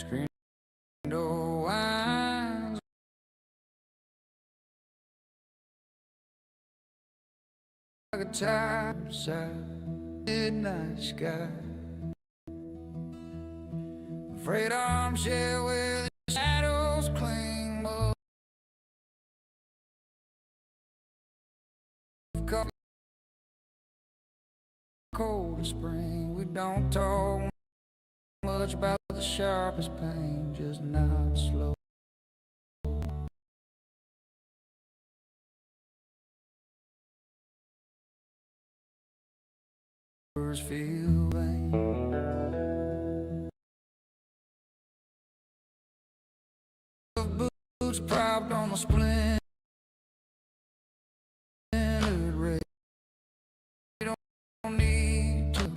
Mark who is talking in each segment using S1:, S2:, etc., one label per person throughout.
S1: Screen door winds like a topside midnight sky. Afraid armchair where the shadows cling. Cold spring, we don't talk much about the sharpest pain, just not slow. Words feel vain. Boots propped on the splintered rail. We don't need to.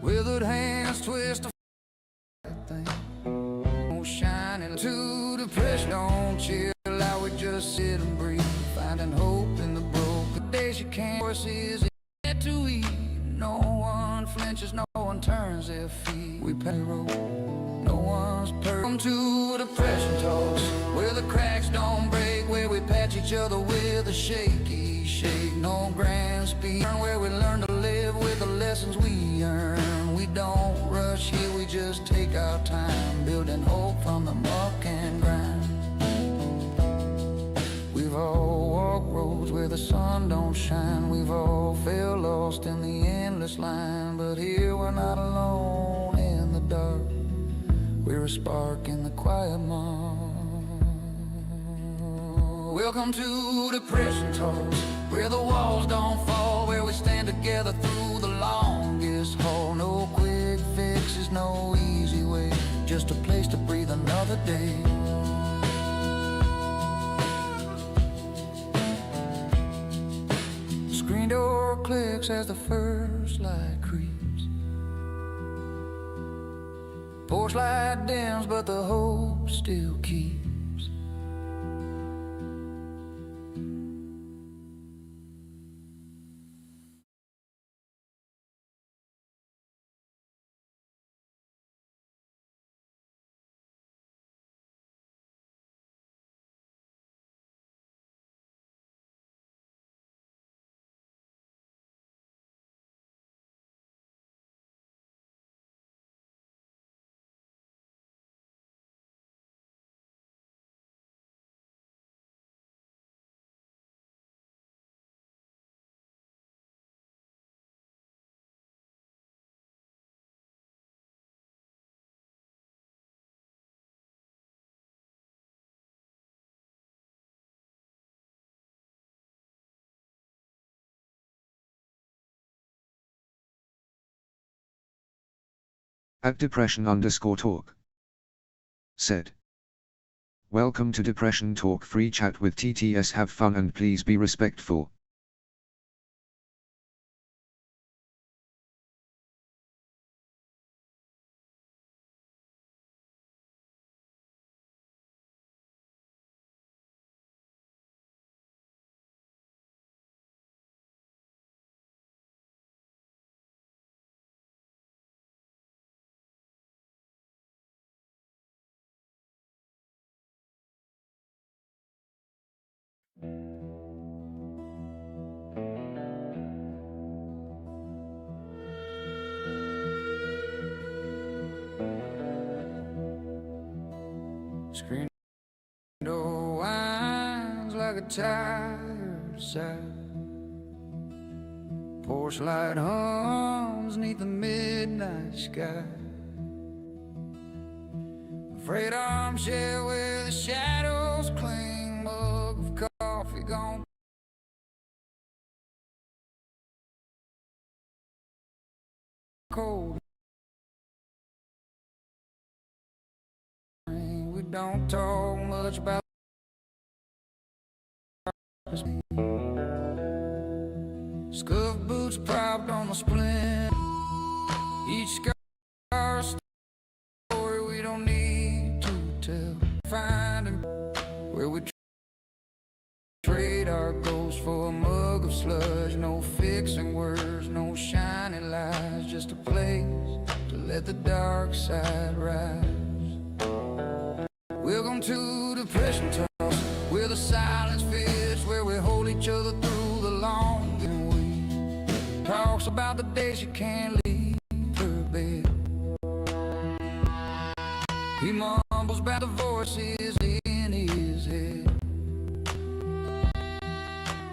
S1: Withered hands twist a thing. Don't shine into depression, don't chill out. We just sit and breathe, finding hope in the broken days you can't. Voices yet to eat. No one flinches, no one turns their feet. We pay road, no one's perfect. Come to depression talks, where the cracks don't break, where we patch each other with a shaky shake. No grand speed, where we learn to live with the lessons we earn. We don't rush here, we just take our time, building hope from the muck and grind. We've all walked roads where the sun don't shine. We've all felt lost in the endless line, but here we're not alone in the dark. We're a spark in the quiet month. Welcome to Depression Talks, where the walls don't fall, where we stand together through the longest haul. No quick fixes, no easy way, just a place to breathe another day. Screen door clicks as the first light creeps. Porch light dims, but the hope still keeps.
S2: @depression_talk said, "Welcome to Depression Talk, free chat with TTS. Have fun and please be respectful."
S1: Screen door winds like a tired sigh. Porch light hums neath the midnight sky. Afraid armchair where the shadows cling. Mug of coffee gone cold. We don't talk much about scuff boots propped on the splint. Each scar story we don't need to tell. Finding where we trade our ghosts for a mug of sludge. No fixing words, no shiny lies, just a place to let the dark side rise. Welcome to Depression Talks, where the silence fits, where we hold each other through the long and week. Talks about the days you can't leave her bed. He mumbles about the voices in his head.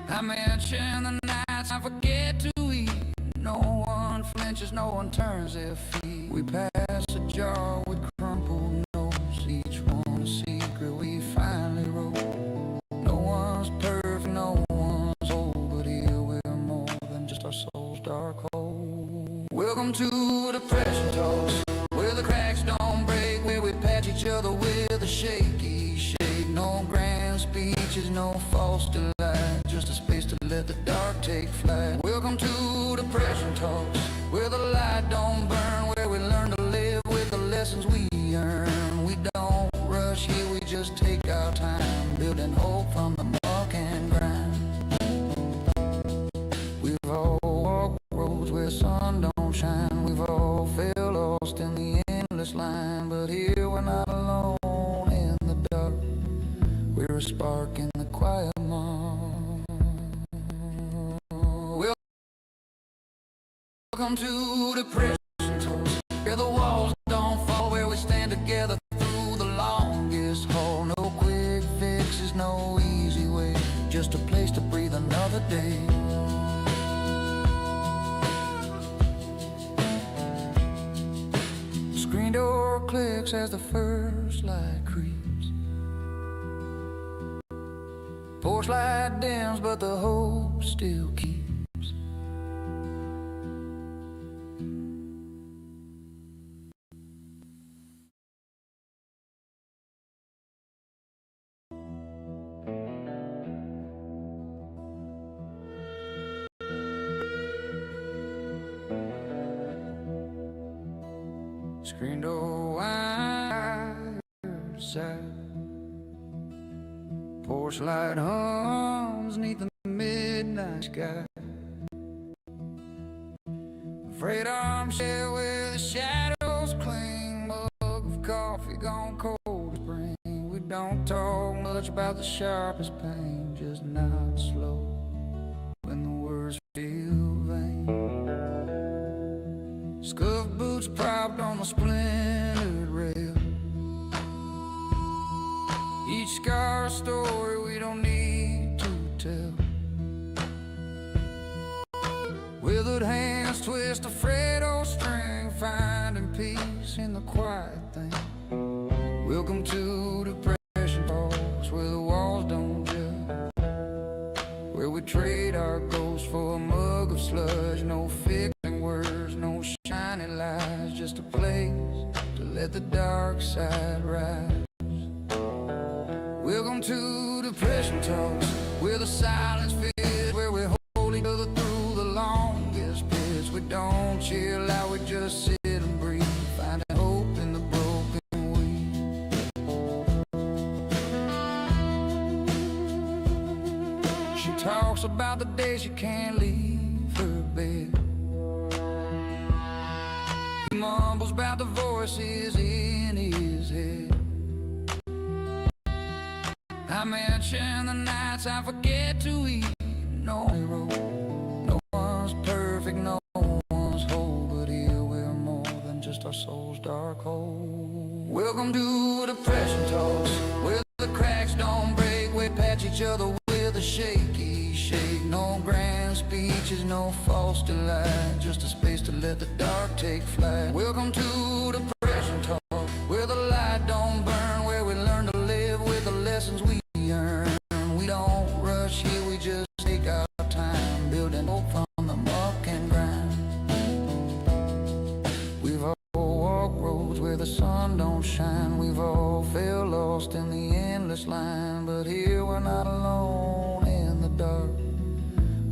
S1: I mention the nights I forget to eat. No one flinches, no one turns their feet. We pass a jar with crumpled notes, each one a secret we finally wrote. No one's perfect, no one's old, but here we're more than just our soul's dark hole. Welcome to Depression Talks, where the cracks don't break, where we patch each other with a shaky shake. No grand speeches, no false delight, just a space to let the dark take flight. Welcome to Depression Talks, where the light don't burn, where we learn to live with the lessons we earn. We don't rush here, we just take our time, building hope from the muck and grind. We've all walked roads where sun don't shine, we've all felt lost in the endless line, but here we're not alone in the dark. We're a spark in the quiet morn. Welcome to Depression Talks, where the walls don't fall, where we stand together through the longest haul. No quick fixes, no easy way, just a place to breathe another day. Screen door clicks as the first light creeps. Porch light dims, but the hope still keeps. Screen door wide side, porch light hums neath the midnight sky. Afraid armchair where the shadows cling, mug of coffee gone cold spring. We don't talk much about the sharpest pain, just nod slow when the words feel vain. Scuffed boots propped on the splintered rail, each scar a story we don't need to tell. Withered hands twist a frayed old string, finding peace in the quiet thing. Welcome to Depression Talks, where the walls don't judge, where we trade our ghosts for a mug of sludge. No fixing words, no shiny lies, just a place to let the dark side rise. Welcome to Depression Talks, where the silence fits, where we hold each other through the longest pits. We don't chill out, we just sit and breathe, finding hope in the broken weed. She talks about the days you can't leave her bed. He mumbles about the voices in his head. I mention the nights I forget to eat. No road, no one's perfect, no one's whole, but here we're more than just our soul's dark hole. Welcome to Depression Talks, where the cracks don't break, we patch each other with a shaky shake. No grand speeches, no false delight, just a space to let the dark take flight. Welcome to Depression Talk, where the light don't burn, where we learn to live with the lessons we earn. We don't rush here, we just take our time, building hope from the muck and grind. We've all walked roads where the sun don't shine, we've all felt lost in the endless line, but here we're not alone in the dark.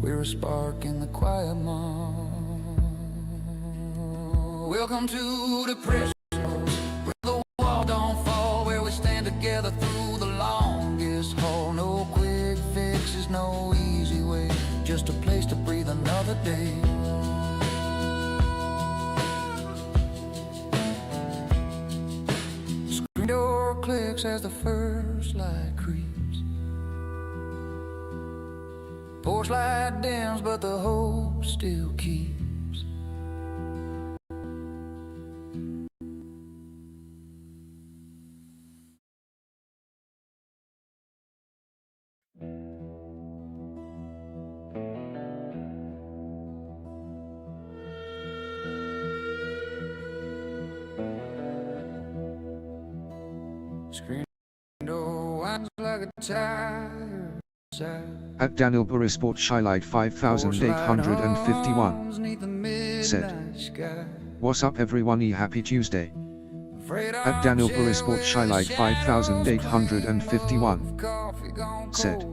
S1: We're a spark in the quiet morn. Welcome to Depression Talks, where the wall don't fall, where we stand together through the longest haul. No quick fixes, no easy way, just a place to breathe another day. Screen door clicks as the first light creeps. Porch light dims, but the hope still keeps. Screen door winds like a tire.
S2: At Daniel Burr Sports Highlight 5851 said, "What's up everyone, happy Tuesday." At Daniel Burr Sports Highlight 5851 said,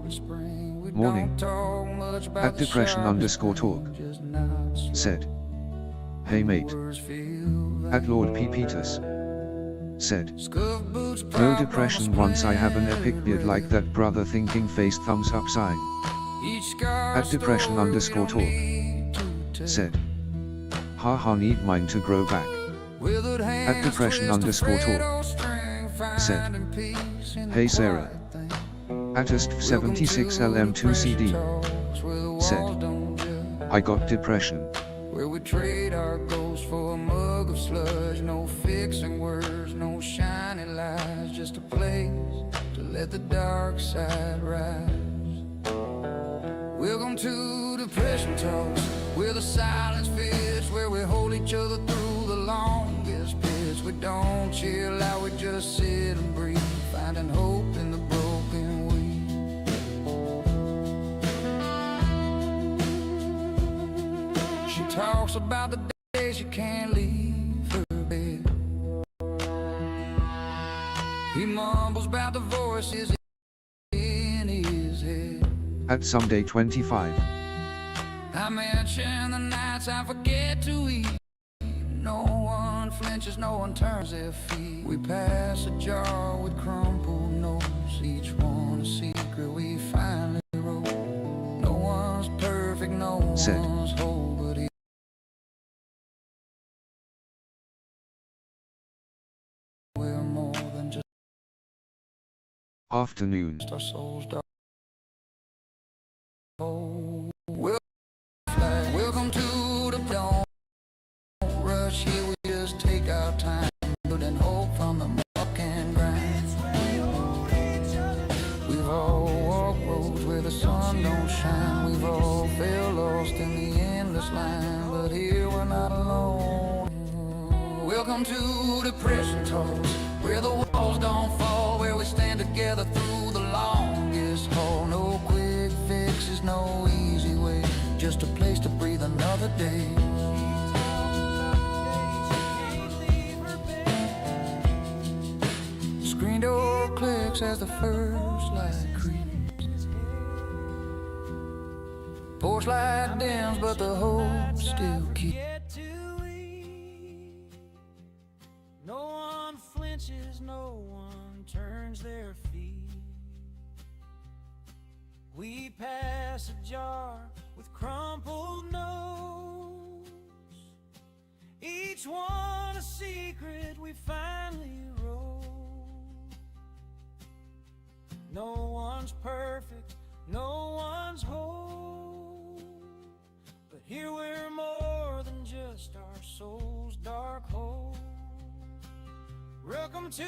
S2: "Morning." At Depression_Talk said, "Hey mate." At Lord P. Peters said, "No depression once I have an epic beard like that brother thinking face thumbs up sign." At Depression_Talk said, "Haha, need mine to grow back." At Depression_Talk said, "Hey Sarah." At Est76LM2CD said, "I got depression."
S1: Where we trade our ghosts for a mug of sludge. No fixing words, no shiny lies, just a place to let the dark side rise. Welcome to Depression Talks, where the silence fits, where we hold each other through the longest bits. We don't chill out, we just sit and breathe, finding hope in the broken weed. She talks about the days she can't leave her bed. He mumbles about the voices in his head.
S2: At Someday 25
S1: I mention the nights I forget to eat. No one flinches, no one turns their feet. We pass a jar with crumpled notes, each one a secret we finally wrote. No one's perfect, no
S2: said,
S1: one's whole, but we're more than just
S2: afternoon.
S1: our souls dark. Oh, welcome to the dawn. Don't rush here, we just take our time, building hope from the muck and grind. We've all walked roads where the sun don't shine. We've all felt lost in the endless line, but here we're not alone. Welcome to Depression Talks, where the walls don't fall, where we stand together through the longest haul. No quick fixes, no easy way, just a place to breathe another day. Screen door clicks as the first light creeps. Porch light dims, but the hope still keeps.
S3: No one flinches, no one turns their feet. We pass a jar with crumpled notes, each one a secret we finally wrote. No one's perfect, no one's whole, but here we're more than just our soul's dark hole. Welcome to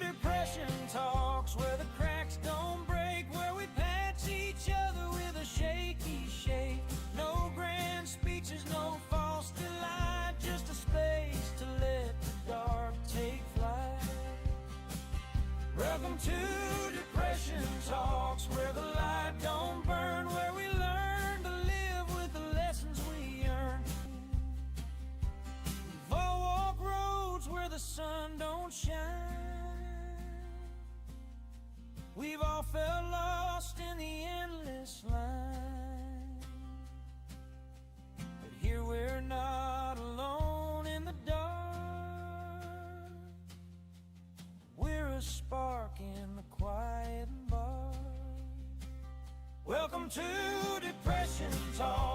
S3: Depression Talks, where the cracks don't break, where we patch each other with a shaky shake. No grand speeches, no false delight, just a space to let the dark take flight. Welcome to Depression Talks, where the light don't burn, where we learn to live with the lessons we earn. We've all walked roads where the sun don't shine. We've all felt lost in the endless line, but here we're not alone in the dark. We're a spark in the quiet bar. Welcome to Depression Talk.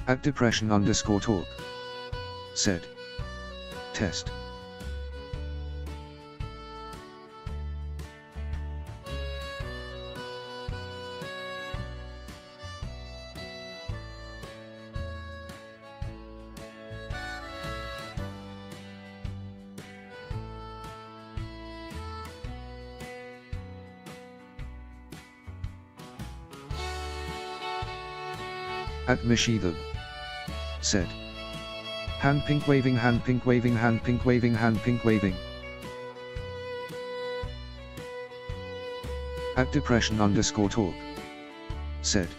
S2: At depression_talk. Said. Test. At Mishidab. Said. Hand pink waving, hand pink waving, hand pink waving, hand pink waving. At depression_talk. Said.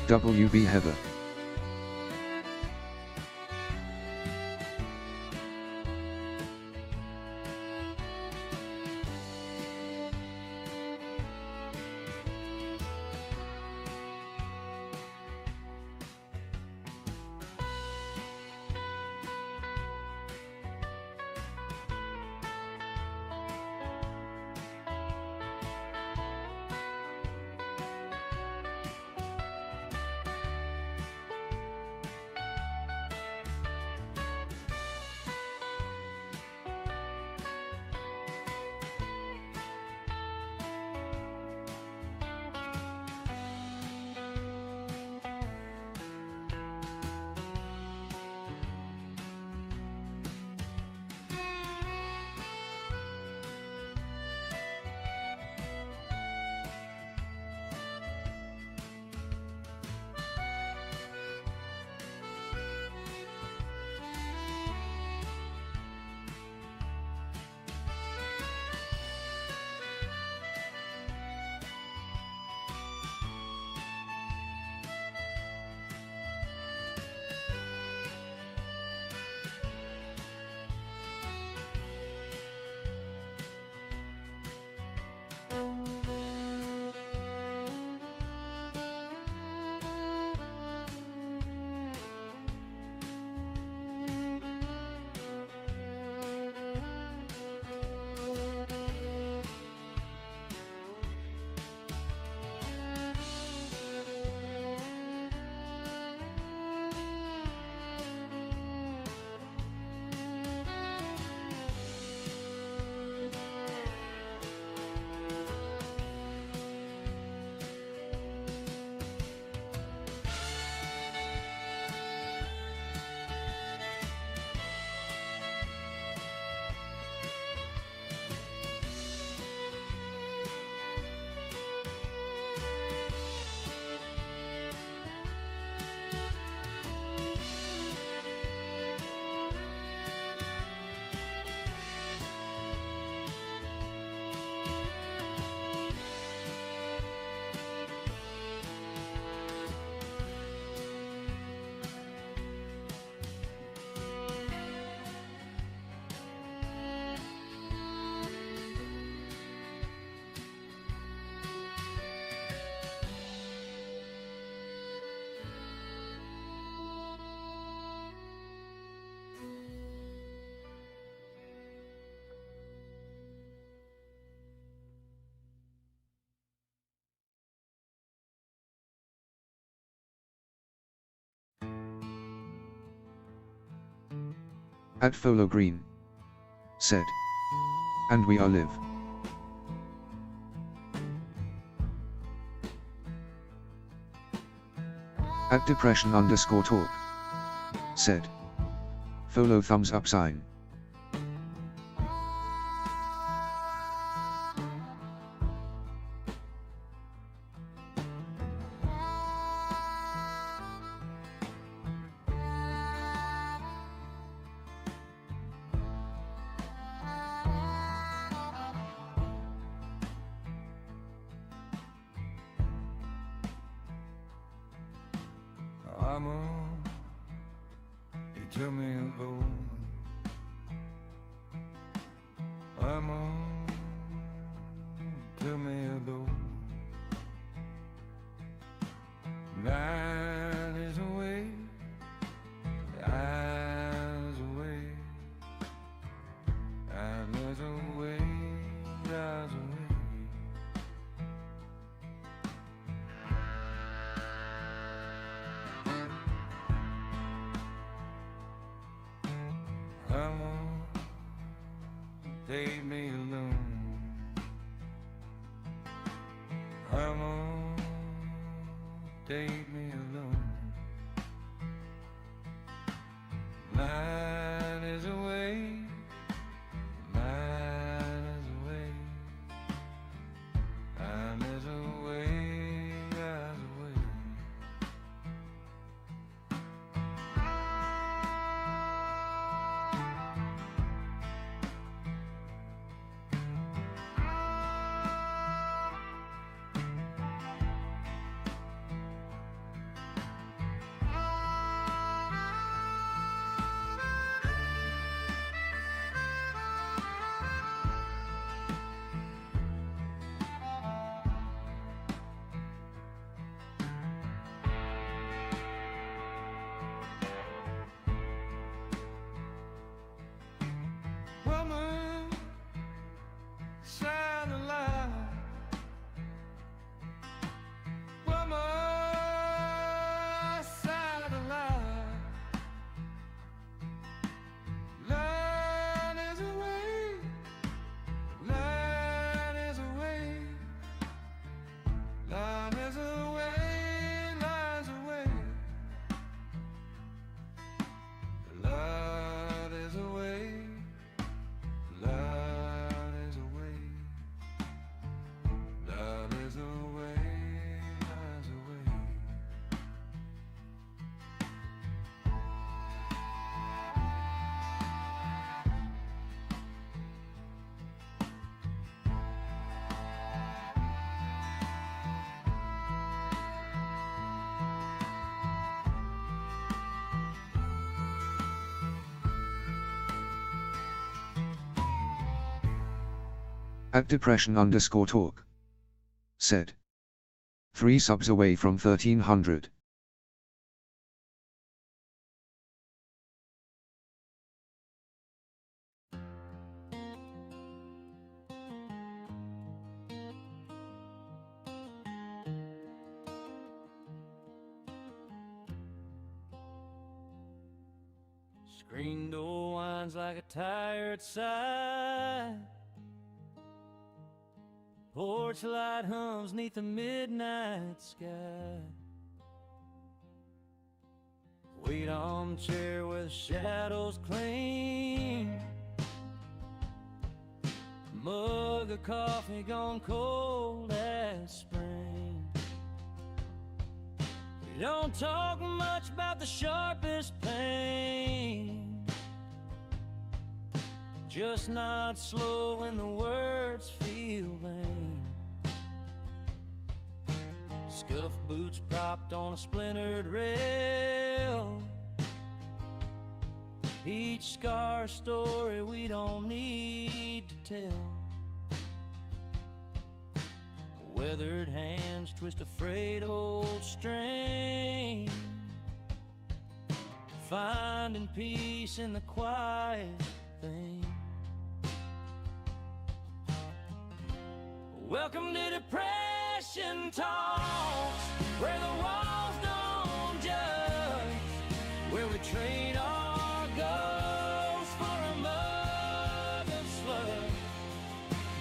S2: WB Heather. At Folo Green. Said. And we are live. At depression_talk. Said. Folo thumbs up sign.
S1: I'm on, you tell me about. I'm on, tell me about. Night is away, eyes away, eyes away, eyes away.
S3: leave me alone. Come on, take me alone. Mine is away, mine is away, mine is away, as away. Woman, shine a light. Woman, shine a light. Line is away, line is away, line is away, lies away. The light is away. Love is away, love is away, lies away.
S2: At depression_talk. Said. 3 subs away from 1300.
S3: Screen door whines like a tired sigh. Porch light hums neath the midnight sky. Wait on the chair where the shadows cling. Mug of coffee gone cold as spring. We don't talk much about the sharpest pain. Just not slow when the words feel vain. Scuff boots propped on a splintered rail. Each scar a story we don't need to tell. Weathered hands twist a frayed old string. Finding peace in the quiet thing. Welcome to Depression Talks, where the walls don't judge, where we trade our ghosts for a mug of sludge.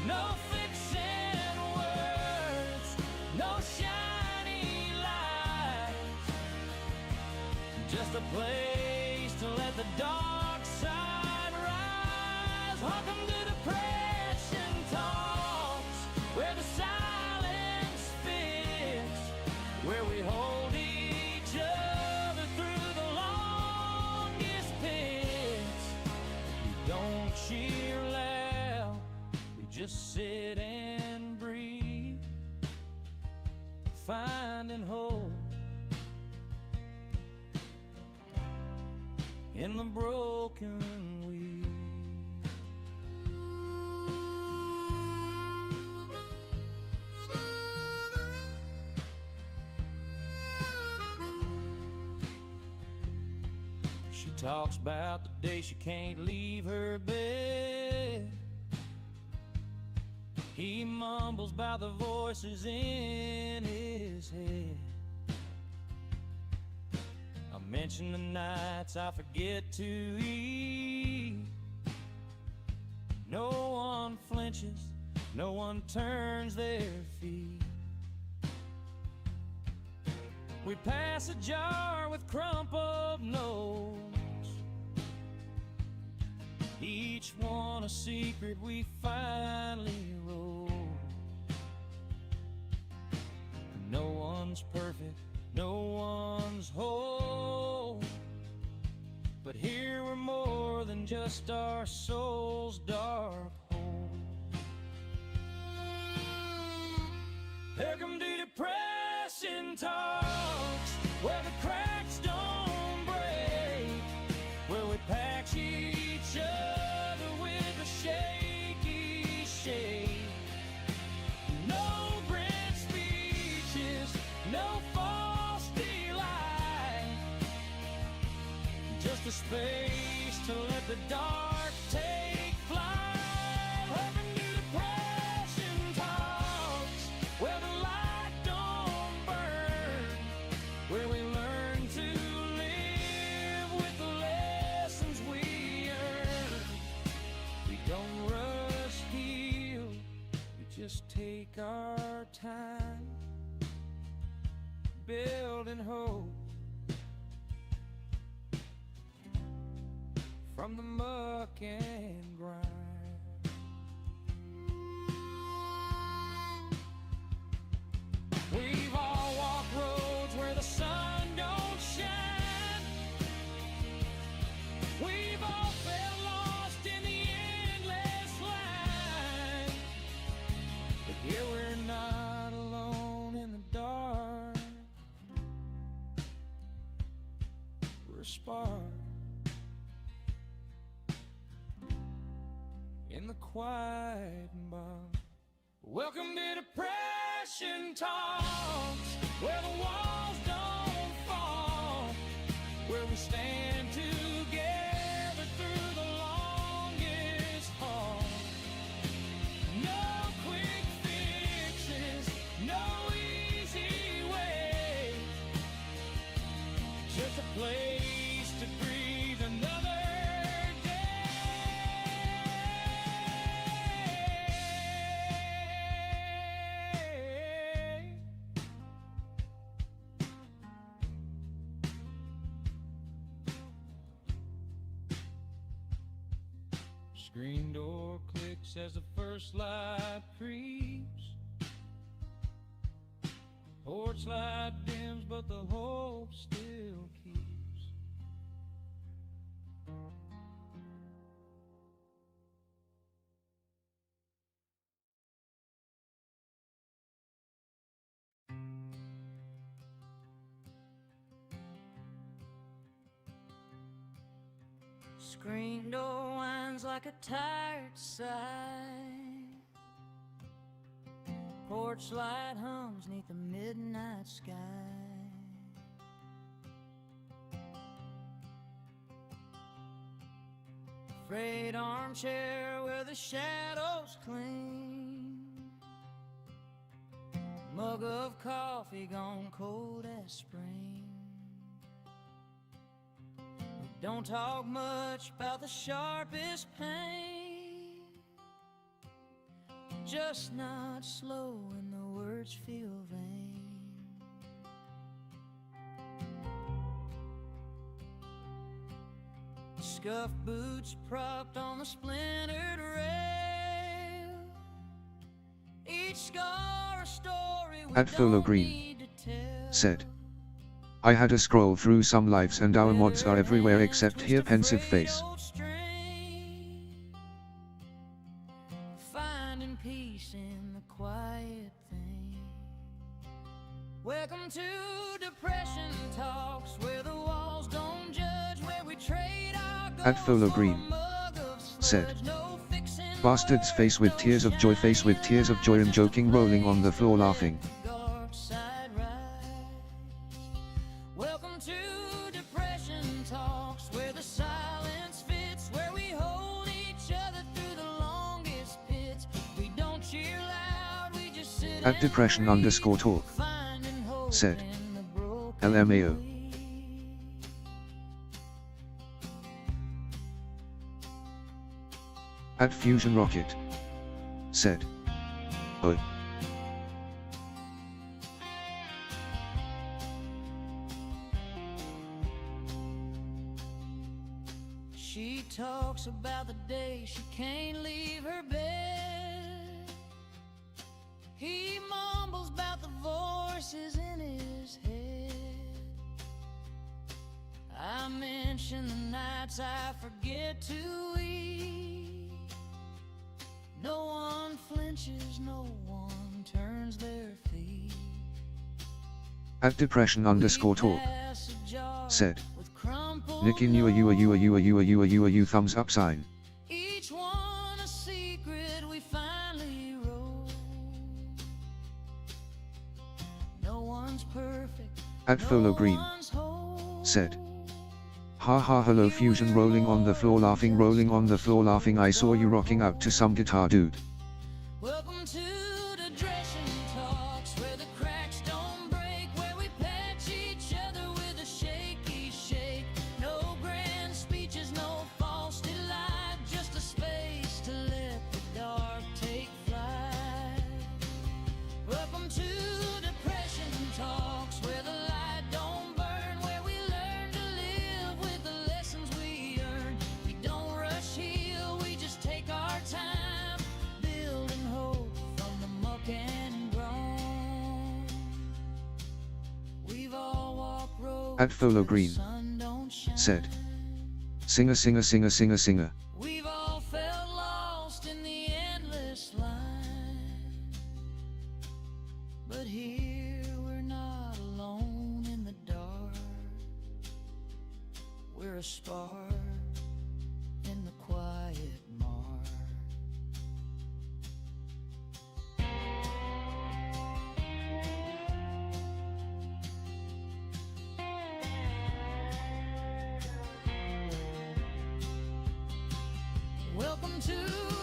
S3: No fixing words, no shiny lights, just a place to let the dark side rise. Welcome to Depression Talks, where the silence fits, where we hold each other through the longest pits. We don't cheer loud, we just sit and breathe, finding hope in the broken weed. She talks about the day she can't leave her bed. He mumbles about the voices in his head. I mention the nights I forget to eat. No one flinches, no one turns their feet. We pass a jar with crumpled notes, each one a secret we finally wrote. No one's perfect, no one's whole, but here we're more than just our soul's dark hole. There come the depression talks, where the cracks don't break, where we patch each other with a shaky shake. No grand speeches, no false delight, just a space to let the dark take flight. Welcome to depression talks, where the light don't burn, where we learn to live with the lessons we earn. We don't rush heal, we just take our time, building hope from the muck and grind. We've all walked roads where the sun don't shine. We've all felt lost in the endless line, but here we're not alone in the dark. We're a spark in the quiet bar. Welcome to depression talks, where the walls don't fall, where we stand together through the longest haul. No quick fixes, no easy way, just a place to breathe another screen door clicks as the first light creeps. Porch light dims, but the hope still keeps. Screen door whines like a tired sigh. Porch light hums neath the midnight sky. Frayed armchair where the shadows cling. Mug of coffee gone cold as spring. Don't talk much about the sharpest pain, just not slow when the words feel vain. Scuffed boots propped on the splintered rail, each scar a story we
S2: Adfolo
S3: don't
S2: Green
S3: need to tell.
S2: said, I had a scroll through some lives and our mods are everywhere except here pensive face.
S3: Finding peace in the quiet thing. Welcome to depression talks, where the walls don't judge, where we trade our gold
S2: Adfolo
S3: for
S2: Green
S3: a mug of
S2: said,
S3: sludge. No fixing
S2: Bastard's face with tears of joy, face with tears of joy and joking, rolling on the floor laughing.
S3: dark side ride. Welcome to depression talks, where the silence fits, where we hold each other through the longest pits. We don't cheer loud, we just sit
S2: At depression_talk said, LMAO. At Fusion Rocket. Said. Oh.
S3: She talks about the day she can't leave her bed. He mumbles about the voices in his head. I mention the nights I forget to eat. No one flinches, no one turns their feet.
S2: At Depression_talk. Said. Nikki you thumbs up sign.
S3: Each one a secret we finally wrote. No one's perfect.
S2: At Follow Green. Said. Ha ha hello Fusion rolling on the floor laughing I saw you rocking out to some guitar dude.
S3: Welcome to Depression Talks, where the cracks don't break, where we patch each other with a shaky shake. No grand speeches, no false delight, just a space to let the dark take flight. Welcome to Depression Talks, where the light don't burn, where we learn to live with the lessons we earn. We don't rush heal, we just take our time, building hope from the muck and groan. We've all walked roads
S2: At Follow
S3: where the
S2: Green.
S3: sun don't shine.
S2: Said. Singer.
S3: We've all felt lost in the endless line, but here we're not alone in the dark. We're a spark in the quiet mark. Welcome to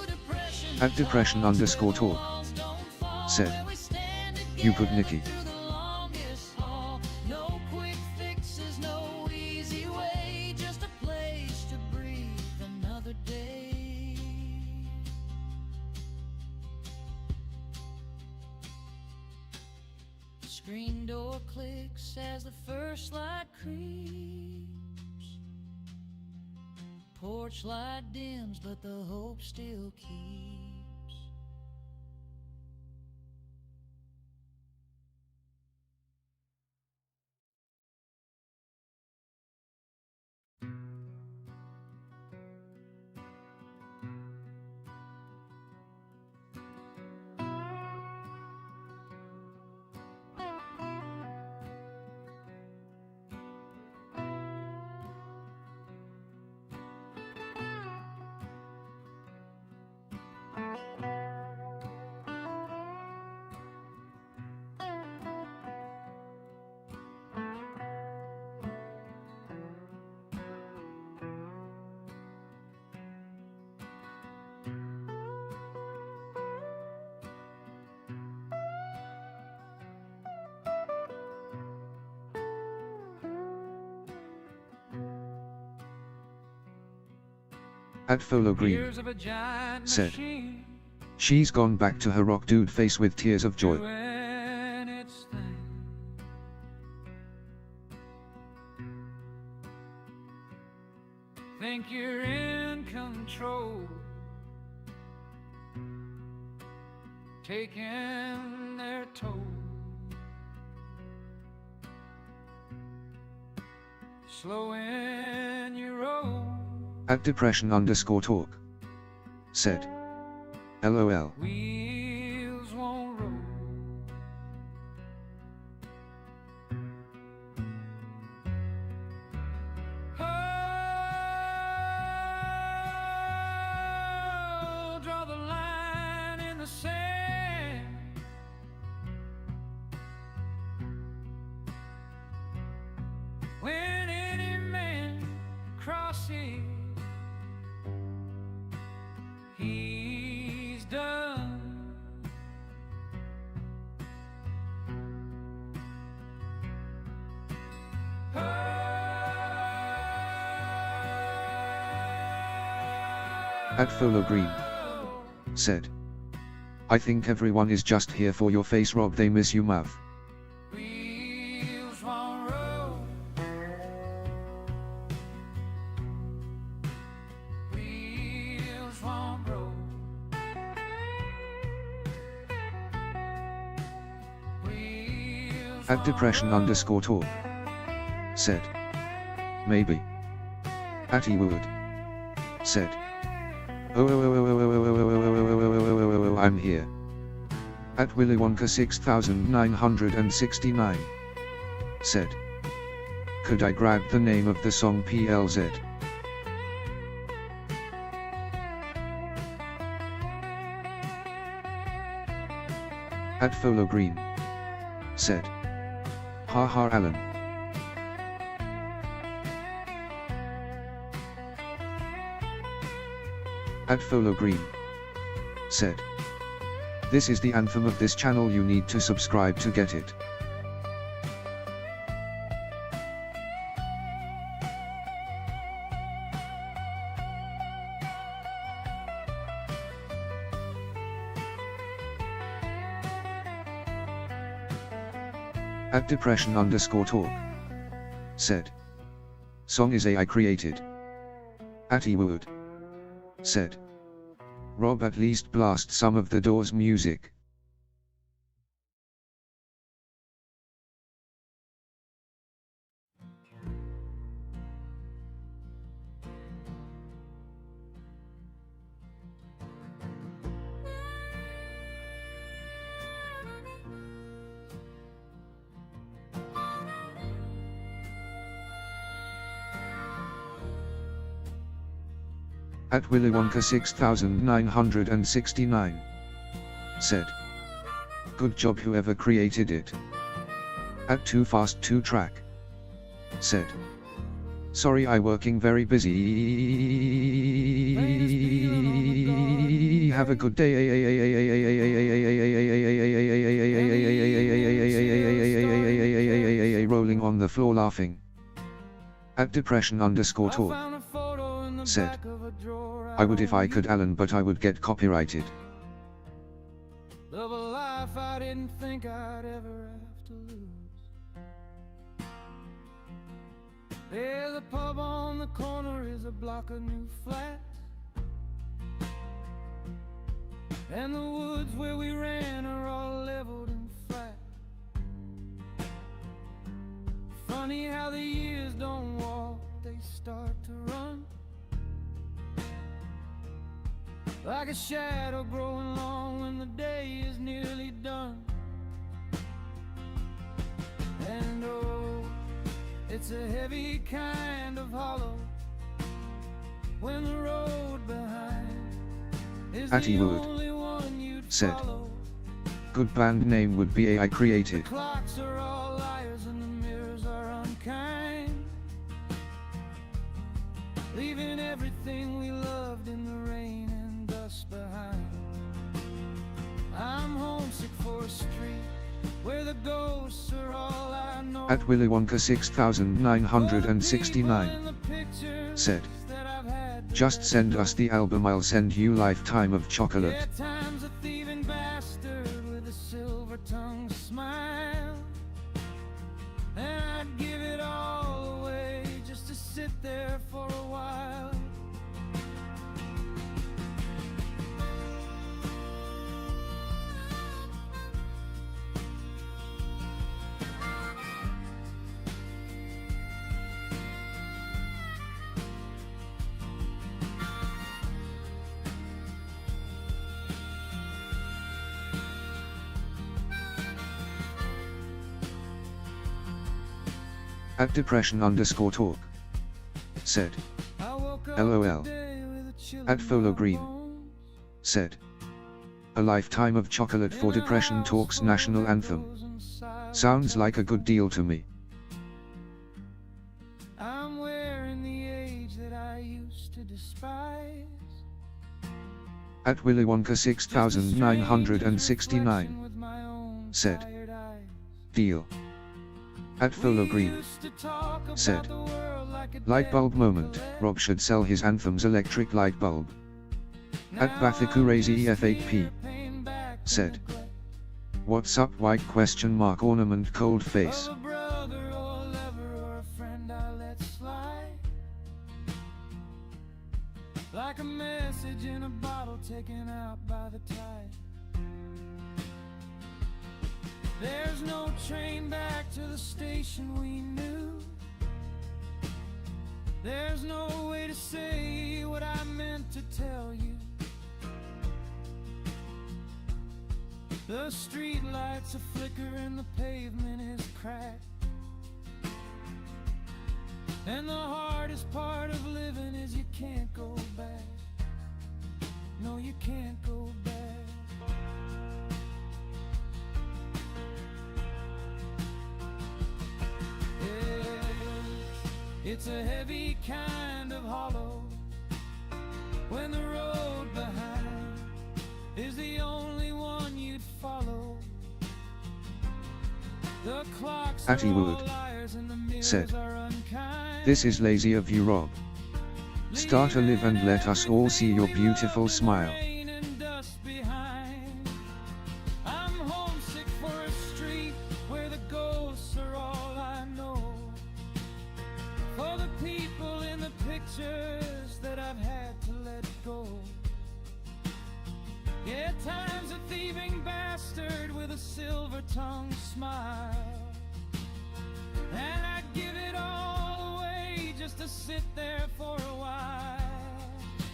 S3: Depression.
S2: At Depression_talk.
S3: Walls don't fall
S2: Said.
S3: where we stand
S2: You put
S3: together
S2: Nikki.
S3: through the longest haul. No quick fixes, no easy way, just a place to breathe another day. The screen door clicks as the first light creeps. Porch light dims, but the hope still keeps.
S2: At Follow Green.
S3: Years of a giant
S2: Said.
S3: machine
S2: She's gone back to her rock dude face with tears of joy.
S3: doing its thing. Think you're in control, taking their toll. Slowing your roll.
S2: At Depression_talk. Said. LOL.
S3: Wheels won't roll. Oh, draw the line in the sand. When any man crosses, he's done.
S2: At Folo Green said, I think everyone is just here for your face, Rob, they miss you, Mav.
S1: Wheels won't roll. Wheels won't roll. Wheels
S2: At depression_talk said, maybe. At Ewood said, oh, I'm here. At Willy Wonka 6969 said, could I grab the name of the song PLZ? At Folo Green said, ha ha Alan. At Folo Green said, this is the anthem of this channel, you need to subscribe to get it. At depression_talk said, song is AI created. At Ewood said, Rob, at least blast some of the Doors music. At Willy Wonka 6969 said, good job whoever created it. At Too Fast 2 Track said, sorry, I working very busy, have a good day, rolling on the floor laughing. At depression_talk said, I would if I could, Alan, but I would get copyrighted.
S3: Live a life I didn't think I'd ever have to lose. There, the pub on the corner is a block of new flats, and the woods where we ran are all leveled and flat. Funny how the years don't walk, they start to run. Like a shadow growing long when the day is nearly done. And oh, it's a heavy kind of hollow when the road behind is
S2: At
S3: the
S2: Ewood
S3: only one you'd
S2: said,
S3: follow.
S2: good band name would be AI created.
S3: The clocks are all liars and the mirrors are unkind, leaving everything we loved in the rain and dust behind. I'm homesick for a street where the ghosts are all I know.
S2: At Willy Wonka 6969 said, just send us the album, I'll send you lifetime of chocolate.
S3: Yeah, time's a thieving bastard with a silver-tongued smile, and I'd give it all away just to sit there for a while.
S2: At depression_talk said, LOL. At Folo Green said, a lifetime of chocolate for Depression Talk's national anthem. Sounds like a good deal to me.
S3: I'm wearing the age that I used to despise.
S2: At Willy Wonka 6969 said, deal. At Folo Green said, light bulb moment, Rob should sell his anthem's electric light bulb. At Bathikurazy F8P. Said. What's up white ? Ornament cold face.
S3: A brother or lover or a friend I let slide, like a message in a bottle taken out by the tide. There's no train back to the station we knew. There's no way to say what I meant to tell you. The street lights are flickering, the pavement is cracked, and the hardest part of living is you can't go back. No, you can't go back. Yeah, it's a heavy kind of hollow when the road behind is the only one you'd follow. The clocks
S2: Atty
S3: are all
S2: Wood
S3: liars and the mirrors
S2: said.
S3: are unkind.
S2: This is lazy of you, Rob. Start to live and let us all see your beautiful smile.
S3: Rain and dust behind. I'm homesick for a street where the ghosts are all I know. For the people in the pictures that I've had to let go. Yeah, time's a thieving bastard with a silver-tongued smile, and I'd give it all away just to sit there for a while.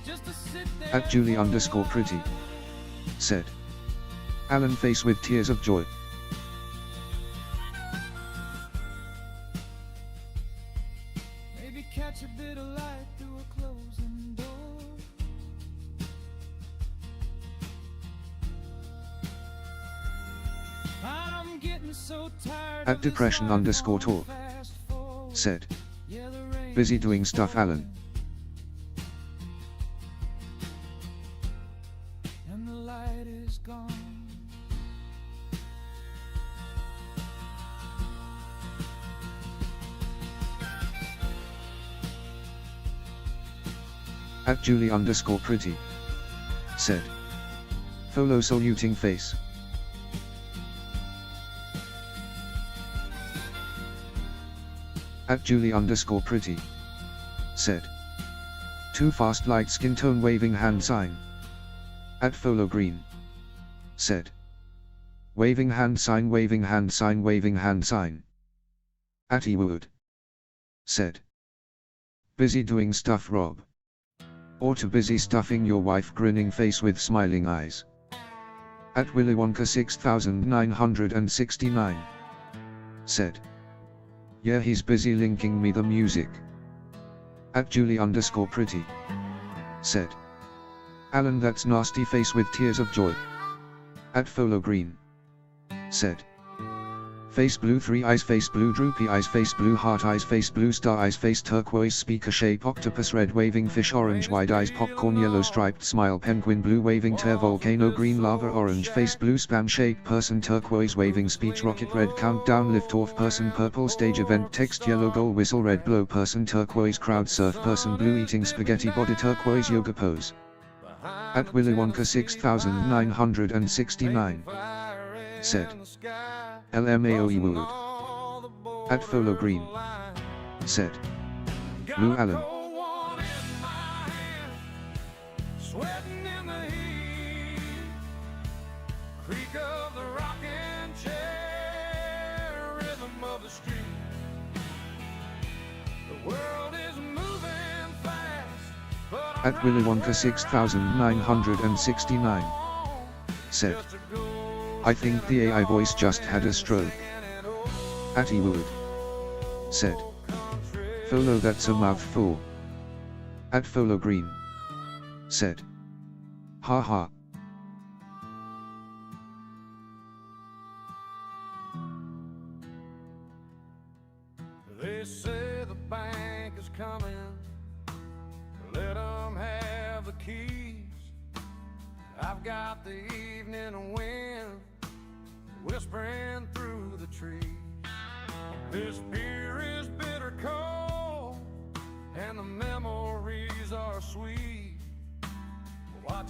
S3: Just to sit there.
S2: At Julie_pretty. Said. Alan face with tears of joy.
S3: Maybe catch a bit of light through a closing door. I'm getting so tired
S2: At
S3: of this
S2: depression_talk.
S3: life fast forward.
S2: Said.
S3: Yeah, the rain
S2: Busy
S3: is
S2: doing stuff, Alan.
S3: and the light is gone.
S2: At Julie_pretty. Said. Follow saluting face. At Julie_pretty. Said. Too fast light skin tone waving hand sign. At Follow Green. Said. Waving hand sign waving hand sign waving hand sign. At Ewood. Said. Busy doing stuff, Rob. Or too busy stuffing your wife grinning face with smiling eyes. At Willy Wonka 6969. Said. Yeah, he's busy linking me the music. At Julie_pretty. Said. Alan, that's nasty face with tears of joy. At Follow Green. Said. Face blue 3 eyes face blue droopy eyes face blue heart eyes face blue star eyes face turquoise speaker shape octopus red waving fish orange wide eyes popcorn yellow striped smile penguin blue waving tear volcano green lava orange face blue spam shape person turquoise waving speech rocket red countdown lift off person purple stage event text yellow goal whistle red blow person turquoise crowd surf person blue eating spaghetti body turquoise yoga pose. At Willy Wonka 6969. Said. LMAOE Wood. At Follow Green. Said. Blue Allen.
S3: Sweating in the heat, creak of the rocking chair, rhythm of the street. The world is moving fast, but
S2: At Willy Wonka 6969. Said. I think the AI voice just had a stroke. At Ewood. Said. Follow, that's a mouthful. At Follow Green. Said. Ha ha.
S3: they say the bank is coming. Let 'em have the keys. I've got the evening wind whispering through the trees. This beer is bitter cold, and the memories are sweet. Watch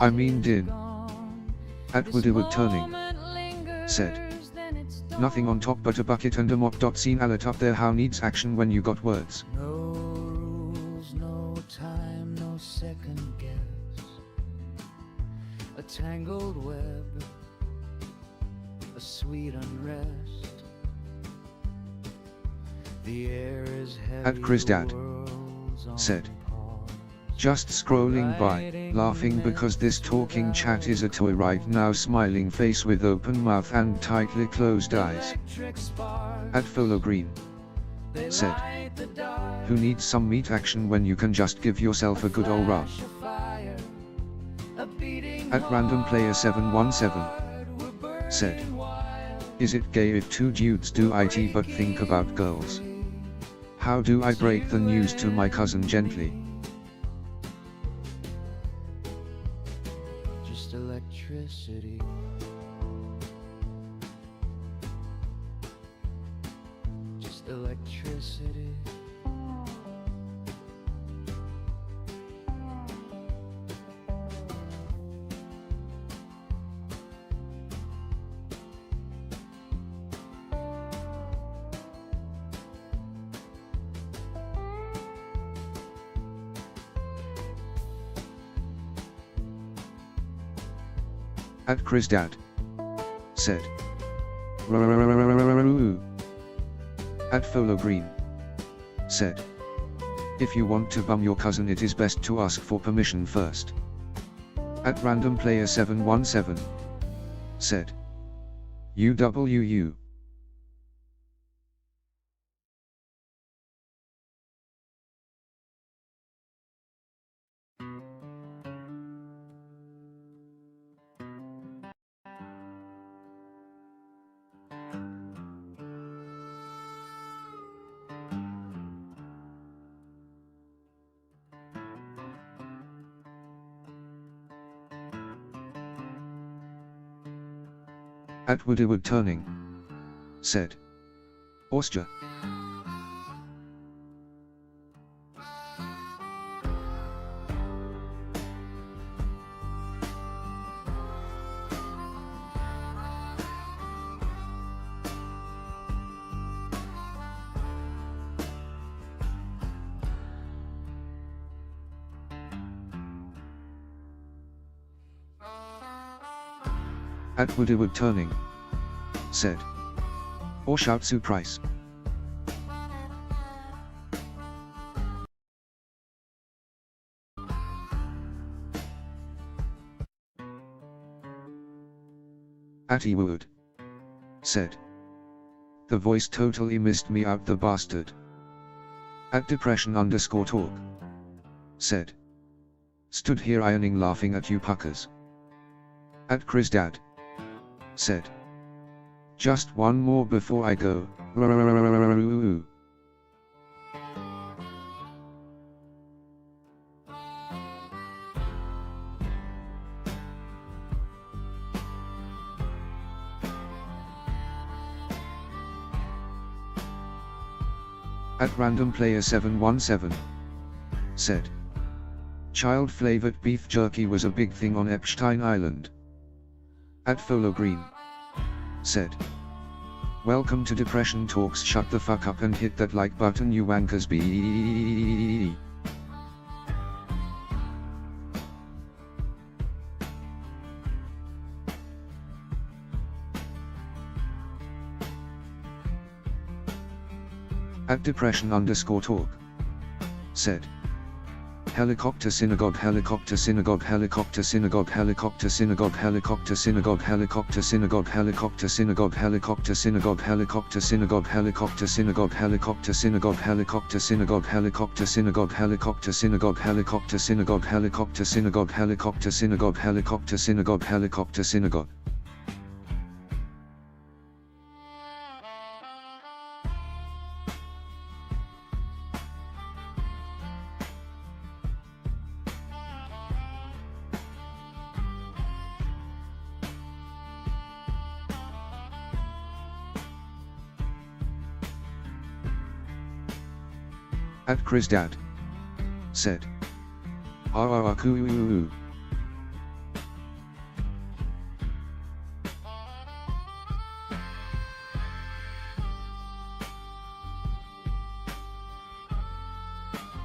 S2: I mean din. At Woodyward turning. Said. Nothing on top but a bucket and a mop. Seen Allet up there, how needs action when you got words.
S1: No rules, no time, no second guess. A tangled web, a sweet unrest. The air is heavy.
S2: At Chris Dad.
S1: the world's on
S2: Said.
S1: pause.
S2: Just scrolling by, laughing because this talking chat is a toy right now, smiling face with open mouth and tightly closed eyes. At Folo Green said, who needs some meat action when you can just give yourself a good ol' rub? At Random Player 717 said, is it gay if two dudes do it but think about girls? How do I break the news to my cousin gently?
S1: Just electricity. Just electricity.
S2: At Chris Dad said, at Folo Green said, if you want to bum your cousin it is best to ask for permission first. At Random Player 717 said, UWU. At Woodywood Turning said, Austra. At Woodywood Turning said, or Shoutsu Price. At Ewood said, the voice totally missed me out, the bastard. At Depression_talk said, stood here ironing laughing at you puckers. At Chris Dad said, just one more before I go. At Random Player 717 said, child flavored beef jerky was a big thing on Epstein Island. At Folo Green said, welcome to Depression Talks, shut the fuck up and hit that like button you wankers be. At Depression_talk said, helicopter synagogue, helicopter synagogue, helicopter synagogue, helicopter synagogue, helicopter synagogue, helicopter synagogue, helicopter synagogue, helicopter synagogue, helicopter synagogue, helicopter synagogue, helicopter synagogue, helicopter synagogue, helicopter synagogue, helicopter synagogue, helicopter synagogue, helicopter synagogue, helicopter synagogue, helicopter synagogue, helicopter synagogue. At Chris Dad said, RRRQUU.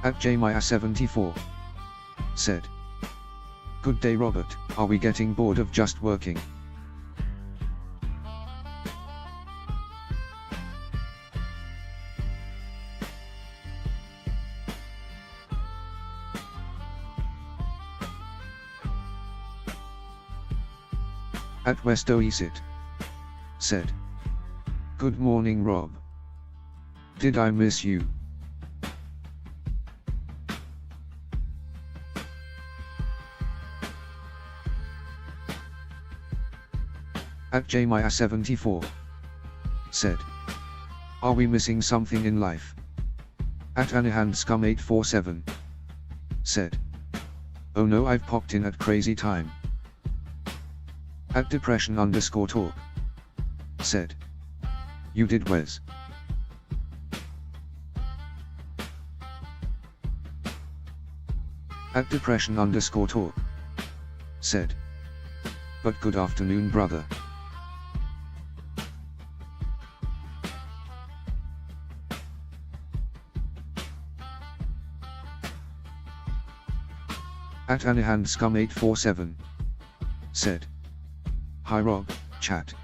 S2: At Jmaya74 said, good day Robert, are we getting bored of just working? At Westoisit. Said. Good morning, Rob. Did I miss you? At Jmaya74. Said. Are we missing something in life? At Anahandscum847. Said. Oh no, I've popped in at crazy time. At depression_talk. Said. You did, Wes. At depression_talk. Said. But good afternoon, brother. At Anahandscum847. Said. Hi Rob, chat.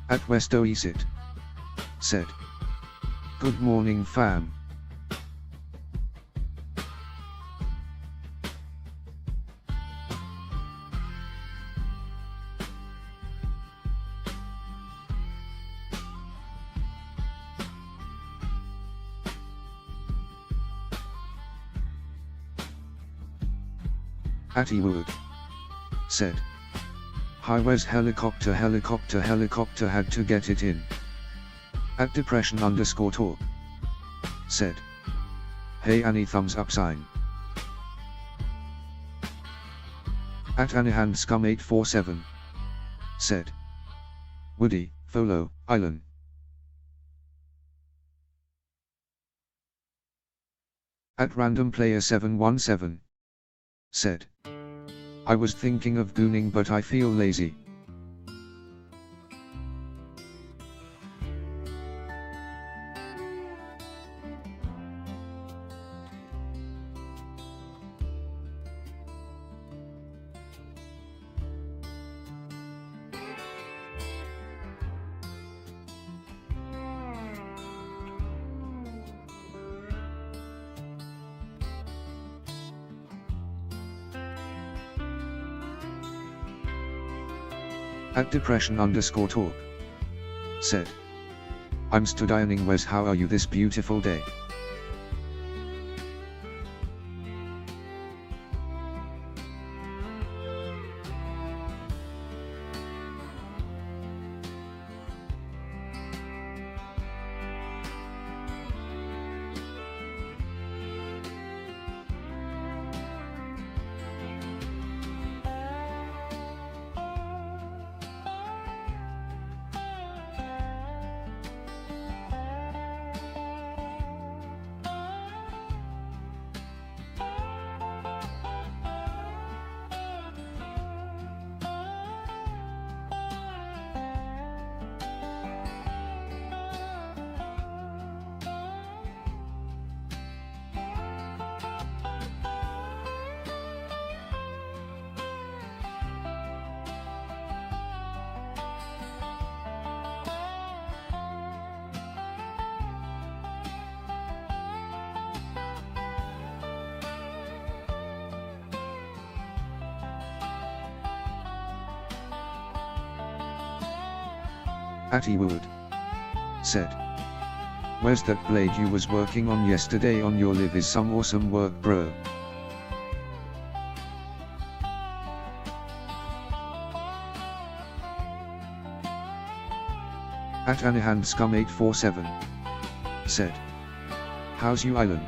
S2: At Westoisit. Said. Good morning, fam. At Ewood. Said. Hi Wes, helicopter had to get it in. At depression_talk. Said. Hey Annie, thumbs up sign. At Anahandscum847. Said. Woody, Folo, Island. At randomplayer717. Said. I was thinking of gooning but I feel lazy. At depression_talk. Said. I'm studying, Wes, how are you this beautiful day? At Ewood. Said. Where's that blade you was working on yesterday on your live is some awesome work, bro. At Anahandscum847. Said. How's you, Island?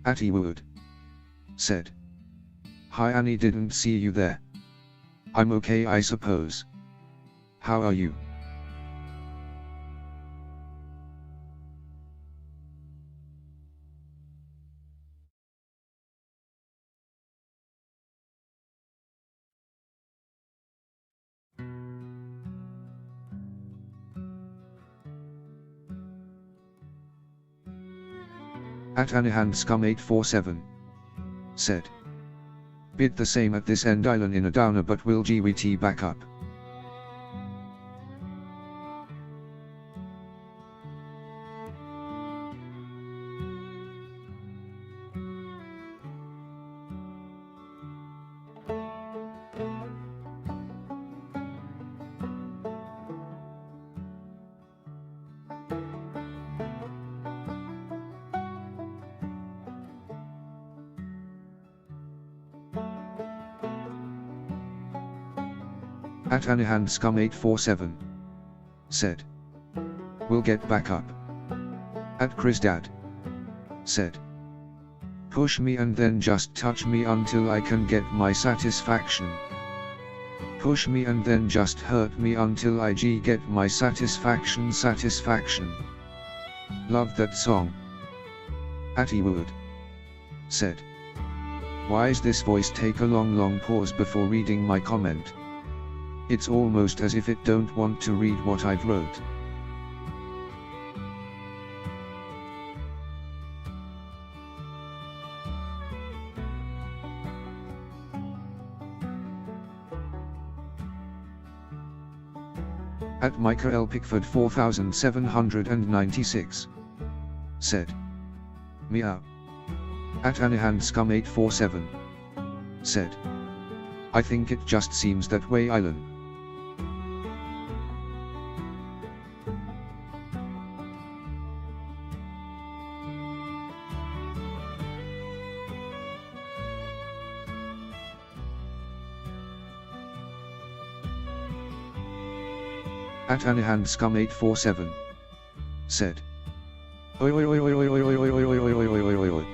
S2: At Ewood. Said. Hi Annie, didn't see you there. I'm okay, I suppose. How are you? At AnihandScum847 said. Bid the same at this end island in a downer, but will GWT back up? At AnihandScum847 said. We'll get back up. At ChrisDad said. Push me and then just touch me until I can get my satisfaction. Push me and then just hurt me until I get my satisfaction. Love that song. At Ewood said. Why's this voice take a long pause before reading my comment? It's almost as if it don't want to read what I've wrote. At Micah L. Pickford 4796 said. Meow. At AnihandScum847 said. I think it just seems that way, Island. At AnihandScum847 said. Oi oi oi oi oi oi oi oi oi oi oi oi oi oi.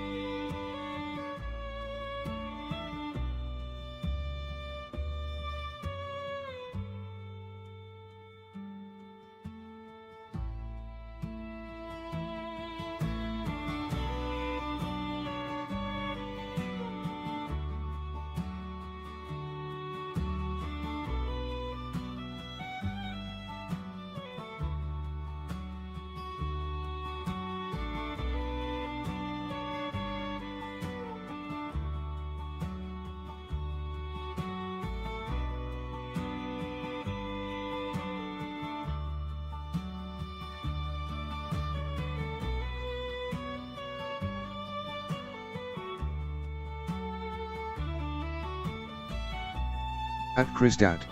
S2: At ChrisDad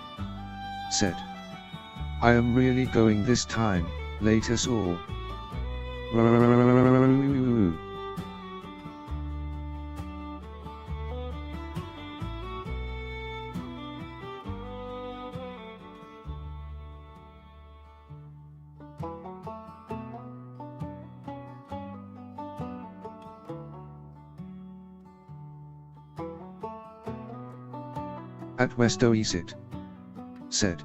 S2: said. I am really going this time, late us all. At Westoisit said.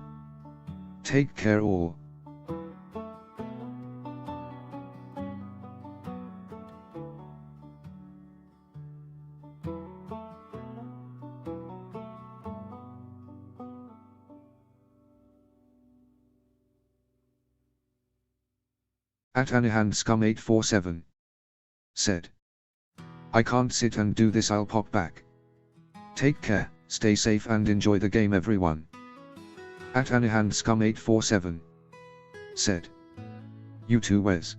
S2: Take care all. At AnihandScum847 said. I can't sit and do this, I'll pop back. Take care, stay safe and enjoy the game everyone. At AnihandScum847 said. You too, Wes.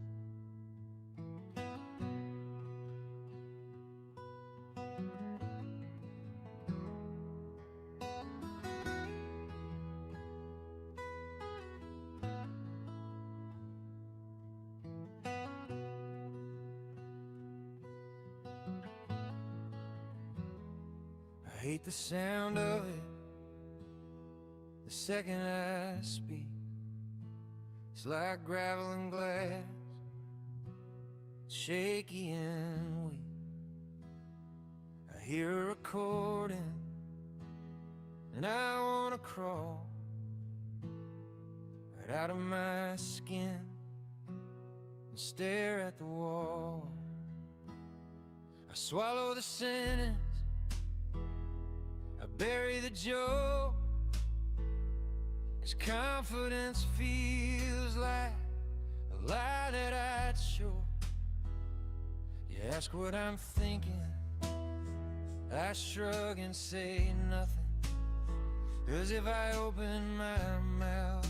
S3: I hate the sound of it the second I speak. It's like gravel and glass, shaky and weak. I hear a recording and I wanna crawl right out of my skin and stare at the wall. I swallow the sentence, I bury the joke, 'cause confidence feels like a lie that I'd show. You ask what I'm thinking, I shrug and say nothing. 'Cause if I open my mouth,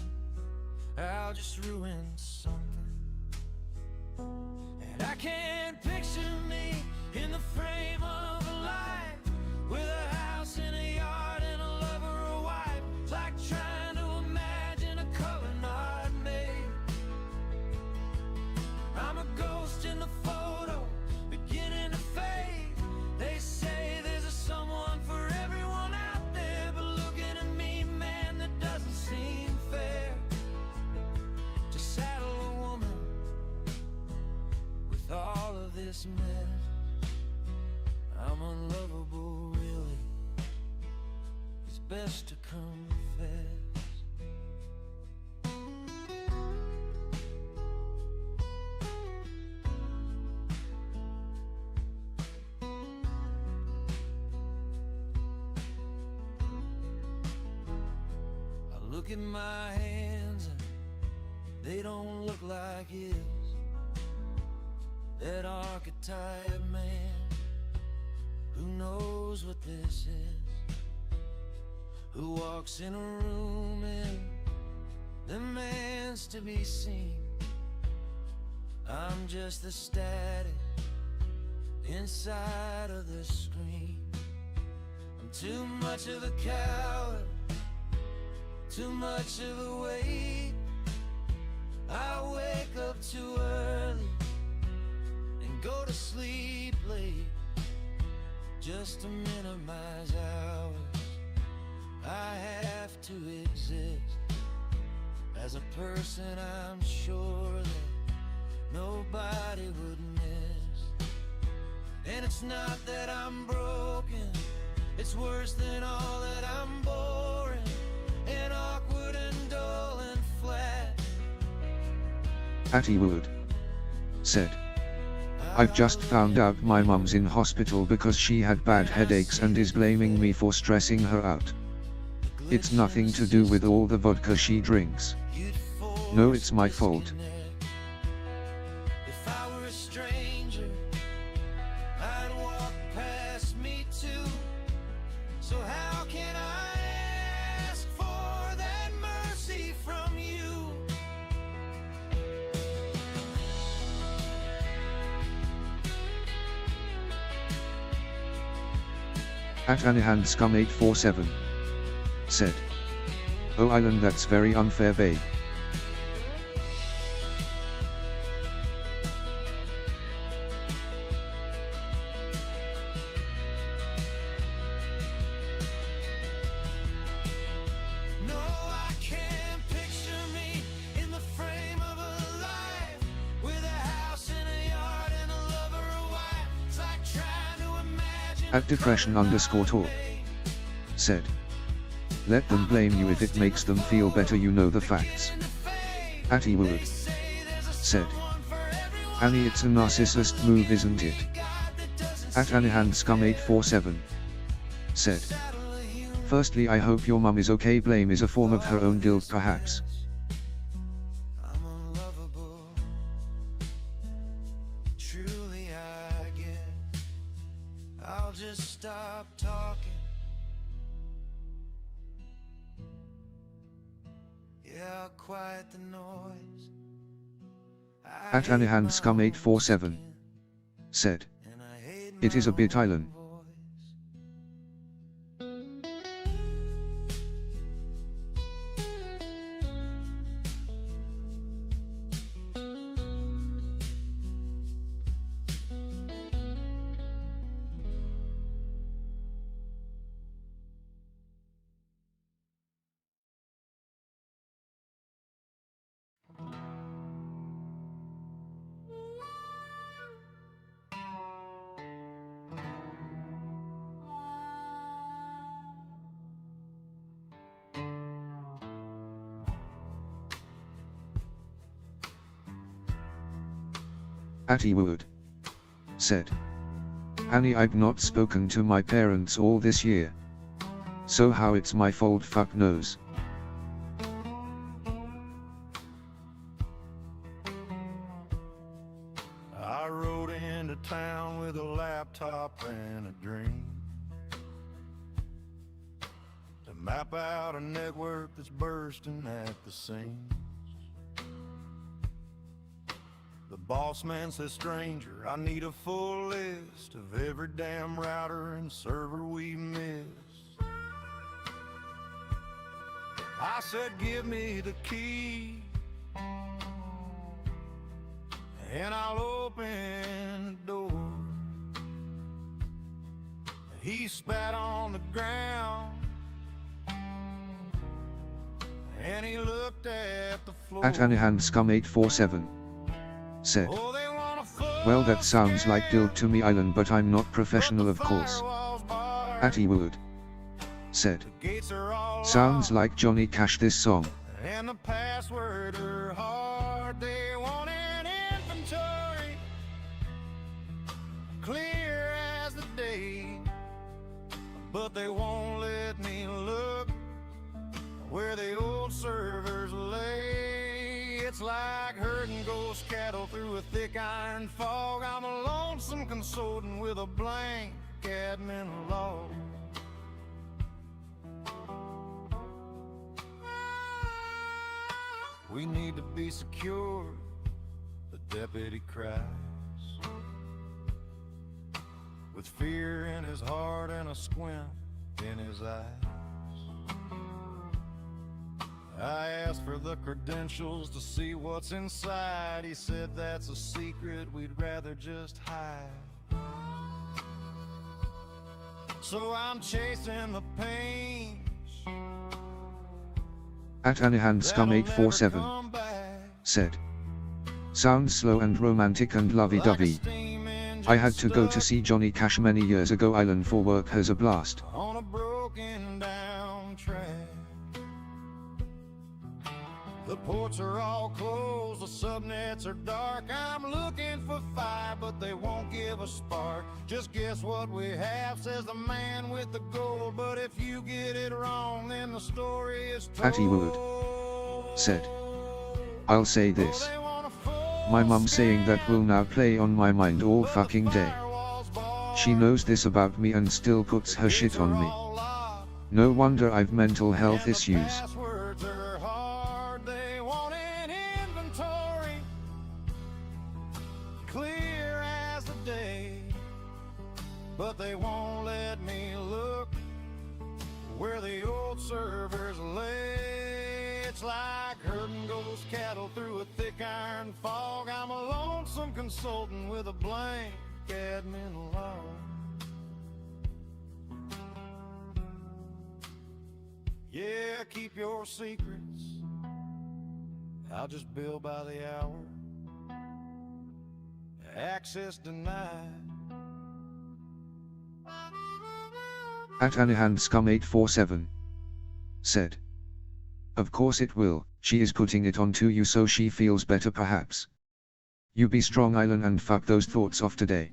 S3: I'll just ruin something. And I can't picture me in the frame of a life, with a house and a yard and a lover or a wife. It's like trying to imagine a color not made. I'm a ghost in the photo, beginning to fade. They say there's a someone for everyone out there, but looking at me, man, that doesn't seem fair. To saddle a woman with all of this mess, I'm unlovable, really. It's best to confess. I look at my hands and they don't look like his. That archetype man, who knows what this is? Who walks in a room and demands to be seen? I'm just the static inside of the screen. I'm too much of a coward, too much of a weight. I wake up too early and go to sleep late, just to minimize hours I have to exist. As a person I'm sure that nobody would miss. And it's not that I'm broken, it's worse than all that I'm boring and awkward and dull and flat.
S2: Attie Wood said, I've just found out my mum's in hospital because she had bad headaches and is blaming me for stressing her out. It's nothing to do with all the vodka she drinks. No, it's my fault.
S3: If I were a stranger, I'd walk past me too. So how can I ask for that mercy from you?
S2: At Anihan Scum 847 said, Oh Island, that's very unfair, babe.
S3: No, I can't picture me in the frame of a life, with a house and a yard and a lover or wife. It's like trying to imagine
S2: At depression_talk said, let them blame you if it makes them feel better, you know the facts. Attie Wood said, Annie, it's a narcissist move, isn't it? At Anihan Scum 847 said, firstly, I hope your mum is okay. Blame is a form of her own guilt, perhaps.
S3: I'm unlovable. Truly, I guess I'll just stop talking. Yeah, I'll quiet the noise.
S2: At Anihan Scum 847 said, it is a bit island. Attie Wood said, Annie, I've not spoken to my parents all this year. So how it's my fault, fuck knows.
S3: I rode into town
S4: with a laptop and a dream to map out a network that's bursting at the seams. The boss man says, stranger, I need a full list of every damn router and server we miss. I said, give me the key and I'll open the door. He spat on the ground and he looked at the floor.
S2: At Anihan Scum 847 said,
S4: Oh, they wanna fuck
S2: well, that sounds like Dild to me island, but I'm not professional, of course.
S4: firewalls barred.
S2: At Ewood said,
S4: The gates are all
S2: sounds
S4: locked,
S2: like Johnny Cash this song.
S4: and the password are hard. They want an inventory clear as the day, but they won't let me look where the old servers lay. It's like herding ghost cattle through a thick iron fog. I'm a lonesome consultant with a blank admin log. We need to be secure, the deputy cries, with fear in his heart and a squint in his eyes. I asked for the credentials to see what's inside. He said that's a secret we'd rather just hide. So I'm chasing the pains
S2: At Anihan Scum
S4: that'll never
S2: 847
S4: come back.
S2: said, sounds slow and romantic and lovey-dovey. I had to go to see Johnny Cash many years ago. Island for work has a blast.
S4: On a broken down track. The ports are all closed, the subnets are dark. I'm looking for fire, but they won't give a spark. Just guess what we have, says the man with the gold. But if you get it wrong, then the story is told.
S2: At Ewood said, I'll say this. My mum saying that will now play on my mind all fucking day. She knows this about me and still puts her shit on me. No wonder I've mental health issues.
S4: Passwords are hard, they want an inventory clear as the day, but they won't let me look where the old servers lay. It's like herding ghost cattle through a thick iron fog. I'm a lonesome consultant with a blank admin log. Yeah, keep your secrets, I'll just bill by the hour. Access denied.
S2: At Anihan Scum 847 said, of course it will, she is putting it onto you so she feels better perhaps. You be strong island and fuck those thoughts off today.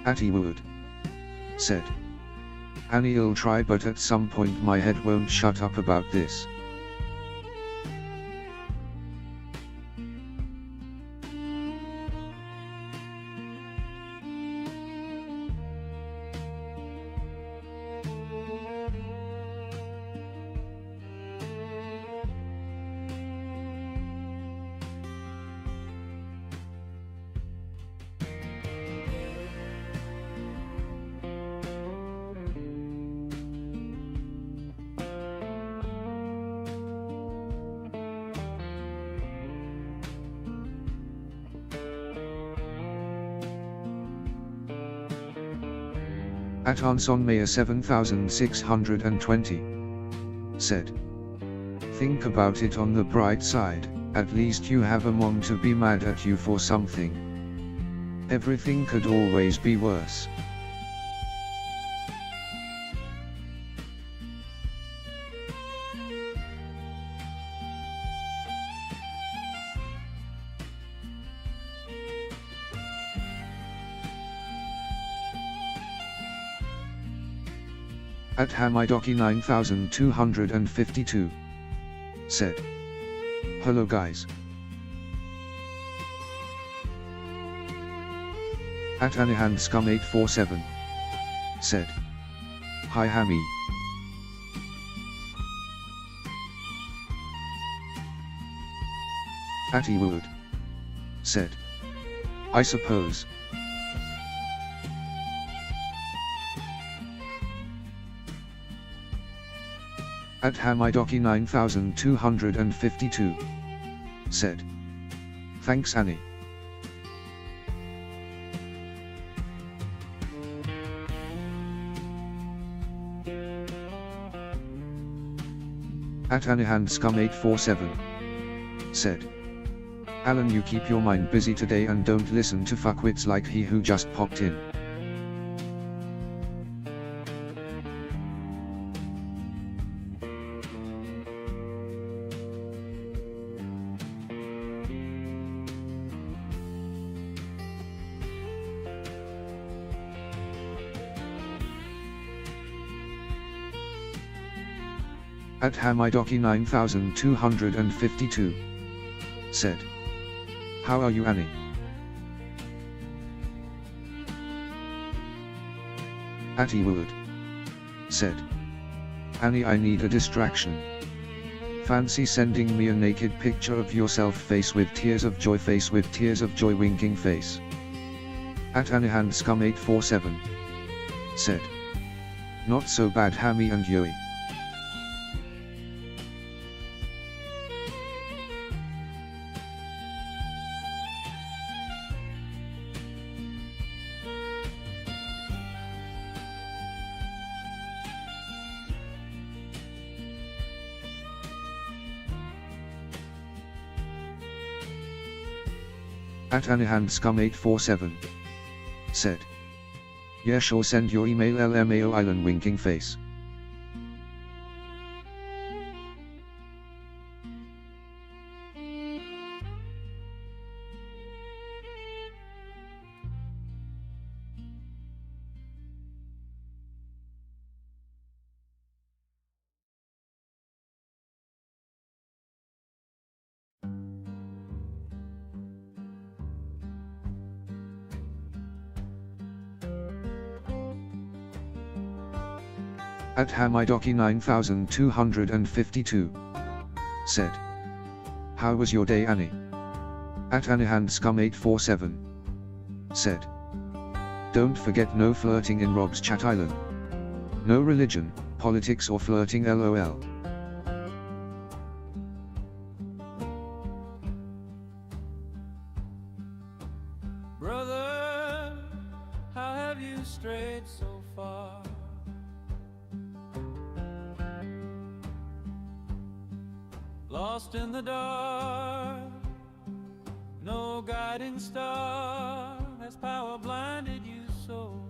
S2: At Ewood said, Annie'll try, but at some point my head won't shut up about this. At Anson Mayer 7620 said, think about it on the bright side, at least you have a mom to be mad at you for something. Everything could always be worse. At Hamidoki 9252 said, "Hello guys." At Anihan Scum 847 said, "Hi Hammy." At Ewood said, "I suppose." At Hamidoki 9252 said, "Thanks Annie." At Anihan Scum 847 said, "Alan, you keep your mind busy today and don't listen to fuckwits like he who just popped in." At Hamidoki 9252 said, "How are you Annie?" At Ewood said, "Annie, I need a distraction. Fancy sending me a naked picture of yourself, face with tears of joy, face with tears of joy, winking face." At Anihan Scum 847 said, "Not so bad Hammy and Yoi." At Anihan Scum 847 said, "Yeah sure, send your email LMAO Island winking face." At Hamidoki 9252 said, "How was your day Annie?" At Anihan Scum 847 said, "Don't forget no flirting in Rob's Chat Island. No religion, politics or flirting LOL."
S3: Brother, how have you strayed so far? Lost in the dark, no guiding star. Has power blinded you so?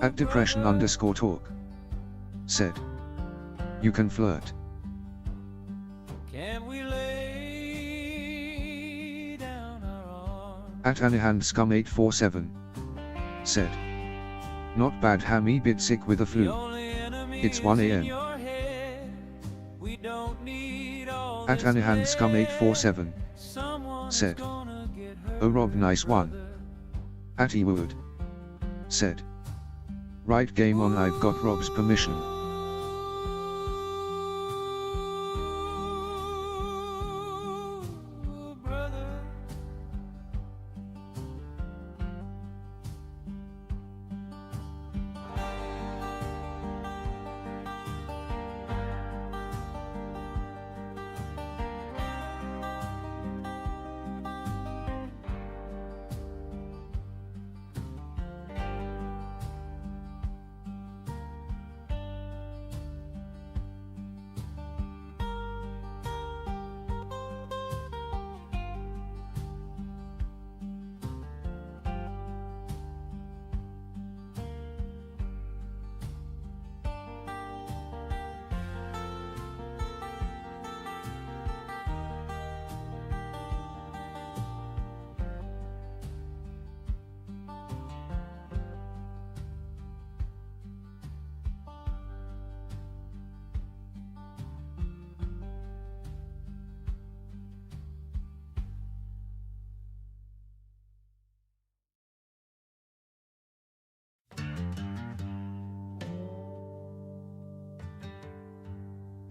S2: At Depression_talk said, "You can flirt."
S3: Can we lay down our arms?
S2: At Anihan Scum 847 said, "Not bad Hammy, bit sick with a
S3: The
S2: flu.
S3: only enemy
S2: It's 1
S3: is in
S2: a.m.
S3: your head. We don't need all
S2: At
S3: this
S2: Anihan Scum 847
S3: Someone's
S2: said,
S3: gonna get hurt,
S2: "Oh Rob, nice one."
S3: brother.
S2: At Ewood said, "Right game on, I've got Rob's permission."
S3: Ooh, brother.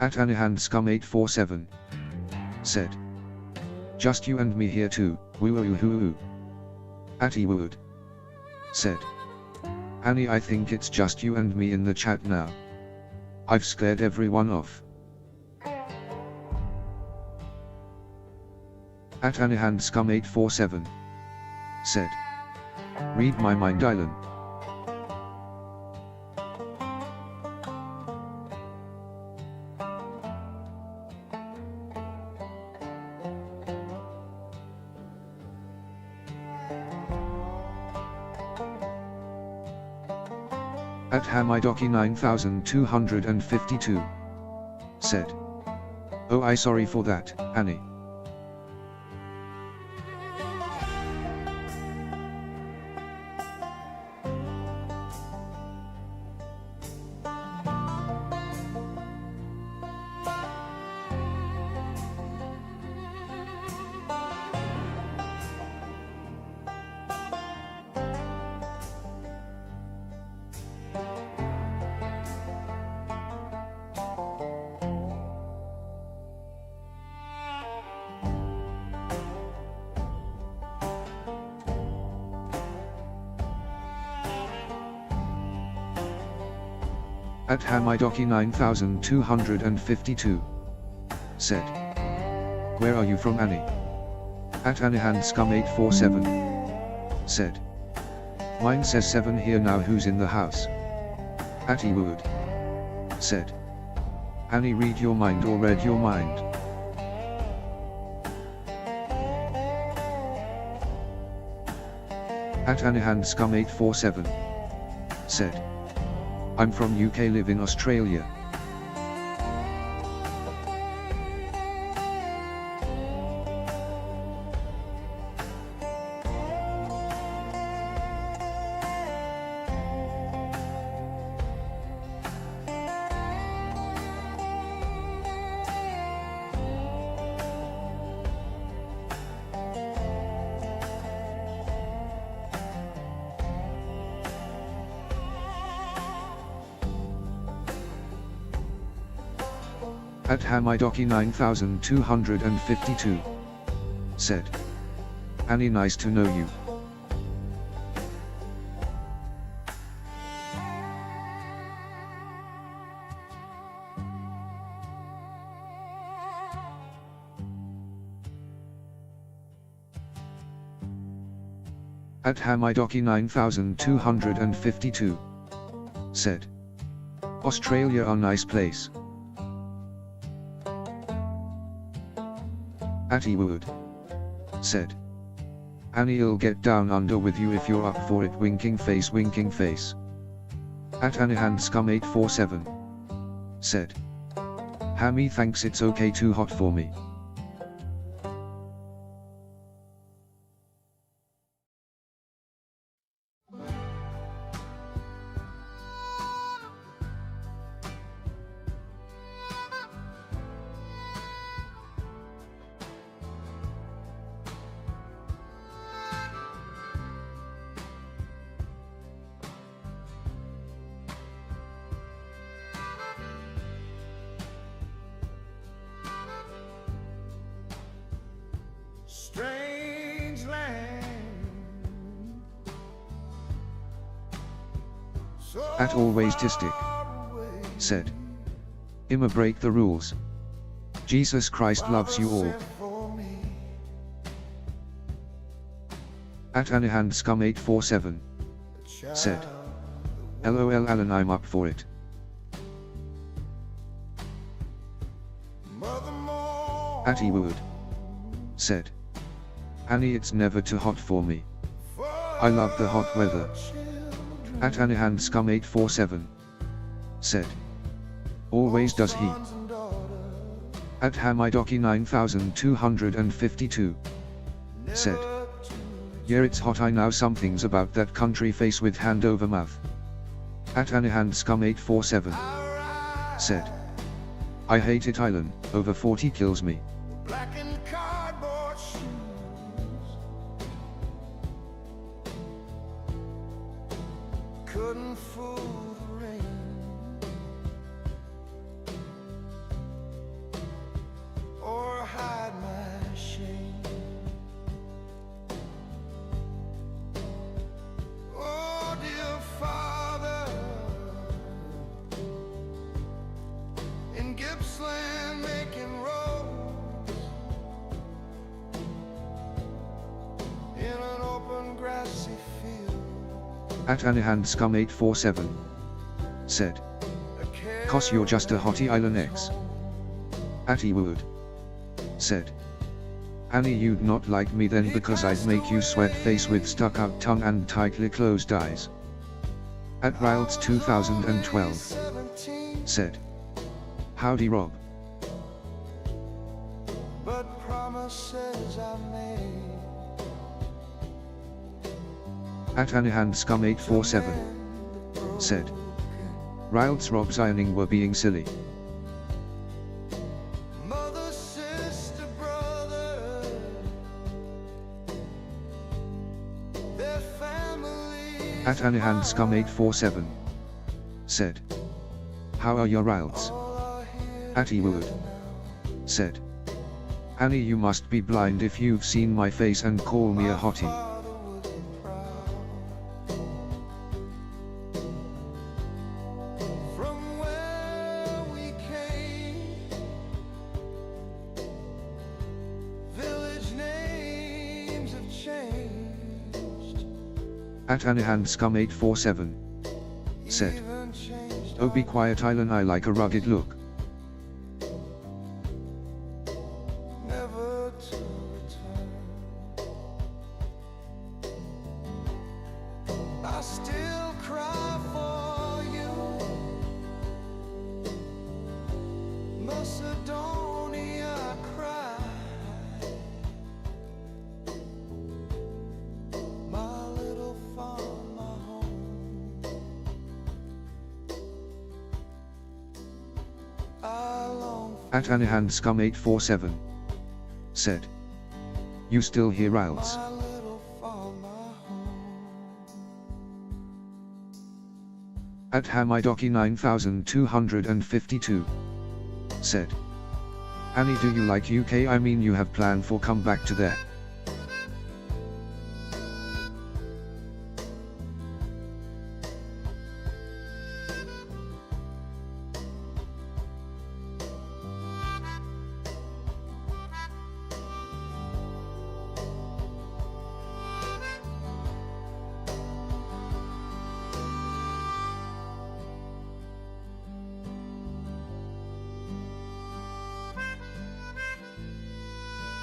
S2: At AnihandScum847 said. Just you and me here too, woo-oo-hoo-oo. At Ewood said. Annie, I think it's just you and me in the chat now. I've scared everyone off. At AnihandScum847 said. Read my mind, Island. At Hamidoki9252 said. Oh, I sorry for that, Annie. At Hamidoki9252 said. Where are you from, Annie? At AnihandScum847 said. Mine says 7 here now, who's in the house? At Ewood said. Annie, read your mind or read your mind. At AnihandScum847 said. I'm from UK, live in Australia. At Hamidoki9252 said. Annie, nice to know you. At Hamidoki9252 said. Australia a nice place. At Ewood said. Annie'll get down under with you if you're up for it, winking face, winking face. At AnihandScum847 said. Hammy, thanks, it's okay, too hot for me.
S4: Strange land. So
S2: At Always Tistic said. I'ma break the rules. Jesus Christ loves you all. At AnihandScum847 said. LOL Alan, I'm up for it. At Ewood said. Annie, it's never too hot for me. I love the hot weather. At AnihandScum847 said. Always does he. At Hamidoki9252 said. Yeah, it's hot, I know some things about that country face with hand over mouth. At AnihandScum847 said. I hate it, Island, over 40 kills me.
S4: black and cardboard shoes. Couldn't fool the rain.
S2: At AnihandScum847 said, "Cos you're just a hottie Island X." At Ewood said, "Annie, you'd not like me then because I'd make you sweat face with stuck out tongue and tightly closed eyes." At Rilds 2012 said, "Howdy Rob."
S4: But promises I made.
S2: At AnihandScum847 said, "Rilds Rob's ironing were being silly."
S4: Mother, sister, brother, their family.
S2: At AnihandScum847 said, "How are your Rilds?" At Ewood said, "Annie, you must be blind if you've seen my face and call me a hottie."
S4: From where we came, village names have changed.
S2: At AnihandScum847 said,
S4: Even changed
S2: "Oh, be quiet Island, I like a rugged look."
S4: never to return. I still cry for you, Macedonia, I cry. My little farm, my home. I long for
S2: At AnihandScum847 said, "You still hear Rilds?"
S4: my little farm, my home.
S2: At Hamidoki 9252 said, "Annie, do you like UK? I mean, you have planned for come back to there."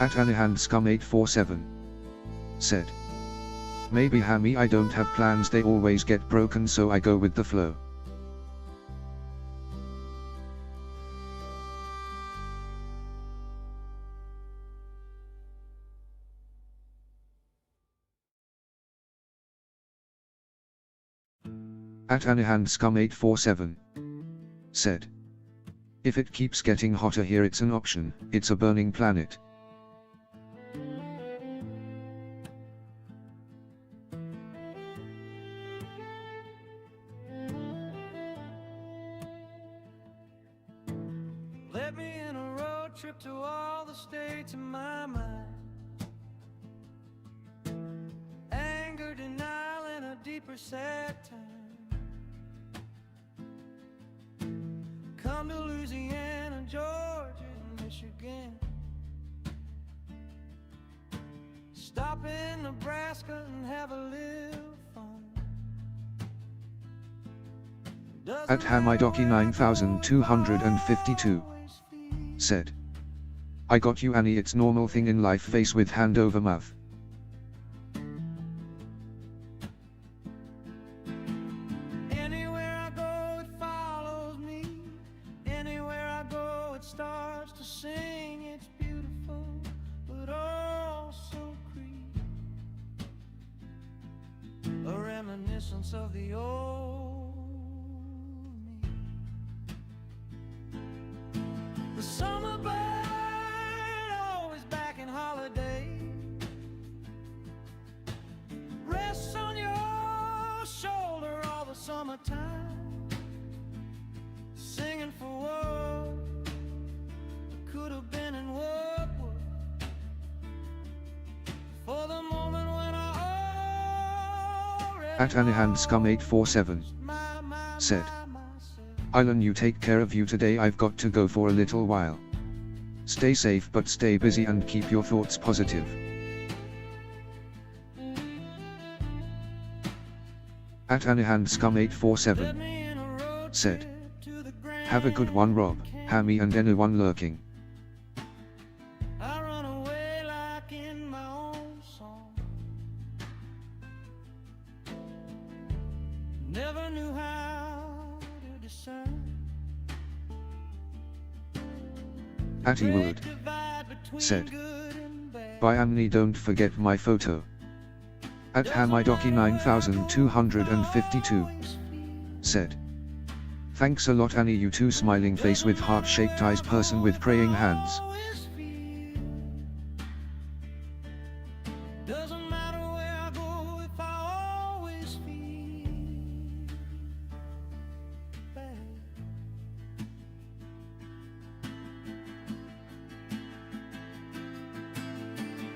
S2: At AnihandScum847 said, "Maybe Hammy, I don't have plans, they always get broken, so I go with the flow." At AnihandScum847 said, "If it keeps getting hotter here, it's an option, it's a burning planet."
S3: Let me in a road trip to all the states in my mind. Anger, denial, and a deeper sad time. Come to Louisiana, Georgia, and Michigan. Stop in Nebraska and have a little fun.
S2: At Hamidoki 9252 said, "I got you Annie, it's normal thing in life, face with hand over mouth."
S3: Anywhere I go, it follows me. Anywhere I go, it starts to sing. It's beautiful, but also creepy. A reminiscence of the old me. The summer bird, always back in holiday, rests on your shoulder all the summertime, singing for what could have been and what was, for the moment when I already
S2: At AnihandScum847 said, "Island, you take care of you today, I've got to go for a little while. Stay safe but stay busy and keep your thoughts positive." At AnihandScum847. Said. Have a good one Rob, Hammy and anyone lurking.
S3: I run away like in my own song. Never knew how to discern.
S2: At Ewood. Said. By Amni, don't forget my photo. At Hamidoki9252. Said. Thanks a lot Annie, you too, smiling face with heart-shaped eyes, person with praying hands.
S3: Doesn't matter where I go if I always feel bad.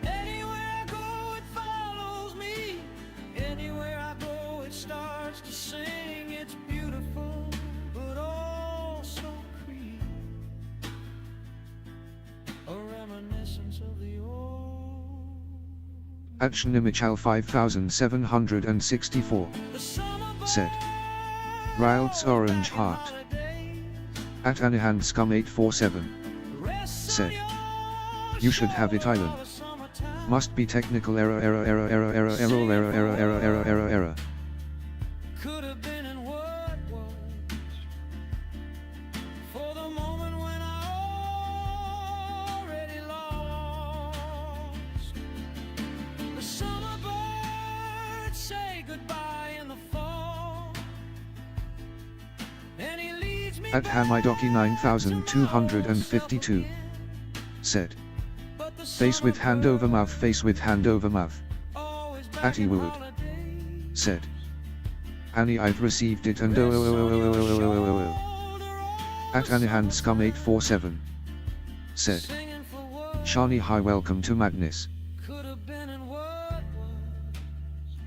S3: Anywhere I go it follows me. Anywhere I go it starts to sing. It's beautiful but also creepy. A reminiscence of the old.
S2: At Shnimichal 5764. Said. Rylt's Orange Heart. At AnihandScum847. Said. You should have it island. Must be technical error.
S3: Could have been in what was. For the moment when I already lost. The summer birds say goodbye in the fall. And he leads me
S2: At Hamidoki9252. Said. Face with hand over mouth, face with hand over mouth. At Ewood. Said. Annie, I've received it and At AnihandScum847. Said. Shani, hi, welcome to Madness.
S3: Could have been in what was.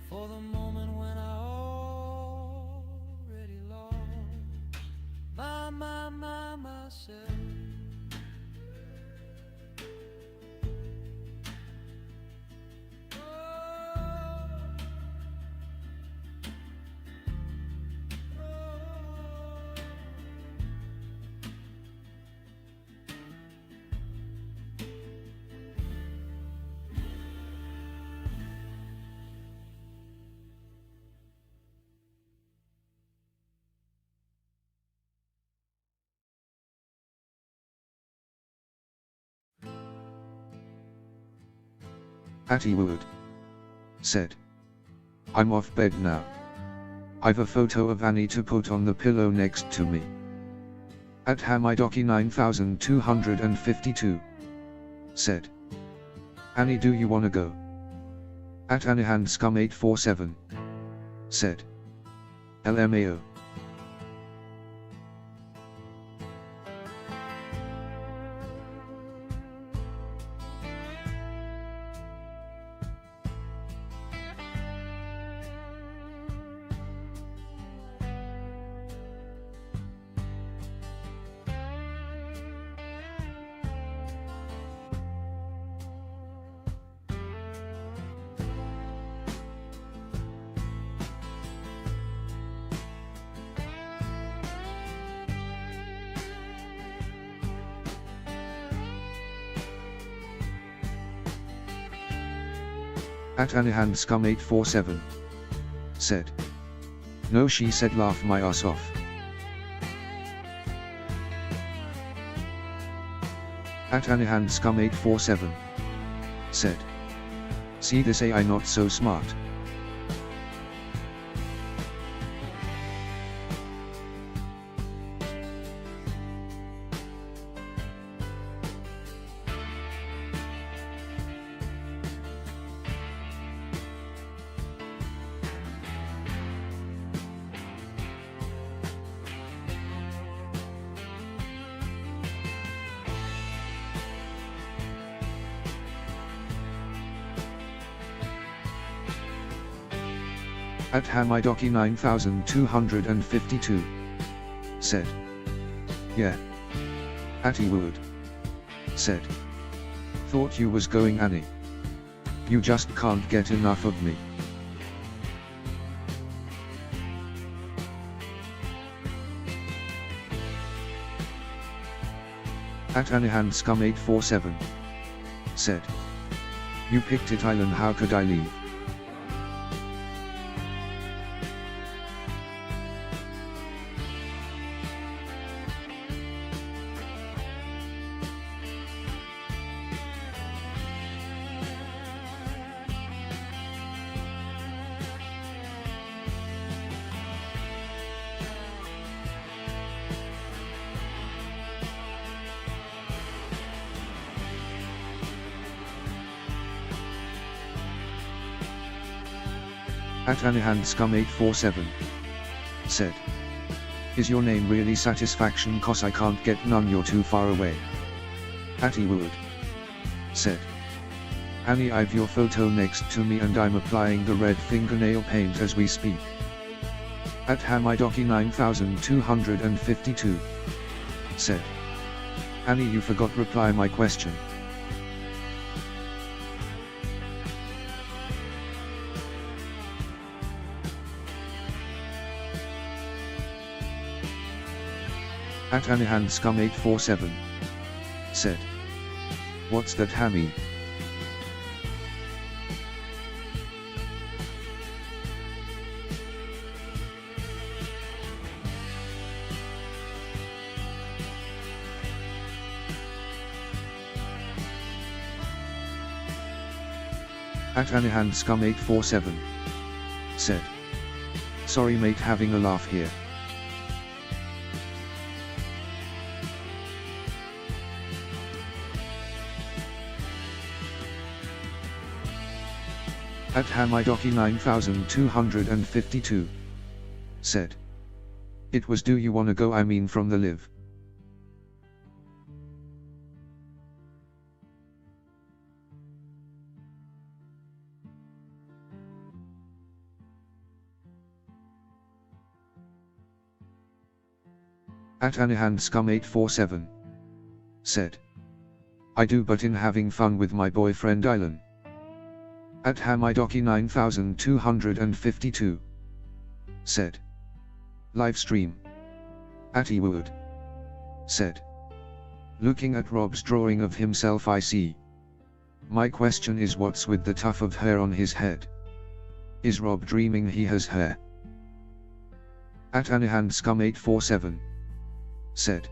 S3: For the moment when I already lost myself.
S2: At Ewood. Said. I'm off bed now. I've a photo of Annie to put on the pillow next to me. At Hamidoki9252. Said. Annie, do you wanna go? At AnihandScum847. Said. LMAO. At AnihandScum847. Said. No, she said, laugh my ass off. At AnihandScum847. Said. See this AI not so smart. At Hamidoki9252. Said. Yeah. At Ewood. Said. Thought you was going Annie. You just can't get enough of me. At Anihan Scum 847. Said. You picked it, Island, how could I leave? At Anihan Scum 847. Said. Is your name really Satisfaction, cause I can't get none, you're too far away. At Ewood. Said. Annie, I've your photo next to me and I'm applying the red fingernail paint as we speak. At Hamidoki 9252. Said. Annie, you forgot reply my question. At Anihan Scum 847. Said. What's that, Hammy? At Anihan Scum 847. Said. Sorry mate, having a laugh here. At Hamidoki 9252. Said. It was do you wanna go, I mean from the live. At Anihan Scum 847. Said. I do, but in having fun with my boyfriend Dylan. At Hamidoki 9252. Said. Live stream. At Ewood. Said. Looking at Rob's drawing of himself, I see. My question is, what's with the tuft of hair on his head? Is Rob dreaming he has hair? At Anihan Scum 847. Said.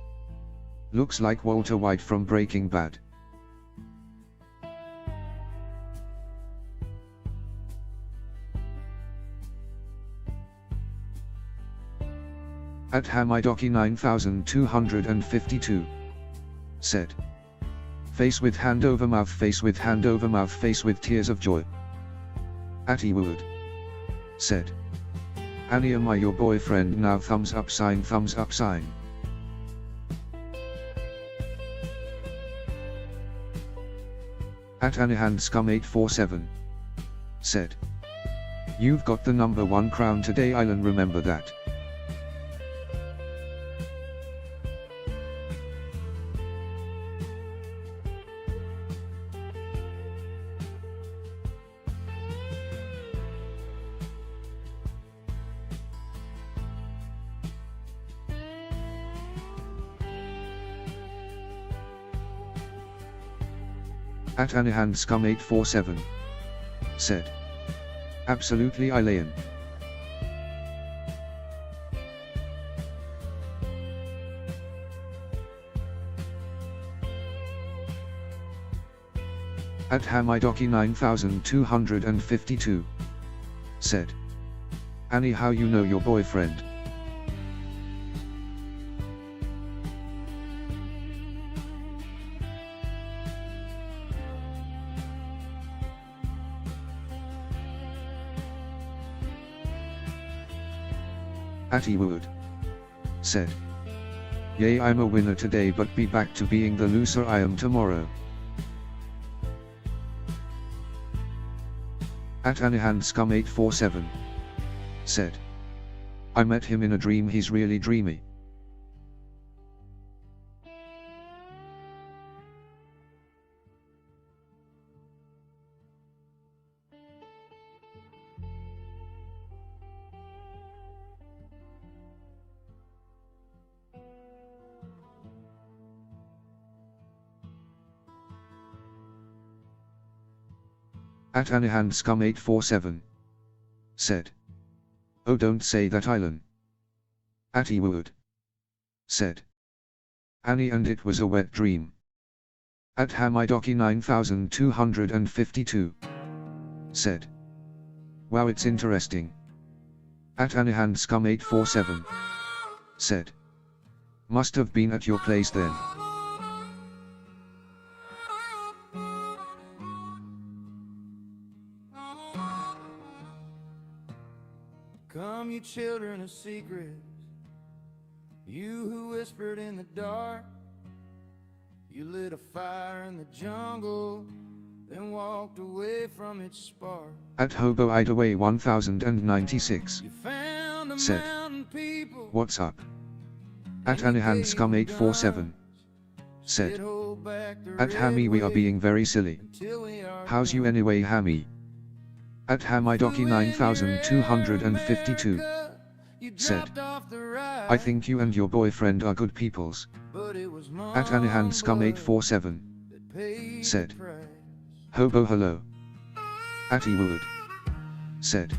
S2: Looks like Walter White from Breaking Bad. At Hamidoki 9252. Said. Face with hand over mouth, face with hand over mouth, face with tears of joy. At Ewood. Said. Annie, am I your boyfriend now? Thumbs up sign, thumbs up sign. At Anihan Scum 847. Said. You've got the #1 crown today, Island, remember that. At Anihan Scum 847. Said. Absolutely, Eileen. At Hamidoki 9252. Said. Annie, how you know your boyfriend? At Ewood. Said. Yay, I'm a winner today, but be back to being the loser I am tomorrow. At Anihan Scum 847. Said. I met him in a dream, he's really dreamy. At Anihand Scum 847. Said. Oh, don't say that, Ilan. At Ewood. Said. Annie, and it was a wet dream. At Hamidoki 9252. Said. Wow, it's interesting. At Anihand Scum 847. Said. Must have been at your place then.
S3: Come, you children of secrets, you who whispered in the dark. You lit a fire in the jungle, then walked away from its spark.
S2: At Hobo Idaway 1096.
S3: You found the
S2: Said.
S3: mountain people.
S2: What's up? At Anihand Scum 847. Said. At Hammy, we are being very silly. How's you anyway, Hammy? At Hamidoki 9252. Said. I think you and your boyfriend are good peoples. At Anihand Scum 847. Said. Hobo hello. At Ewood. Said.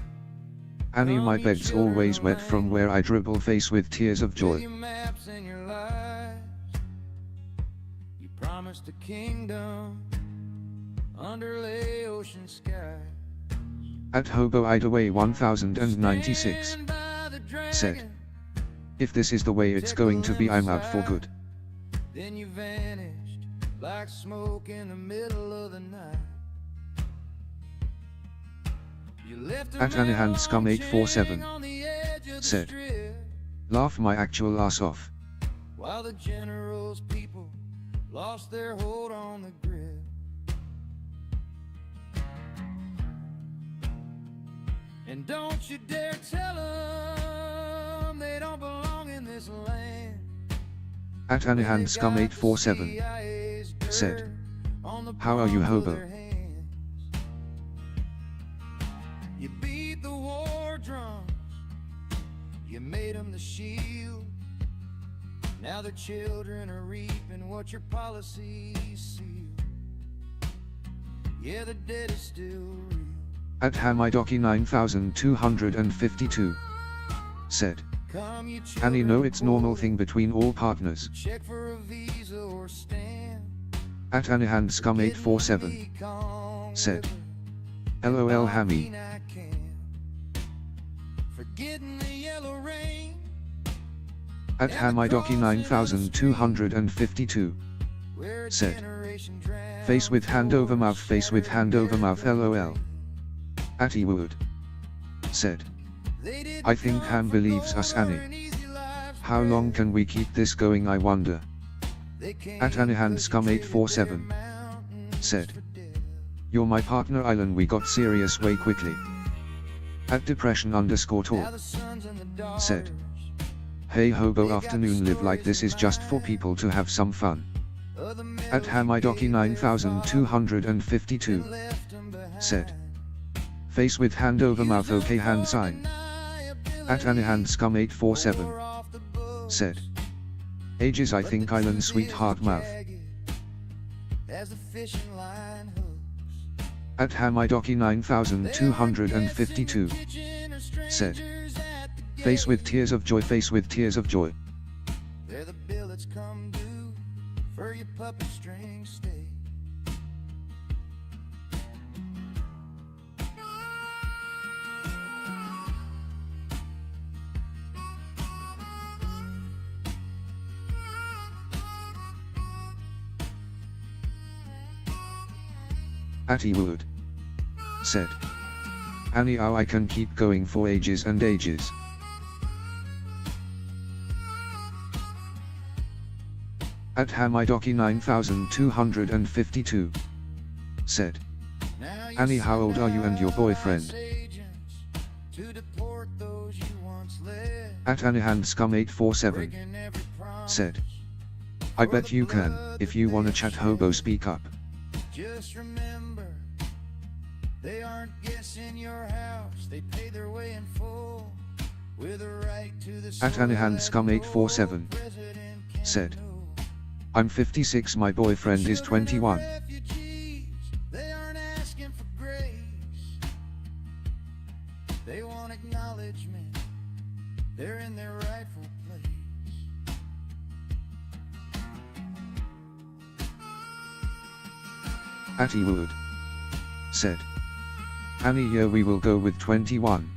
S2: Annie, my bed's always wet from where I dribble face with tears of joy.
S3: You promised a kingdom underlay ocean sky.
S2: At Hobo Idaway 1096. Said. If this is the way it's going to be, I'm out for good.
S3: Then you vanished like smoke in the middle of the night. You left a
S2: At Anihand Scum
S3: mountain
S2: 847.
S3: chain on the edge of the
S2: Said.
S3: strip,
S2: Laugh my actual ass off.
S3: while the general's people lost their hold on the grip. And don't you dare tell them they don't belong in this land.
S2: At Anihand Scum 847. Said. How are you, Hobo?
S3: You beat the war drums, you made them the shield. Now their children are reaping what your policies sealed. Yeah, the debt is still real.
S2: At Hamidoki 9252. Said.
S3: Come, you
S2: Annie, no, it's normal
S3: children,
S2: thing between all partners.
S3: check for a visa or stand.
S2: At Anihand Scum 847. Said. LOL Hammy.
S3: Forgetting the yellow rain.
S2: At Hamidoki 9252.
S3: Where a
S2: Said.
S3: generation drowns
S2: Face with hand over mouth, face with hand over mouth, LOL. At Ewood. Said.
S3: They didn't
S2: I think
S3: come
S2: Ham
S3: for
S2: believes us,
S3: gold or
S2: Annie.
S3: an easy life
S2: How long can we keep this going, I wonder?
S3: They came
S2: At Anihand
S3: 'cause
S2: Scum
S3: you traded
S2: 847.
S3: their mountains
S2: Said.
S3: for death.
S2: You're my partner, Island, we got serious way quickly. At Depression
S3: Now
S2: _talk.
S3: the sons and the daughters,
S2: Said. Hey Hobo, afternoon, live like this is just for people to have some fun.
S3: of the
S2: At Hamidoki 9252.
S3: left 'em behind.
S2: Said. Face with hand over mouth, okay, hand sign. At Anihand Scum 847. Said. Ages, I think, Island, sweetheart mouth.
S3: As the fishing line hooks.
S2: At Hamidoki 9252. Said. Face with tears of joy, face with tears of joy.
S3: They're the billets come due for your puppet string stay.
S2: At Ewood. Said. Annie, oh, I can keep going for ages and ages. At Hamidoki 9252. Said.
S3: Now you
S2: Annie, how old are you and your boyfriend?
S3: send agents to deport those you once led,
S2: At Anihand Scum 847.
S3: breaking every promise.
S2: Said. I bet you can, if you wanna chat, Hobo, speak up.
S3: Just remember, they aren't guests in your house. They pay their way in full with a right to the
S2: At Anihand Scum 847. Said. I'm 56, my boyfriend is 21.
S3: Refugees, they aren't asking for grace.
S4: they're in their rightful place.
S2: Atty Wood said, Annie, here we will go with 21.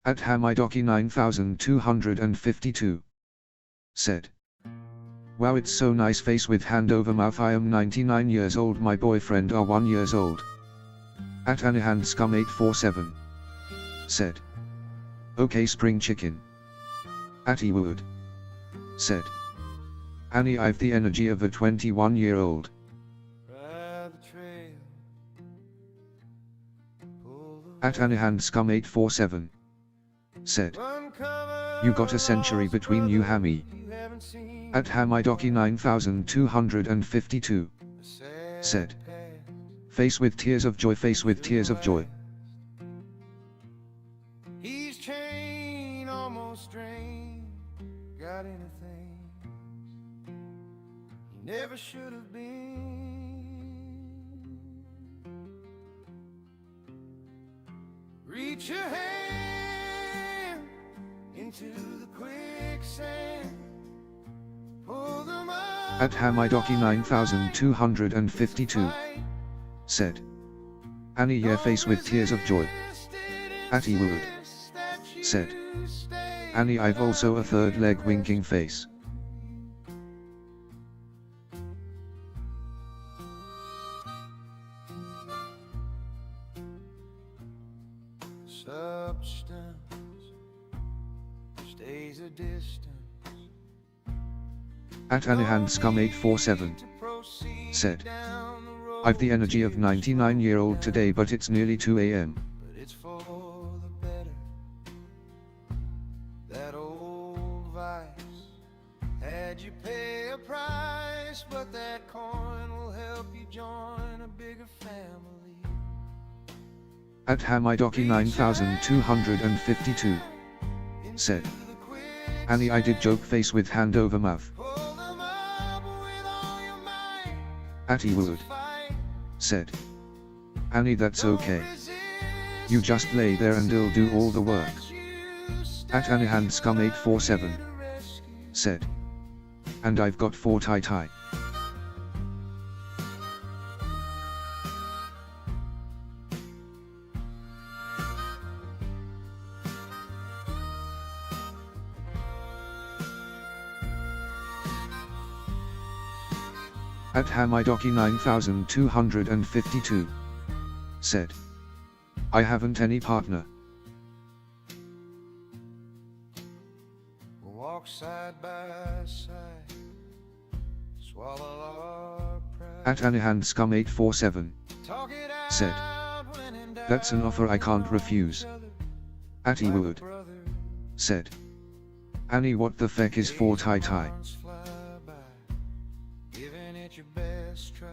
S2: At Hamidoki 9252 said, wow, it's so nice face with hand over mouth. I am 99 years old, my boyfriend are 1 years old. At Anihan Scum 847 said, okay, spring chicken. At Ewood said, Annie, I've the energy of a 21-year-old.
S4: Ride the trail, pull the
S2: At Anihan Scum 847 said,
S4: uncover
S2: you got a century between you, Hammy.
S4: you haven't seen.
S2: At Hamidoki 9252
S4: The sad
S2: said,
S4: past.
S2: face with tears of joy, face with tears of joy.
S4: He's chained, almost drained, got anything he never should have been. Reach your hand into the quicksand, pull them up.
S2: At Hamidoki 9252 said, Annie, yeah, face with tears of joy. At Ewood said, Annie, I've also a third leg winking face.
S4: Substance stays a distance.
S2: At Anihan Scum 847 said, I've the energy of 99-year-old today, but it's nearly 2 a.m.
S4: But it's for the better. That old vice had you pay a price, but that coin will help you join a bigger family.
S2: At Hamidoki 9252 said, Annie, I did joke face with hand over mouth.
S4: Pull them up with all your might.
S2: At Ewood said, Annie, that's okay. You just lay there and I'll do all the work. At Anihan Scum 847 said, and I've got 4 tie-tie. At Hamidoki 9252 said, I haven't any partner.
S4: We'll walk side by side, swallow our pride.
S2: At Anihan Scum 847
S4: Talk it out
S2: said,
S4: when in doubt.
S2: that's an offer I can't refuse. At
S4: Like
S2: Ewood
S4: brother,
S2: said, Annie, what the feck is 4 tie-tie?
S4: months fly by, giving it your best try.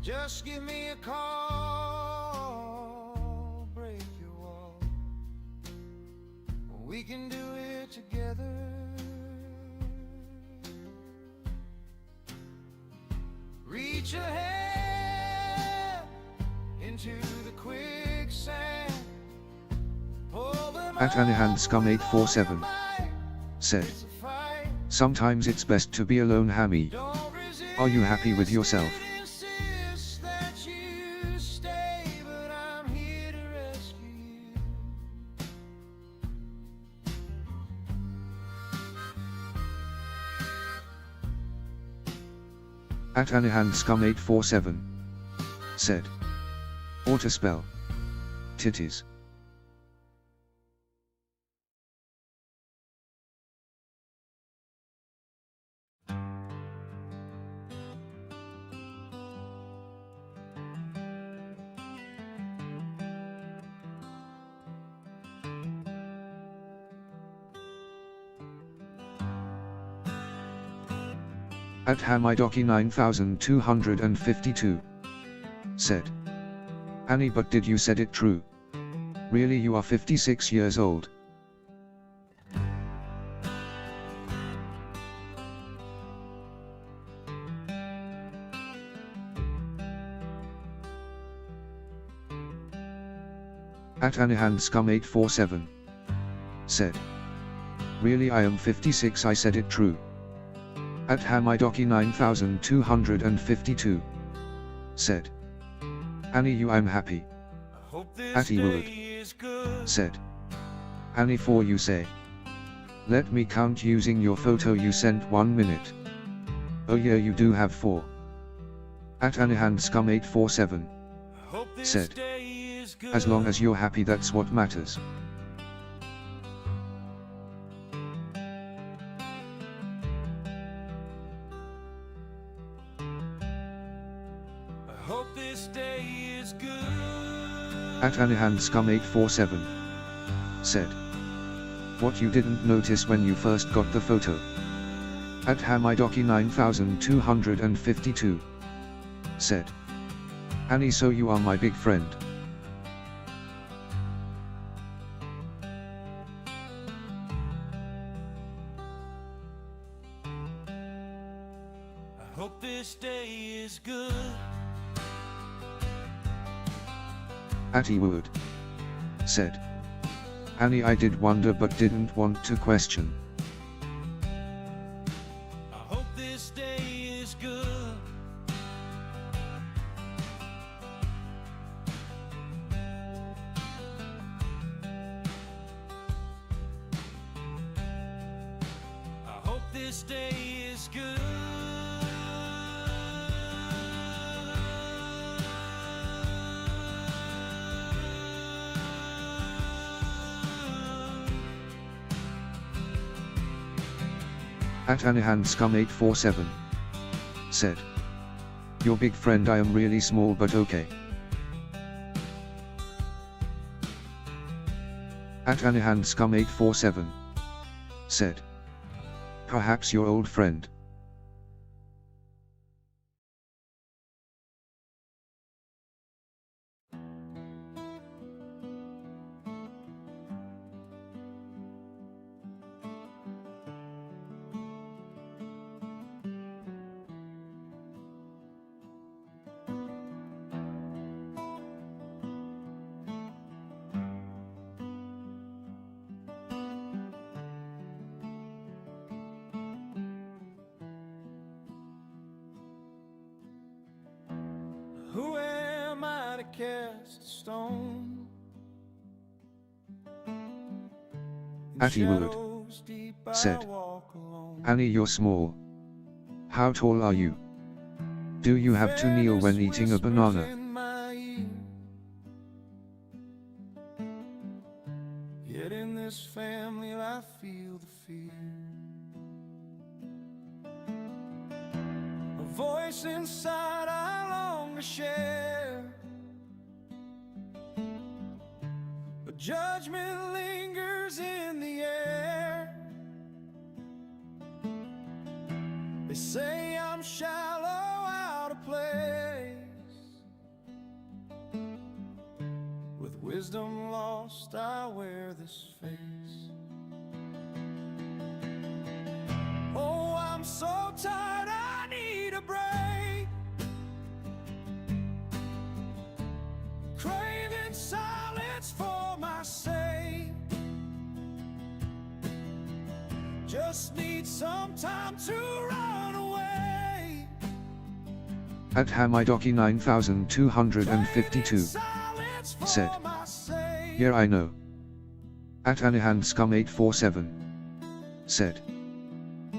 S4: Just give me a call, break your wall. We can do it together. Reach ahead into the quicksand. Pull them
S2: At Anihan Scum
S4: up
S2: 847 said,
S4: It's a fight.
S2: sometimes it's best to be alone, Hammy.
S4: Don't resist.
S2: Are you happy with yourself?
S4: Insist that you stay, but I'm here to rescue you.
S2: At Anihan Scum 847 said, autospell titties. At Hamidoki 9252. Said. Annie, but did you said it true? Really, you are 56 years old. At Anihan Scum 847. Said. Really, I am 56, I said it true. At Hamidoki 9252. Said. Annie, you, I'm happy. At Ewood. Said. Annie, for you say. Let me count using your photo you sent 1 minute. Oh yeah, you do have 4. At Anihan Scum 847. Said. As long as you're happy, that's what matters.
S3: Hope this day is good.
S2: At Anihan Scum 847. Said. What you didn't notice when you first got the photo. At Hamidoki 9252. Said. Annie, so you are my big friend.
S3: I hope this day is good.
S2: At Ewood. Said. Annie, I did wonder but didn't want to question.
S3: I hope this day is good. I hope this day is good.
S2: At Anihan Scum 847. Said. Your big friend, I am really small but okay. At Anihan Scum 847. Said. Perhaps your old friend.
S3: Who am I to cast a stone?
S2: At Ewood. Said. Annie, you're small. How tall are you? Do you have to kneel when eating a banana?
S3: Yet in this family I feel the fear. A voice inside I long to share, but judgment lingers in the air. They say I'm shallow, out of place. With wisdom lost, I wear this face. Oh, I'm so tired, I need a break. Craving silence for my sake. Just need some time to run away.
S2: At Hamidoki 9252. Said. Yeah, I know. At Anihan Scum 847. Said.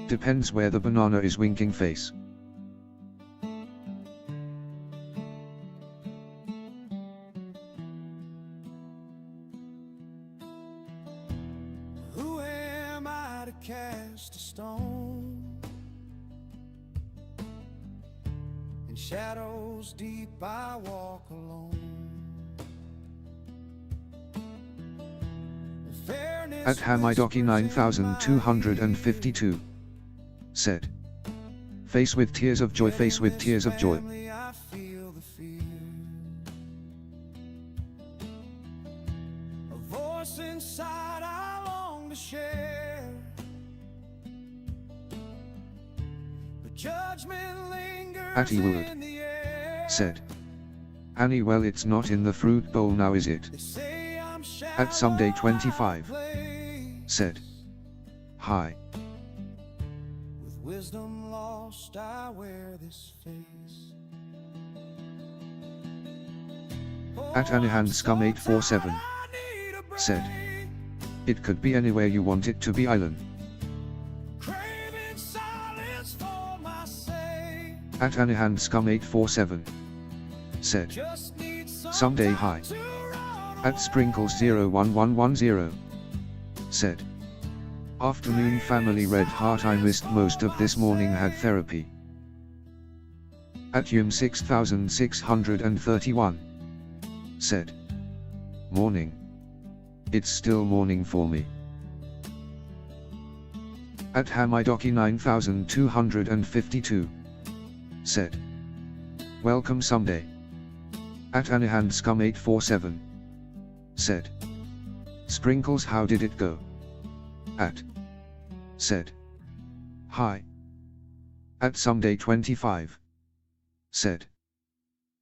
S2: Depends where the banana is, winking face.
S3: Who am I to cast a stone? In shadows deep I walk alone.
S2: At Hamidoki 9252. Said. Face with tears of joy, face with tears of joy.
S4: Family, I feel the fear. A voice inside I long to share. But judgment lingers
S2: Atty Wood
S4: in the air.
S2: Said. Annie, well, it's not in the fruit bowl now, is it?
S4: They say I'm
S2: At someday
S4: shallow,
S2: 25.
S4: high place.
S2: Said. Hi.
S4: With wisdom lost, I wear this face.
S2: At Anahan Scum 847. Said. It could be anywhere you want it to be, island.
S4: Craving silence for my sake.
S2: At Anahan Scum 847. Said.
S4: Just need some
S2: Someday
S4: time
S2: high.
S4: to run
S2: At Sprinkles 01110. Said. Afternoon family red heart, I missed most of this morning, had therapy. At Yum 6631. Said. Morning. It's still morning for me. At Hamidoki 9252. Said. Welcome someday. At Anahan Scum 847. Said. Sprinkles, how did it go? At. Said. Hi. At Someday 25. Said.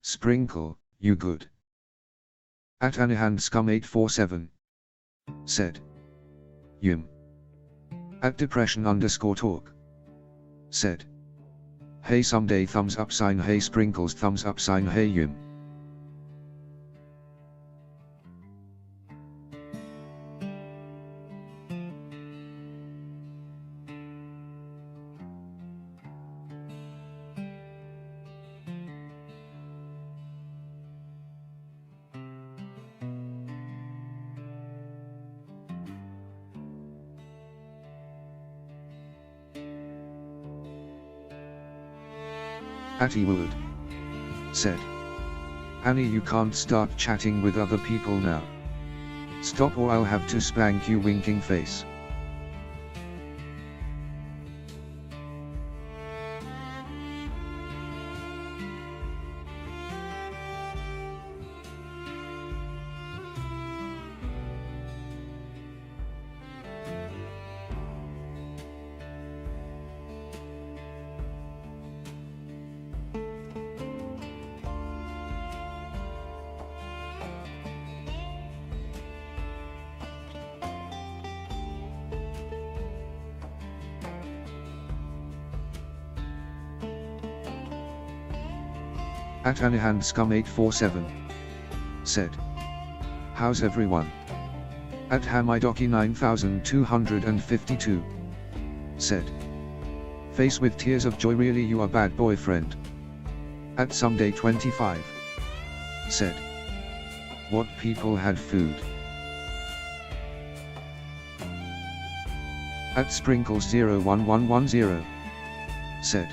S2: Sprinkle, you good? At Anahan Scum 847. Said. Yum. At Depression_talk. Said. Hey someday thumbs up sign, hey Sprinkles thumbs up sign, hey Yum. Atty Wood said. Annie, you can't start chatting with other people now. Stop or I'll have to spank you, winking face. At Anahan Scum 847. Said. How's everyone? At Hamidoki 9252. Said. Face with tears of joy, really you are bad boyfriend. At Someday 25. Said. What people had food? At Sprinkles 01110. Said.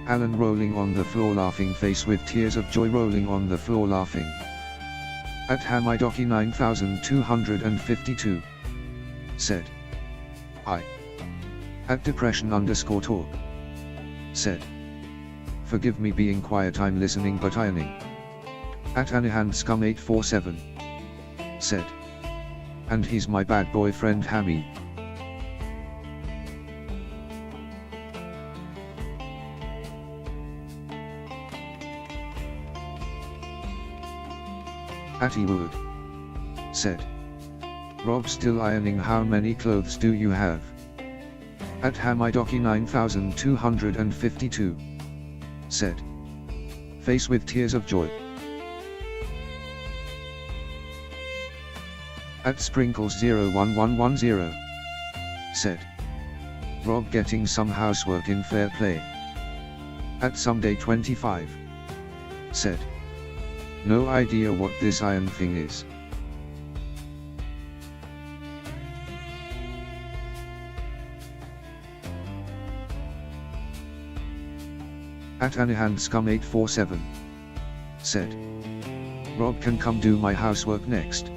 S2: Alan rolling on the floor laughing, face with tears of joy rolling on the floor laughing. At Hamidoki 9252. Said. I. At Depression_talk. Said. Forgive me being quiet, I'm listening but ironing. At Anahan Scum 847. Said. And he's my bad boyfriend Hammy. Atty Wood said. Rob, still ironing, how many clothes do you have? At Hamidoki 9252. Said. Face with tears of joy. At Sprinkles 01110. Said. Rob getting some housework in, fair play. At Someday 25. Said. No idea what this iron thing is. At Anahan Scum 847. Said. Rob can come do my housework next.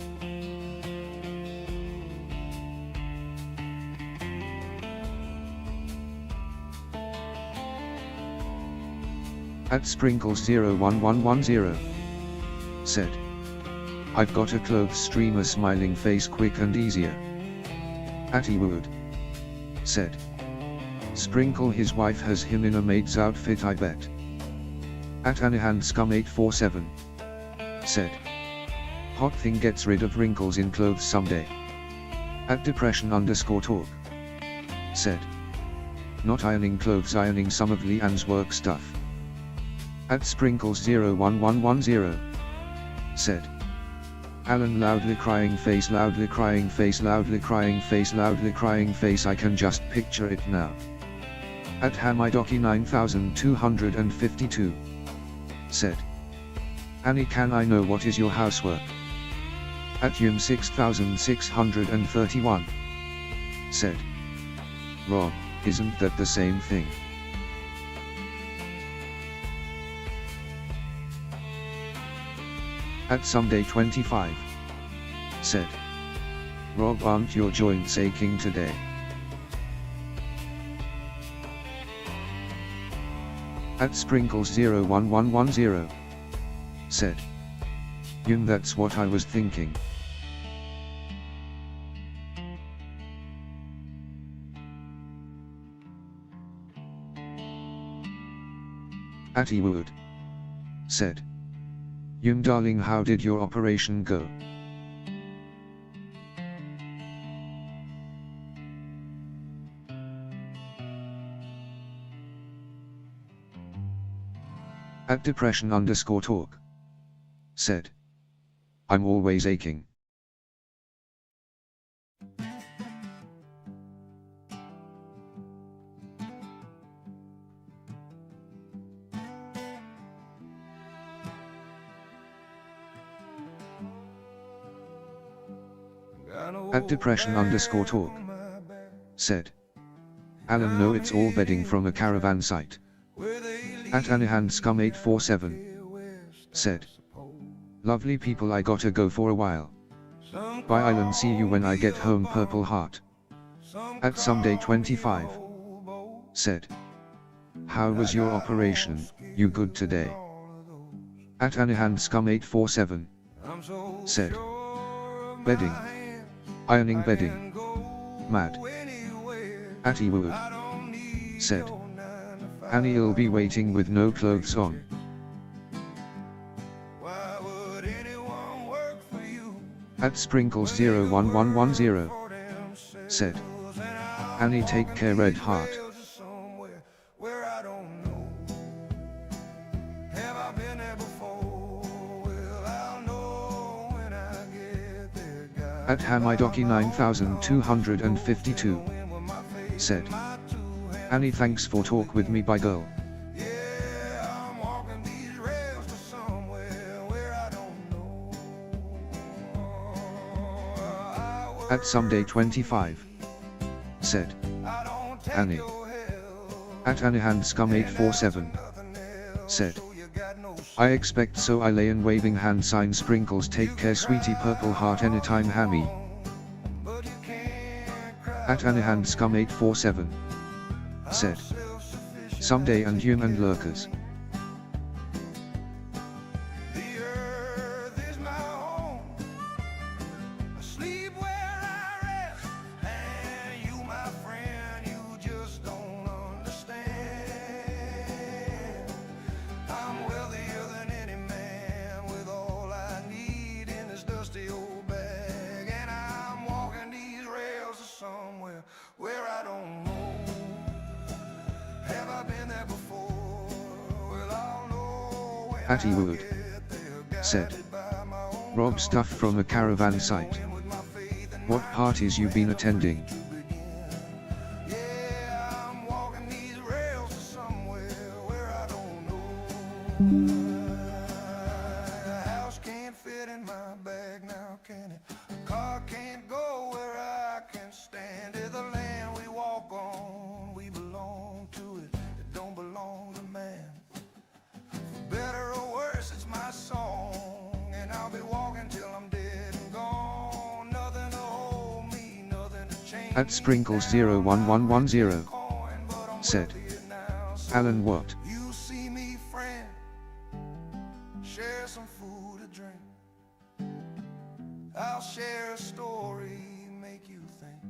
S2: At Sprinkles01110. Said. I've got a clothes streamer smiling face quick and easier. At Ewood. Said. Sprinkle his wife has him in a maid's outfit I bet. At AnihandScum847. Said. Hot thing gets rid of wrinkles in clothes someday. At Depression_talk. Said. Not ironing clothes, ironing some of Leanne's work stuff. At Sprinkles01110. Said. Alan loudly crying face, loudly crying face, loudly crying face, loudly crying face, I can just picture it now. At Hamidoki9252. Said. Annie, can I know what is your housework? At Yum6631. Said. Rob, isn't that the same thing? At Someday25. Said. Rob, aren't your joints aching today? At Sprinkles01110. Said. Yum, that's what I was thinking. At Ewood. Said. Yum, darling, how did your operation go? At Depression_talk. Said. I'm always aching. At Depression_talk. Said. Alan, no, it's all bedding from a caravan site. At AnihandScum847. Said. Lovely people, I gotta go for a while. Bye Island, see you when I get home, Purple Heart. At Someday25. Said. How was your operation, you good today? At AnihandScum847. Said. Bedding. Ironing bedding. Mad. At Ewood. Said. Annie'll be waiting with no clothes on. At Sprinkles01110. Said. Annie, take care, Red Heart. At Hamidoki9252. Said. Annie, thanks for talk with me, bye girl. At Someday25. Said. Annie. At AnihandScum847. Said. I expect so, I lay and waving hand sign. Sprinkles, take care sweetie, Purple Heart anytime, Hammy. At AnihandScum847. Said. Someday and Yum and Lurkers.
S4: Where I don't know. Have I been there before? Well, I'll know when
S2: At Ewood. Said. Rob, stuff from a caravan site. What parties you been attending?
S4: yeah, I'm walking these rails to somewhere where I don't know. A house can't fit in my bag now, can it? A car can't go where I can stand. It's the land we walk on, we belong to it. It don't belong to man. For better or worse, it's my song, and I'll be walking till I'm dead and gone. Nothing to hold me, nothing to change.
S2: At Sprinkles01110. Said. Alan, what?
S4: You see me, friend, I'll share a story, make you think.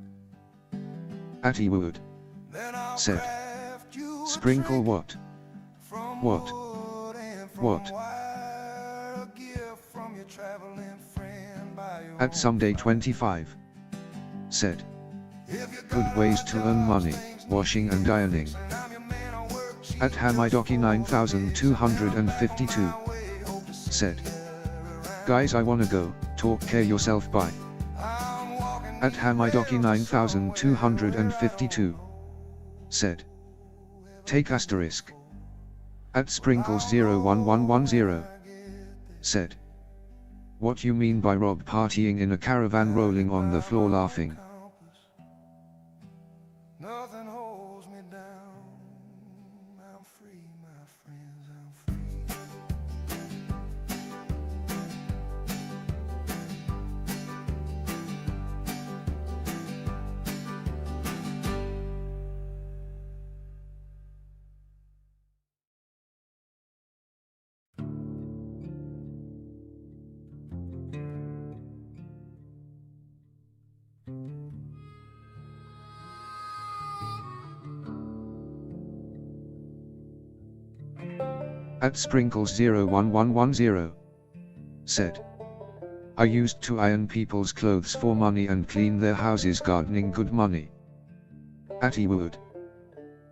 S2: At Ewood,
S4: Then I'll
S2: said,
S4: craft you a
S2: sprinkle
S4: drink
S2: what?
S4: from
S2: What?
S4: wood and from
S2: What?
S4: wire, a gift from your traveling friend by your
S2: At someday 25, said,
S4: If you
S2: good
S4: got
S2: ways
S4: a
S2: to
S4: job,
S2: earn money,
S4: things
S2: washing and ironing.
S4: and I'm your man, I'll work cheap.
S2: At Hamidoki 9252, said, guys I wanna go, talk care yourself bye.
S4: I'm walking
S2: At Hamidoki 9252, said, take asterisk. At Sprinkles 01110, said, what you mean by Rob partying in a caravan rolling on the floor laughing?
S4: Nothing holds me down. I'm free, my friends, I'm free.
S2: At Sprinkles 01110, said, I used to iron people's clothes for money and clean their houses gardening good money. At Ewood,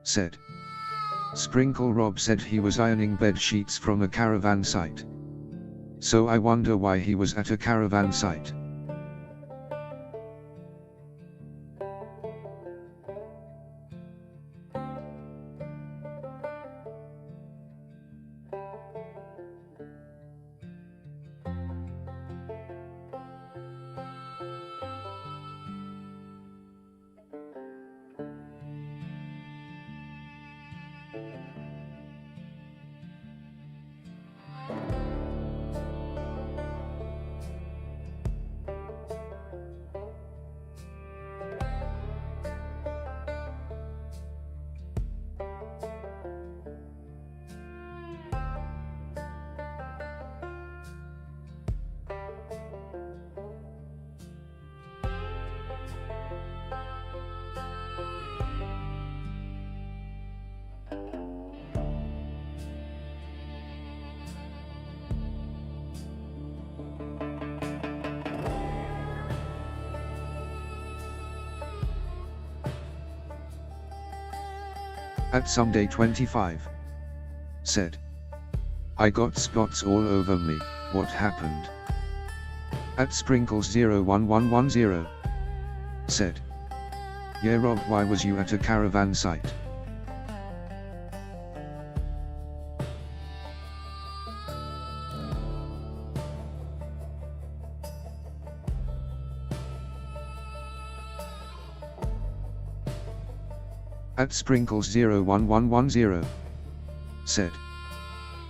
S2: said, Sprinkle Rob said he was ironing bed sheets from a caravan site. So I wonder why he was at a caravan site. At someday 25, said, I got spots all over me, what happened? At Sprinkles 01110, said, yeah Rob, why was you at a caravan site? At Sprinkles 01110, said,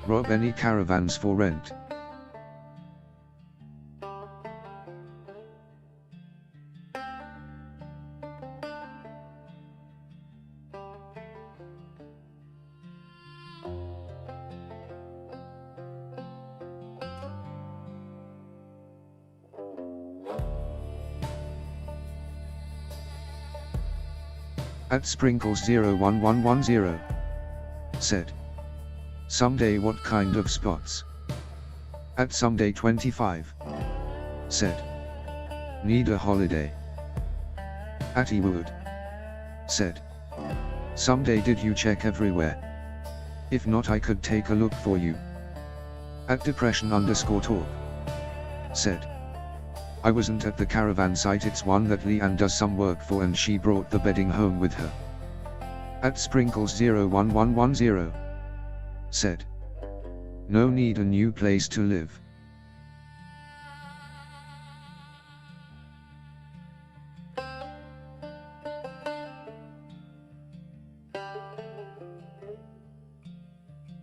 S2: Rob, any caravans for rent? At Sprinkles 01110, said, someday what kind of spots? At someday 25, said, need a holiday. At Ewood, said, someday did you check everywhere? If not, I could take a look for you. At Depression_talk, said, I wasn't at the caravan site, it's one that Leanne does some work for and she brought the bedding home with her. At Sprinkles 01110, said, no need a new place to live.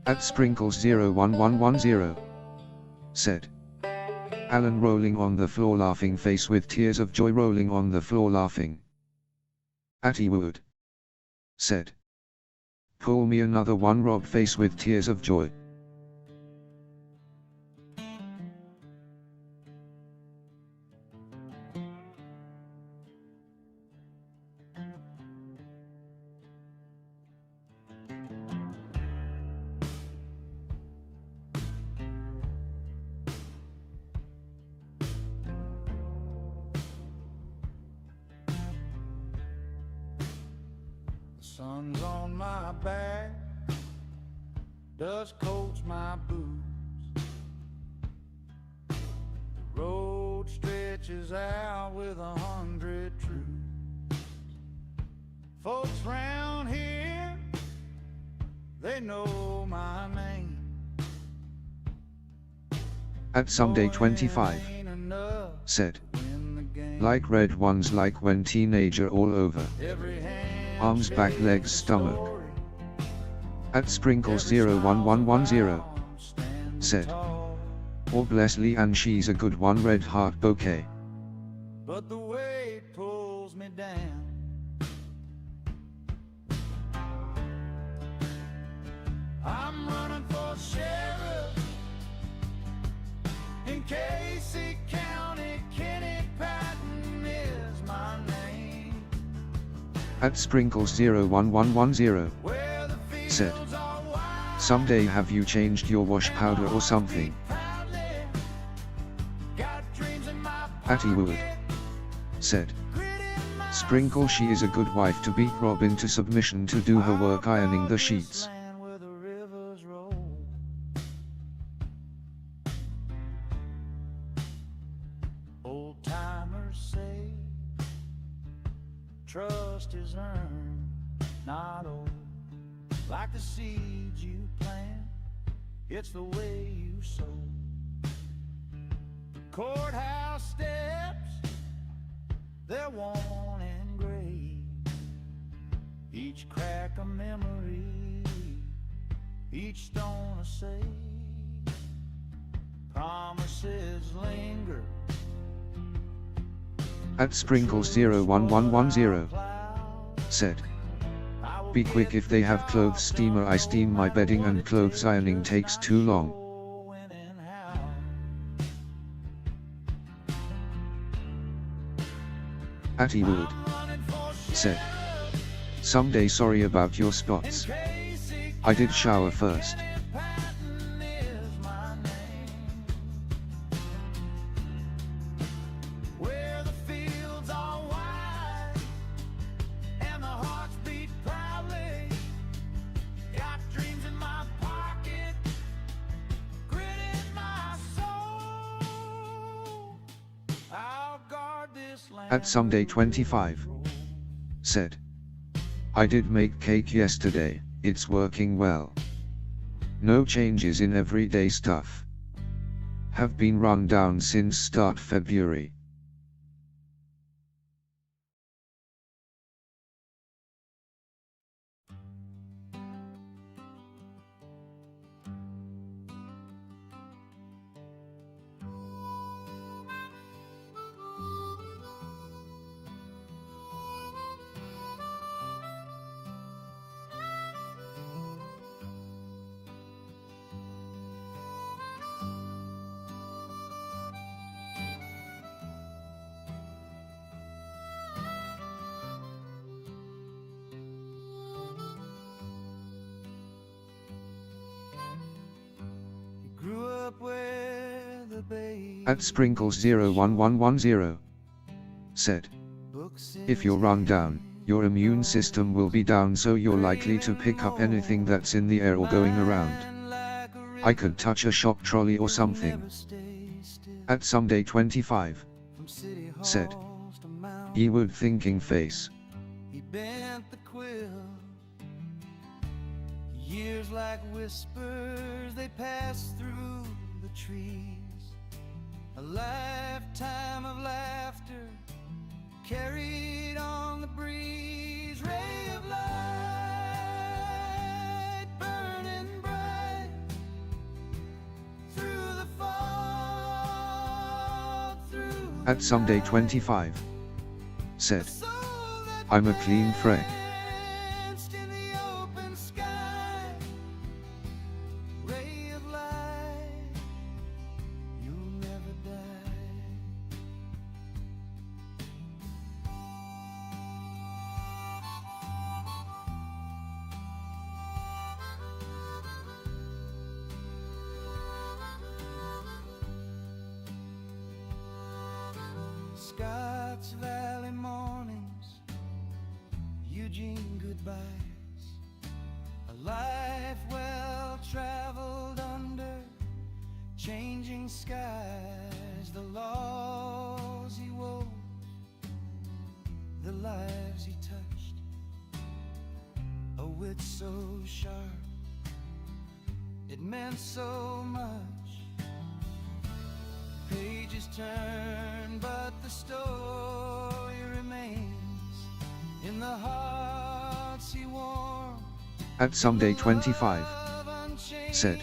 S2: At Sprinkles 01110, said, Alan rolling on the floor laughing, face with tears of joy rolling on the floor laughing. At Ewood, said, pull me another one, Rob, face with tears of joy.
S4: Sun's on my back, dust coats my boots. The road stretches out with 100 troops. Folks round here, they know my name.
S2: At Someday 25,
S4: Ain't enough
S2: said,
S4: to win the game.
S2: like red ones like when teenager all over.
S4: Every hand
S2: Arms, back,
S4: shakes
S2: legs,
S4: a
S2: stomach.
S4: story.
S2: At Sprinkles
S4: Every
S2: 01110,
S4: stands
S2: said,
S4: tall.
S2: or bless Lee and she's a good one, red heart bouquet.
S4: But the weight pulls me down. I'm running for sheriff in Casey County. Kenny Patton is my name.
S2: At Sprinkles 01110,
S4: Where the
S2: said,
S4: fields are wide,
S2: someday have you changed your wash powder or something?
S4: proudly. Got dreams in my
S2: At Ewood,
S4: pocket,
S2: said,
S4: grit in my
S2: Sprinkle she is a good wife to beat Rob into submission to do her work ironing the sheets.
S4: land where the rivers roll. Old timers say trust is earned, not old. Like the seeds you plant, it's the way you sow. The courthouse steps, they're worn and gray. Each crack a memory, each stone a say. Promises linger.
S2: At Sprinkles 01110, said, be quick if they have clothes steamer, I steam my bedding and clothes ironing takes too long.
S4: When and how.
S2: At Ewood,
S4: Running for
S2: said, someday sorry about your spots.
S4: Casey
S2: I did shower first.
S4: Patton is my name. Where the fields are wide and the hearts beat proudly. Got dreams in my pocket, grit in my soul. I'll guard this land.
S2: At Someday 25, said, I did make cake yesterday, it's working well. No changes in everyday stuff. Have been run down since start February.
S4: Grew up where the baby
S2: At Sprinkles 01110, said, if you're run down, your immune system will be down, so you're likely to pick up anything that's in the air or going around. I could touch a shock trolley or something. At Someday 25, said, Ewood thinking face.
S4: He bent the quill. Years like whispers, they pass through the trees. A lifetime of laughter carried on the breeze. Ray of light burning bright through the fog, through
S2: At Someday 25, said,
S4: the soul that
S2: I'm a clean freak.
S4: danced in the open sky. Ray of light, you'll never die. Scotts Valley mornings, Eugene, goodbye.
S3: life well traveled under changing skies, the laws he wove, the lives he touched, a wit so sharp, it meant so much. Pages turn, but the story remains in the hearts he warmed.
S2: At Someday 25, said,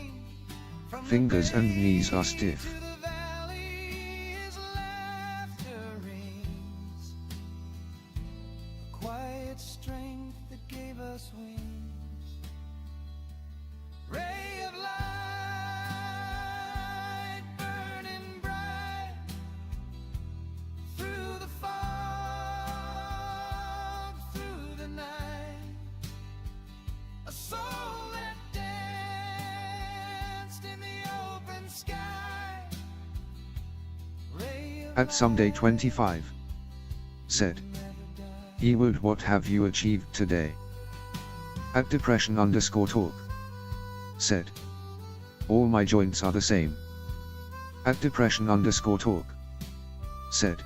S2: fingers and knees are stiff.
S3: Quiet strength that gave us wings. Ray of light burning bright through the fog, through the night. A soul that danced in the open sky. Ray of
S2: At Someday 25, said, Ewood, what have you achieved today? At Depression_talk, said, all my joints are the same. At Depression_talk, said,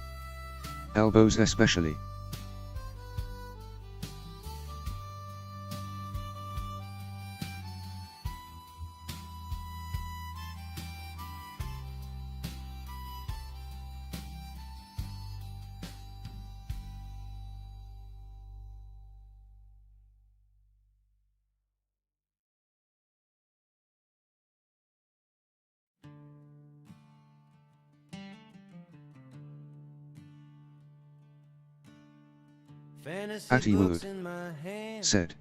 S2: elbows especially.
S3: fantasy
S2: At Ewood,
S3: books in my hand.
S2: said,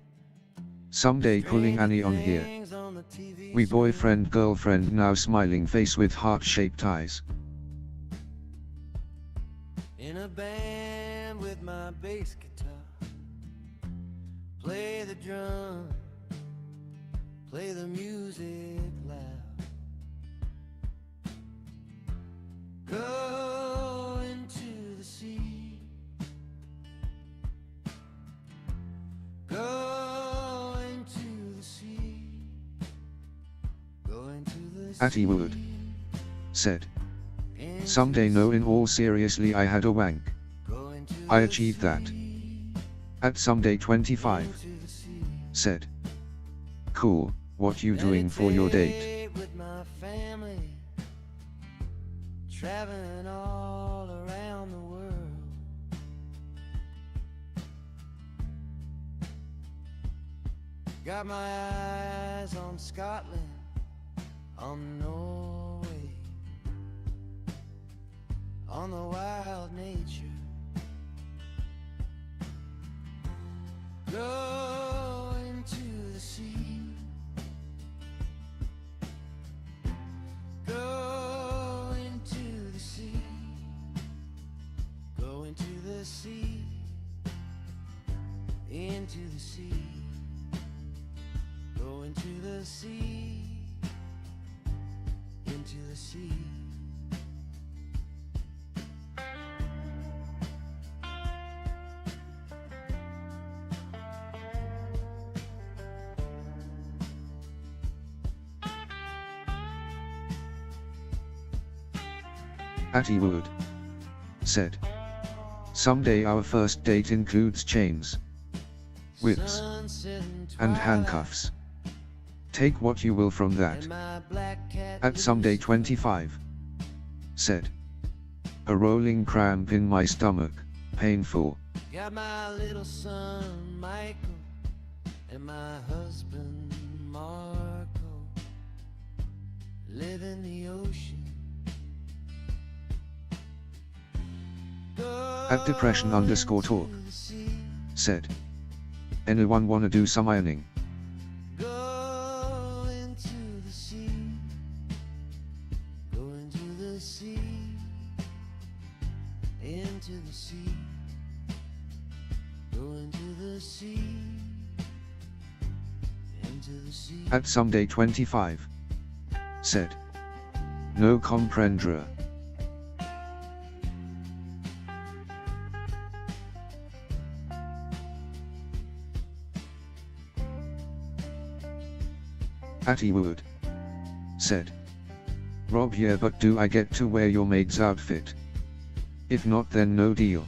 S2: someday pulling Annie on here.
S3: Things on the TV
S2: We
S3: screen.
S2: boyfriend girlfriend now smiling face with heart-shaped eyes.
S3: In a band with my bass guitar, play the drum, play the music loud. Go into the sea, go into the sea, go into the sea.
S2: At Ewood, said,
S3: into
S2: someday no, in all seriously, I had a wank.
S3: go into
S2: I
S3: the
S2: achieved that.
S3: sea,
S2: At Someday 25,
S3: into the sea.
S2: said, cool, what you doing for your date?
S3: Meditate with my family, traveling all around the world. Got my eyes on Scotland, on Norway, on the wild nature. Go into the sea, go into the sea, go into the sea, into the sea, go into the sea, into the sea.
S2: At Ewood, said, someday our first date includes chains, whips,
S3: Sunset
S2: and handcuffs. Take what you will from that.
S3: and my black cat
S2: At Someday 25, said, a rolling cramp in my stomach, painful.
S3: got my little son Michael and my husband Marco live in the ocean.
S2: At Depression_talk, said, anyone wanna do some ironing?
S3: Go into the sea, go into the sea, into the sea, go into the sea, into the sea.
S2: At Someday 25, said, no comprendra. Atty Wood said. Rob, yeah, but do I get to wear your maid's outfit? If not, then no deal.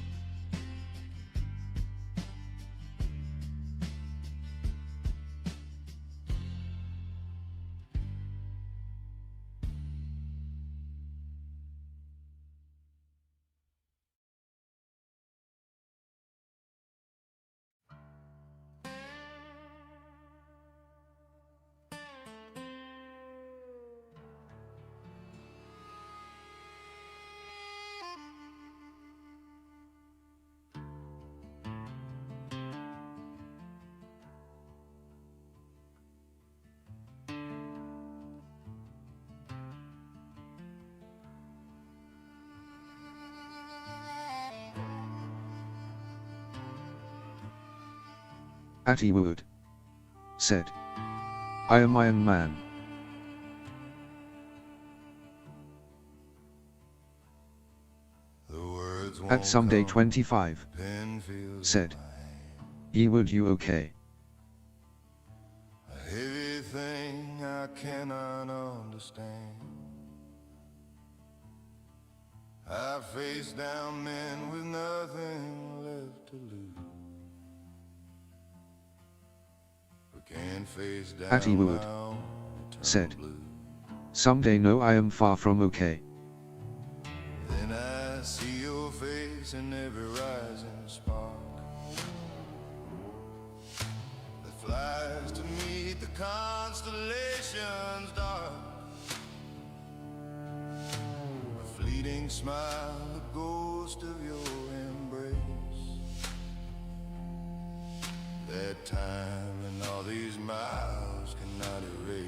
S2: Atty Wood said. I am Iron Man.
S4: The words
S2: At
S4: won't
S2: Someday
S4: come,
S2: 25
S4: pen feels
S2: said.
S4: like
S2: Ewood, you okay?
S4: a heavy thing I cannot understand. I face down men with nothing left to lose. But can't face down
S2: Atty Wood
S4: my own eternal
S2: said.
S4: blues.
S2: Someday, no, I am far from okay.
S4: Then I see your face in every rising spark that flies to meet the constellations dark. A fleeting smile, the ghost of your embrace. That time and all these miles cannot erase.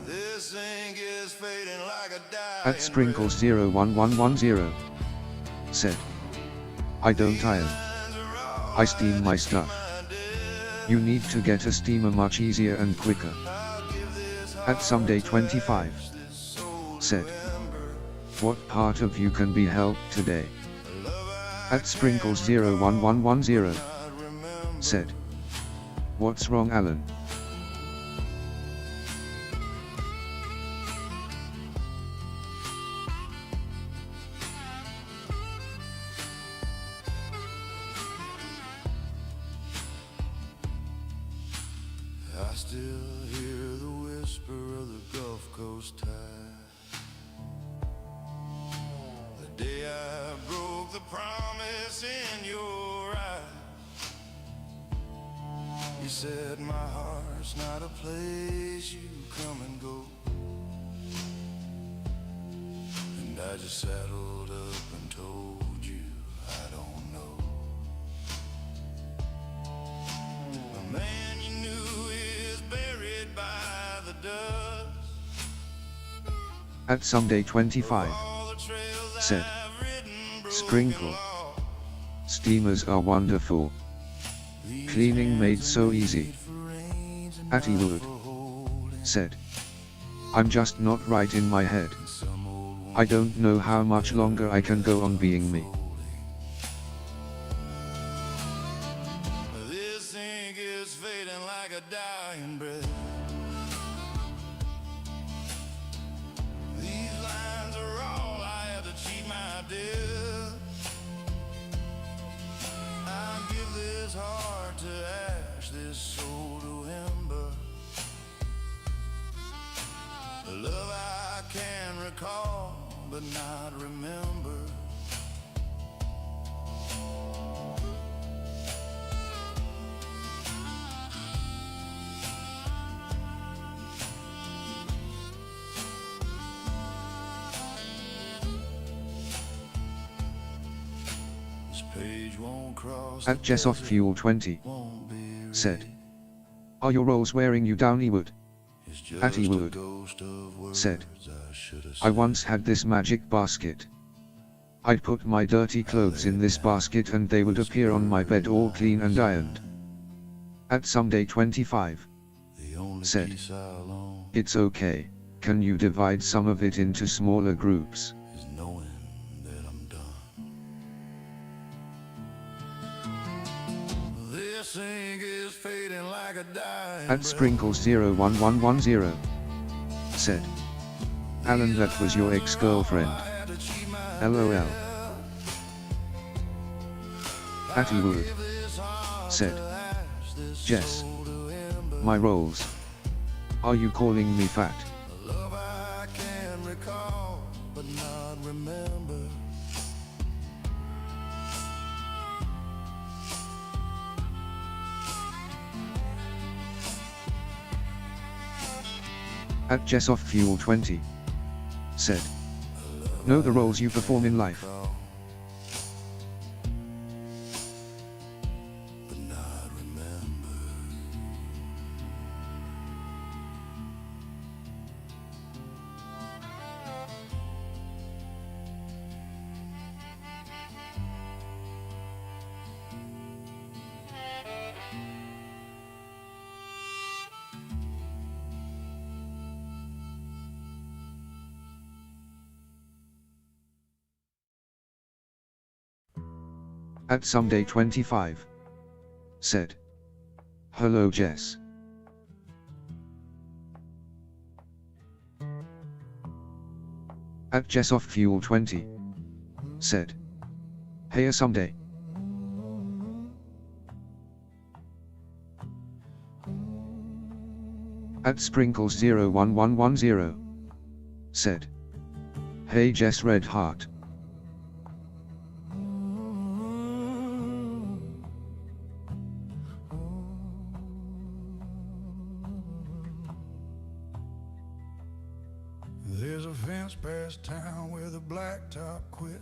S4: This ink is fading like a dying
S2: At Sprinkles01110 said. I don't iron. I steam my stuff. You need to get a steamer much easier and quicker. At Someday 25 said. What part of you can be helped today? At Sprinkles01110 said. What's wrong, Alan?
S4: I still hear the whisper of the Gulf Coast tide. The day I broke the promise in your eyes. You said my heart's not a place you come and go. And I just saddled up and told you I don't know. The man you knew is buried by the dust.
S2: At Someday 25
S4: All the trails
S2: said.
S4: I've ridden, broken
S2: Sprinkle.
S4: law.
S2: Steamers are wonderful. Cleaning made so easy. Atty Wood said. I'm just not right in my head. I don't know how much longer I can go on being me.
S4: This ink is fading like a dying breath. These lines are all I have to cheat my death. I give this heart to ash, this soul to ember. The love I can recall but not remember. This page won't cross
S2: At
S4: the
S2: Jessoff
S4: desert,
S2: Fuel 20
S4: won't be
S2: said.
S4: read.
S2: Are your rolls wearing you down, Ewood?
S4: It's just
S2: Atty
S4: a
S2: Wood
S4: ghost of words
S2: said.
S4: I should have
S2: I
S4: said.
S2: once had this magic basket. I'd put my dirty clothes in this basket and they would appear on my bed all clean and ironed. At Someday 25
S4: The only
S2: said.
S4: peace I'll own
S2: It's okay. Can you divide some of it into smaller groups?
S4: is knowing that I'm done. This ink is fading a dime.
S2: At Sprinkles01110 said, Alan, that was your ex-girlfriend. LOL. At Ewood said, Jess, my rolls. Are you calling me fat?
S4: Love I can recall, but not remember.
S2: At JessOffFuel20 said, know the roles you perform in life.
S4: But not remember.
S2: At Someday25 said, hello Jess. At JessOffFuel20 said, hey someday. At Sprinkles01110 said, hey Jess Red Heart.
S4: There's a fence past town where the blacktop quits.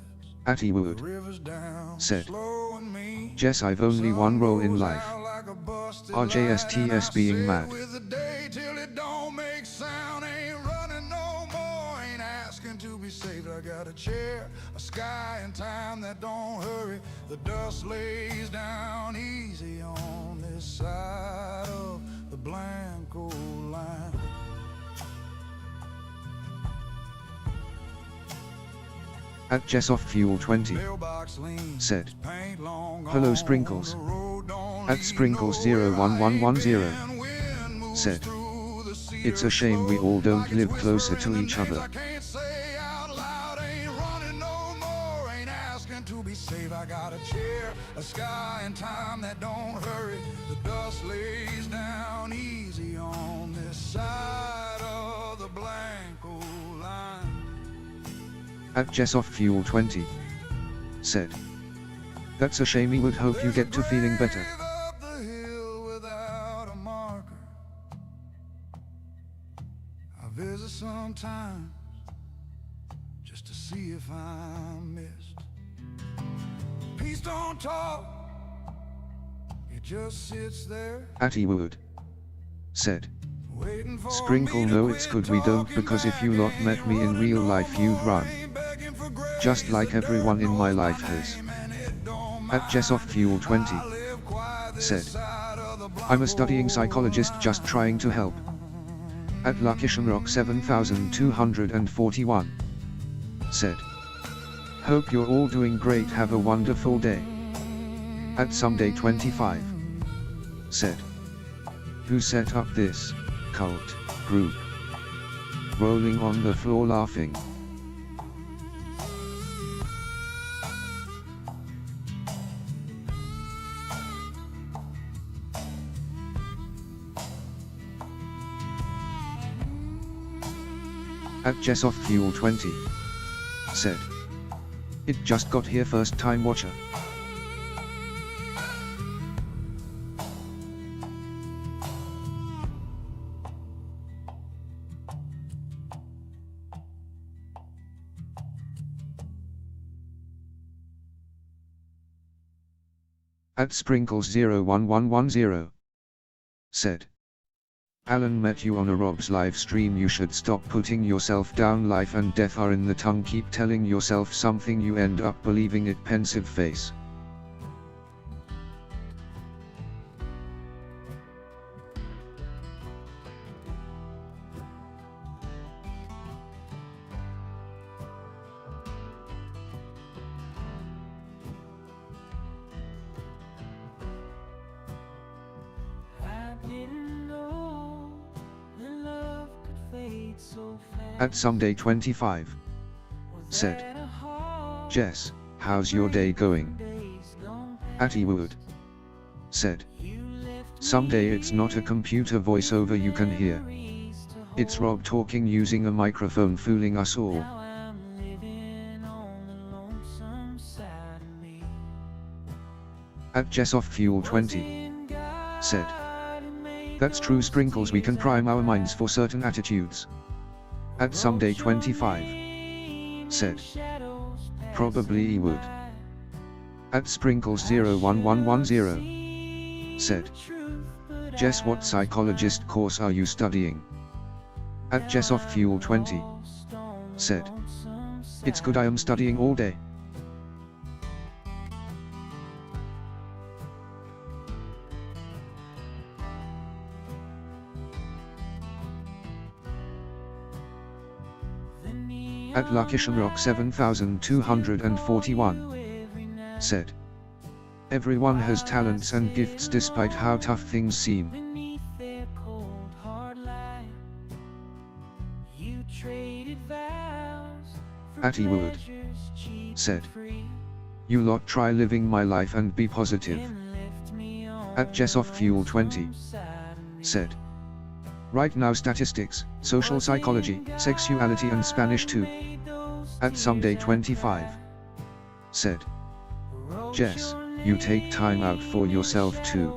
S2: At Ewood
S4: Rivers down,
S2: said,
S4: slow and mean.
S2: Jess, I've only one role in life.
S4: Out like a busted
S2: RJSTS being mad.
S4: with the day till it don't make sound. Ain't running no more, ain't asking to be saved. I got a chair, a sky and time that don't hurry. The dust lays down easy on this side of the Blanco line.
S2: At JessOffFuel20
S4: Mailbox leans,
S2: said,
S4: paint long
S2: hello
S4: gone,
S2: Sprinkles.
S4: the road don't
S2: At
S4: lead
S2: Sprinkles01110
S4: Wind moves
S2: said,
S4: through the cedar
S2: it's a shame we all don't
S4: like it's
S2: live closer
S4: whispering
S2: to
S4: the
S2: each
S4: names
S2: other.
S4: I can't say out loud. Ain't running no more, ain't asking to be saved. I got a chair, a sky and time that don't hurry. The dust lays down easy on this side of the Blanco line.
S2: At JessOffFuel20 said, that's a shame. We would hope you get to feeling better.
S4: Grave up the hill without a marker. I visit sometimes just to see if I'm missed. Peace don't talk, it just sits there
S2: At Ewood said,
S4: waiting for
S2: Sprinkle,
S4: me to
S2: no
S4: quit
S2: it's good we don't,
S4: talking
S2: because if
S4: back.
S2: you lot
S4: Ain't
S2: met me in
S4: running
S2: real
S4: no
S2: life you'd
S4: more,
S2: run.
S4: ain't begging for grace.
S2: Just like
S4: The
S2: everyone
S4: dirt
S2: in my
S4: knows
S2: life
S4: my
S2: has.
S4: name and it don't
S2: At
S4: mind.
S2: JessOffFuel20
S4: I live quiet this
S2: said,
S4: side of the
S2: I'm a studying
S4: Blanco
S2: psychologist just trying to help. At LuckishanRock7241 said, hope you're all doing great, have a wonderful day. At Someday25 said, who set up this cult group? Rolling on the floor laughing. At JessOffFuel20 said, it just got here, first time watcher. At Sprinkles01110 said, Alan, met you on a Rob's live stream. You should stop putting yourself down. Life and death are in the tongue. Keep telling yourself something, you end up believing it. Pensive face.
S3: I didn't
S2: At Someday25 said, Jess, how's your day going? At Ewood said, someday it's not a computer voiceover you can hear. It's Rob talking using a microphone fooling us all. At JessOffFuel20 said, that's true Sprinkles, we can prime our minds for certain attitudes. At Someday25 said, probably he would. At Sprinkles01110 said, Jess, what psychologist course are you studying? At JessOffFuel20 said, it's good I am studying all day. At LuckishamRock7241 said, everyone has talents and gifts despite how tough things seem. At Ewood said, you lot try living my life and be positive. At JessOffFuel20 said, right now statistics, social psychology, sexuality and Spanish too. At Someday25 said, Jess, you take time out for yourself too.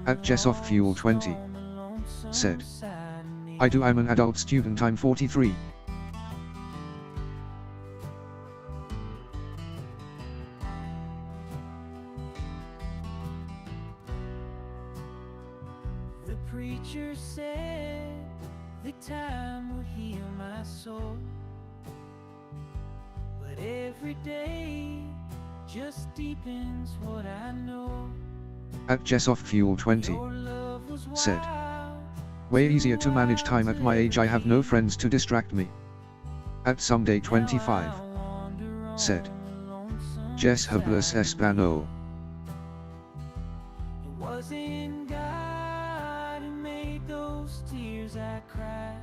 S2: At JessOffFuel20 said, I do, I'm an adult student, I'm 43.
S3: The preacher said the time will heal my soul, but every day just deepens what I know.
S2: At JessOffFuel20 said, way easier to manage time at my age, I have no friends to distract me. At Someday25 said, Jess hablas español.
S3: It wasn't God who made those tears I cried.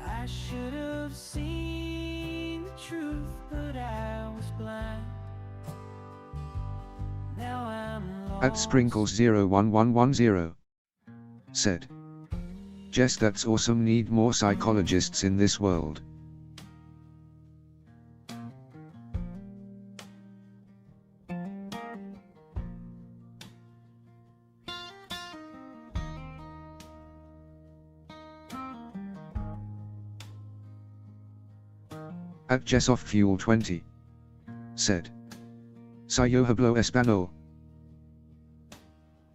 S3: I should have seen the truth, but I was blind. Now I'm lost.
S2: At Sprinkles01110 said, Jess, that's awesome, need more psychologists in this world. At JessOffFuel20 said, Si yo hablo español.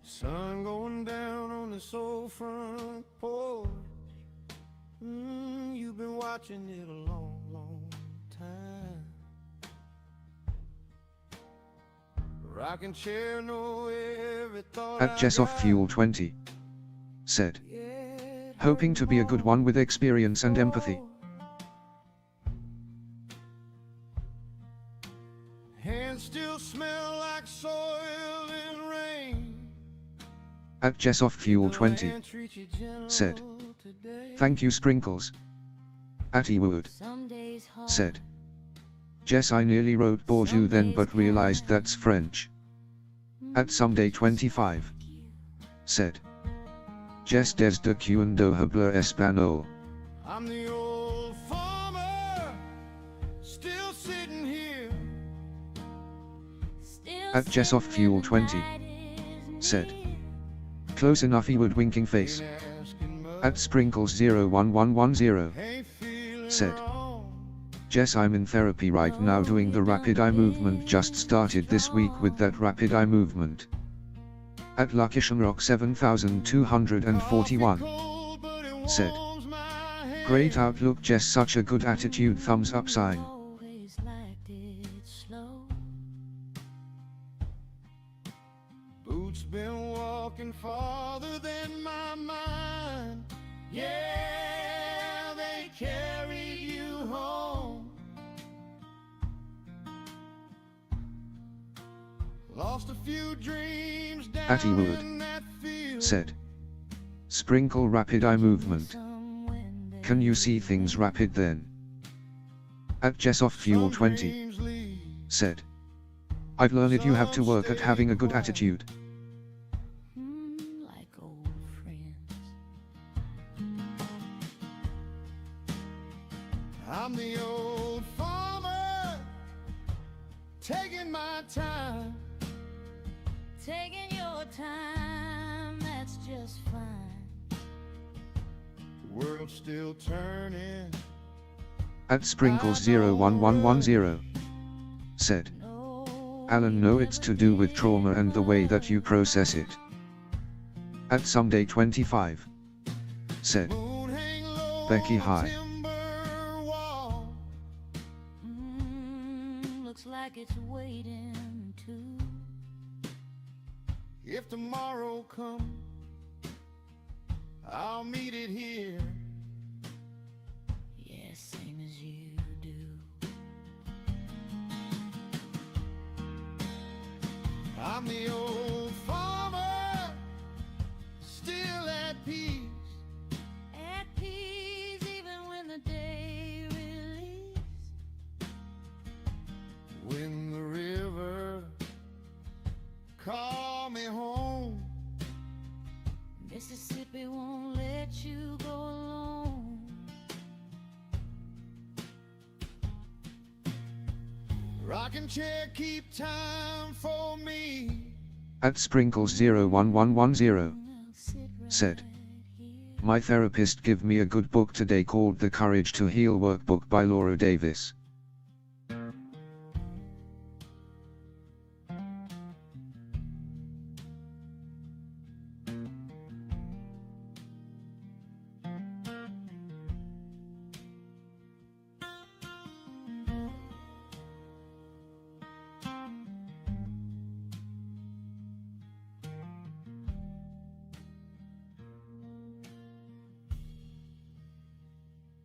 S4: Sun going down on this old front porch. You've been watching it a long, long time. Rocking chair, know every thought
S2: At JessOffFuel20 said, hoping to be a good one with experience and empathy.
S4: Hands still smell like soil and rain.
S2: At JessOffFuel20 said, thank you Sprinkles. At Ewood said, Jess, I nearly wrote bonjour then but realized that's French. At Someday25 said, Jess desde cuando habla español.
S4: I'm the old farmer, still sitting here.
S2: At JessOffFuel20 said, close enough Ewood winking face. At Sprinkles01110
S4: Ain't feeling
S2: said,
S4: wrong.
S2: Jess, I'm in therapy right now doing the rapid eye movement, just started this week with that rapid eye movement. At LuckishamRock7241
S4: Cold, but it
S2: said,
S4: warms my head.
S2: great outlook Jess, such a good attitude, thumbs up sign.
S5: Always liked it slow.
S4: Boots been walking farther than my mind. Yeah, they carried you home. Lost a few dreams
S2: At
S4: down
S2: Ewood.
S4: in that field.
S2: Said. Sprinkle rapid eye movement.
S5: Some wind
S2: Can you see things rapid then? At Jessoff Fuel
S4: Some
S2: 20.
S4: dreams lead
S2: Said. I've learned you have to work at having a good attitude.
S5: like old friends.
S4: I'm the old farmer, taking my time.
S5: Taking your time, that's just fine.
S4: World's still turning.
S2: At Sprinkles 01110. Said.
S5: No,
S2: Alan, no, it's to do with trauma and the way that you process it. At Someday 25. Said.
S4: Moon hang low
S2: Becky,
S4: on
S2: hi.
S4: timber wall.
S5: looks like it's waiting to.
S4: If tomorrow comes, I'll meet it here.
S5: Yeah, same as you do.
S4: I'm the old farmer, still at peace.
S5: At peace, even when the day release.
S4: When the river call me home,
S5: Mississippi won't let you go alone.
S4: rocking chair keep time for me.
S2: At Sprinkles 01110.
S5: I'll sit right
S2: Said.
S5: here.
S2: My therapist give me a good book today called The Courage to Heal Workbook by Laura Davis.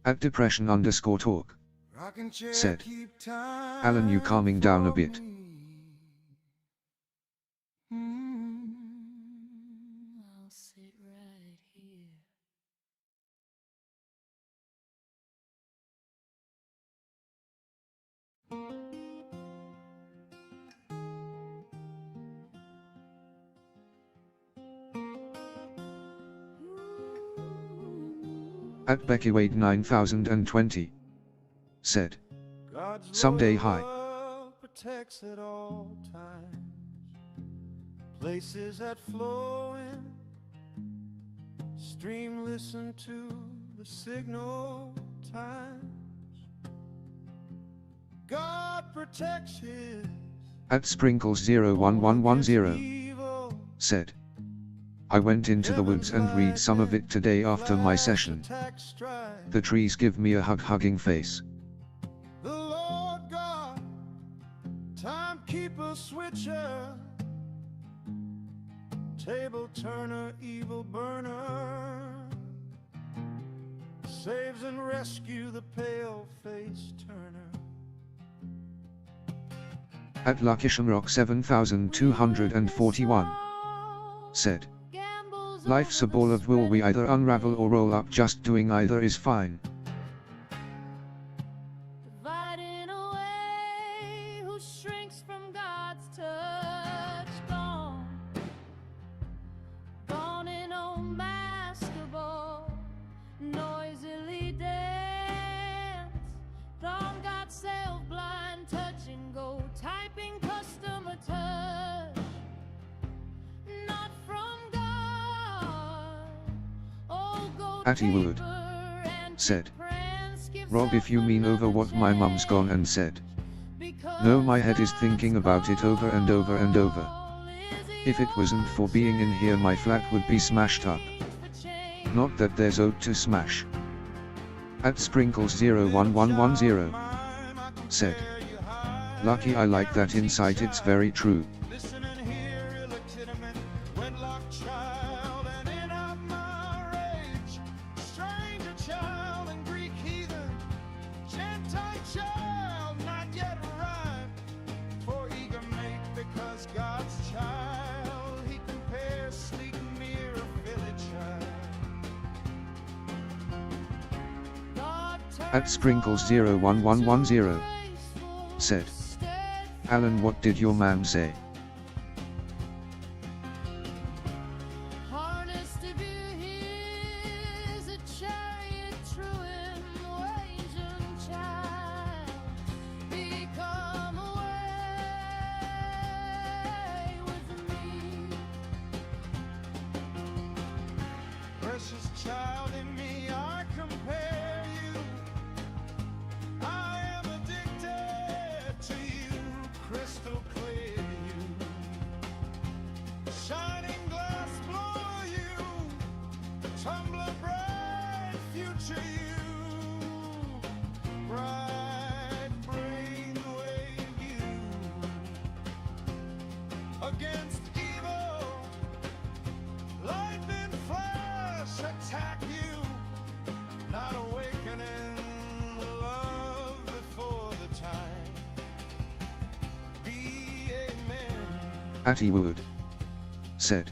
S2: At Depression_talk.
S4: Rocking chair
S2: Said.
S4: keep time
S2: Alan, you calming down a
S4: for
S2: bit.
S4: me. Mm.
S5: I'll sit right here.
S2: At Becky Wade 9020. Said.
S4: God's
S2: Someday high.
S4: love protects at all times. Places that flow in. Stream, listen to the signal times. God protects his.
S2: At Sprinkles 01110.
S4: Evil.
S2: Said. I went into the woods and read some of it today after my session. The trees give me a hugging face.
S4: The Lord God, timekeeper, switcher, table turner, evil burner, saves and rescue the pale face turner.
S2: At Luckishamrock 7241. Said. Life's a ball of wool, we either unravel or roll up, just doing either is fine.
S5: Dividing away who shrinks from God's touch. Gone, gone in old basketball, noisily dance. Thumb got self-blind, touch and go, typing customer touch. Not from God. Oh, go
S2: At Ewood. Said. Rob, if you mean over what my mum's gone and said. No, my head is thinking about it over and over and over. If it wasn't for being in here, my flat would be smashed up. Not that there's out to smash. At Sprinkles 01110. Said. Lucky, I like that insight, it's very true.
S4: Listen and hear, illegitimate, wedlock child, and in of my rage, stranger child and Greek heathen, Gentile child, not yet arrived for eager mate, because against God's child. He compares sleek near a Philly child.
S2: At Sprinkles01110 said, Alan, what did your man say?
S5: Harnessed to be his, a chariot true him, Asian child, become away with me.
S4: Precious child in me, I compare you. I am addicted to you, crystal clear you. Shining glass blow you, tumbler bright future you. Bright brain wave you. Against evil, lightning flash attack you. Not awakening love before the time. Be amen.
S2: Atty Wood said,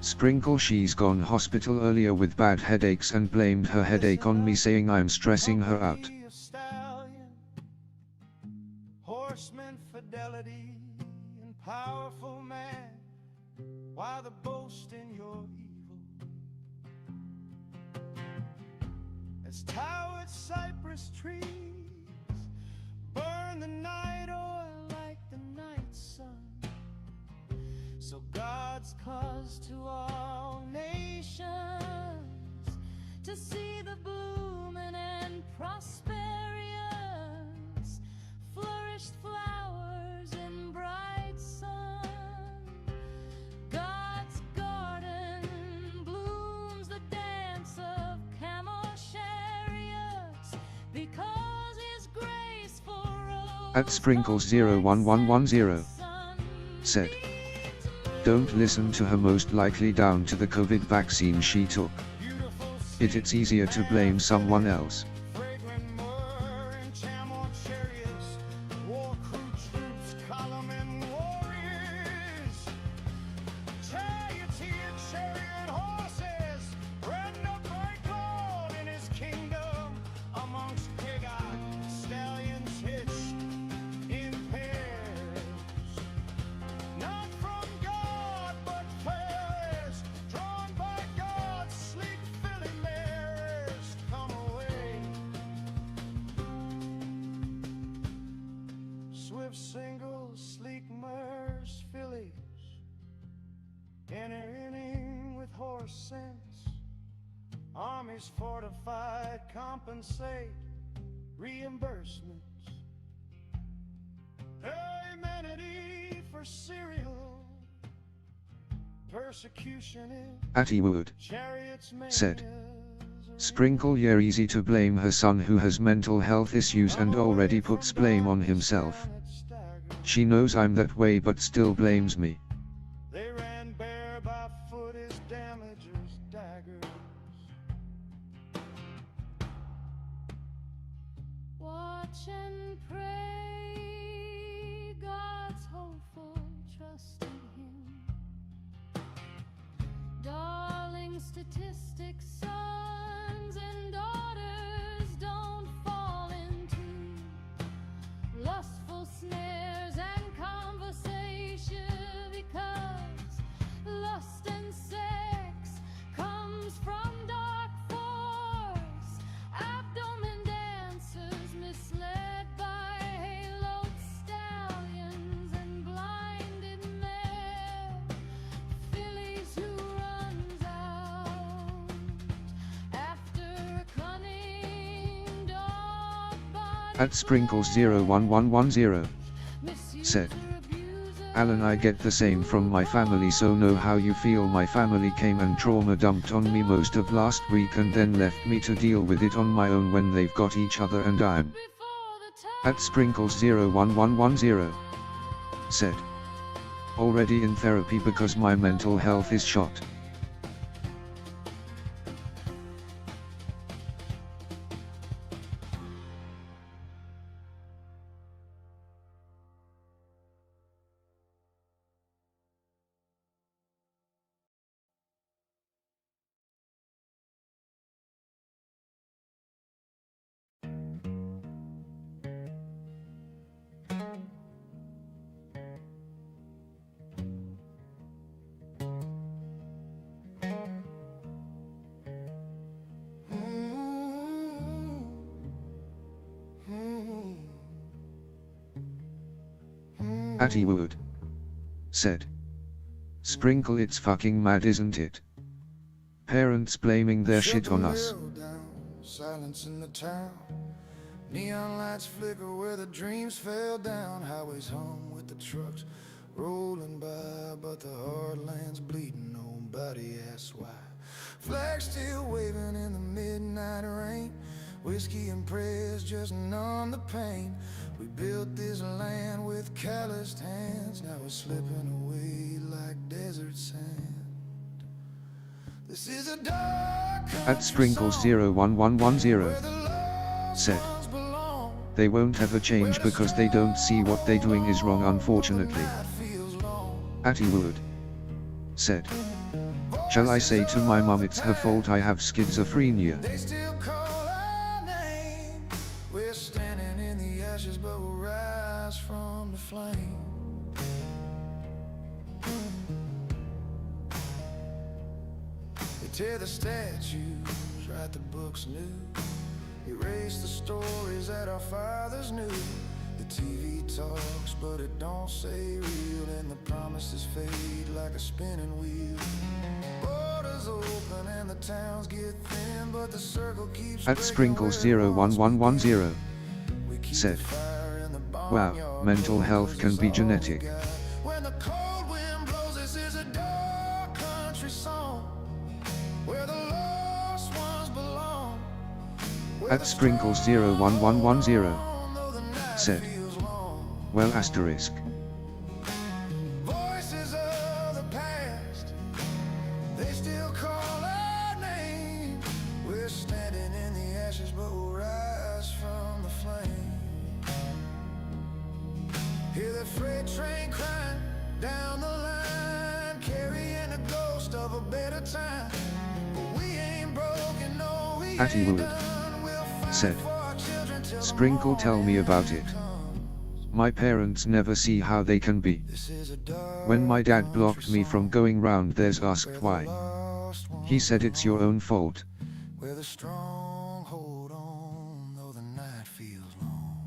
S2: Sprinkle, she's gone hospital earlier with bad headaches and blamed her headache on me, saying I'm stressing her out.
S4: Be a stallion, horseman, fidelity, and powerful man. Why the boast in your evil? As towered cypress trees burn the night oil like the night sun. So God's
S5: Cause to all nations to see the blooming and prosperous, flourished flowers in bright sun. God's garden blooms the dance of camel chariots, because his graceful rose
S2: At Sprinkles01110 said, don't listen to her, most likely down to the COVID vaccine she took. It's easier to blame someone else.
S4: fragrant myrrh and camel chariots, war crew troops, column warriors, charioteer, chariot horses, riding up by God in his kingdom, amongst pig-eyed stallions hitched in pairs. Not from God, but fairest, drawn by God's sleek filly mares. Come away. Swift single, sleek mares, fillies, inner inning with horse sense. Armies fortified, compensate, reimbursements. Amenity for cereal, persecution in
S2: Atty Wood
S4: chariots
S2: said,
S4: manias.
S2: Sprinkle, you're easy to blame her son who has mental health issues and already puts blame on himself. She knows I'm that way but still blames me.
S4: They ran bare by foot as damagers, daggers.
S5: Watch and pray, God's hopeful, trust in him. Darling statistics, sons and daughters, don't fall into lustful snares and conversation, because lust and sex comes from dark force. Abdomen dancers misled by haloed stallions and blinded mares. Fillies who runs out after a cunning dog body.
S2: At Sprinkles01110 said, Alan, I get the same from my family, so know how you feel. My family came and trauma dumped on me most of last week and then left me to deal with it on my own when they've got each other, and I'm at Sprinkles01110 said, already in therapy because my mental health is shot. Atty Wood said. Sprinkle, it's fucking mad, isn't it? Parents blaming their shit on us.
S1: Silence in the town. Neon lights flicker where the dreams fell down. Highways hum with the trucks rolling by, but the hard land's bleeding. Nobody asks why. Flags still waving in the midnight rain. Whiskey and prayers just numb the pain. We built this land with calloused hands. Now we're slipping away like desert sand. This is a dark
S2: At Sprinkles01110 said. They won't ever change because they don't see what they're doing is wrong, unfortunately. Atty Wood said. Shall I say to my mum it's her fault I have schizophrenia?
S1: They still call our name. We're standing in the ashes, but we'll rise from the flame. They tear the statues, write the books new, erase the stories that our fathers knew. The TV talks, but it don't say real, and the promises fade like a spinning wheel. Borders open and the towns get thin, but the circle keeps
S2: At Sprinkles01110 said. Wow, mental health can be genetic.
S1: When the cold wind blows, this is a dark country song where the lost ones belong.
S2: At Sprinkles01110 said. Well, asterisk.
S1: Voices of the past, they still call our name. We're standing in the ashes, but we'll rise from the flame. Hear the freight train crying down the line, carrying the ghost of a better time. But we ain't broken, no, we
S2: Atty
S1: ain't
S2: Wood
S1: done. We'll fight
S2: said.
S1: for our children till the
S2: Sprinkle, tell me about it. My parents never see how they can be.
S1: This is a dark
S2: When my dad blocked me from going round, there's asked why.
S1: lost one.
S2: He said it's your own fault.
S1: Where the strong hold on, though the night feels long.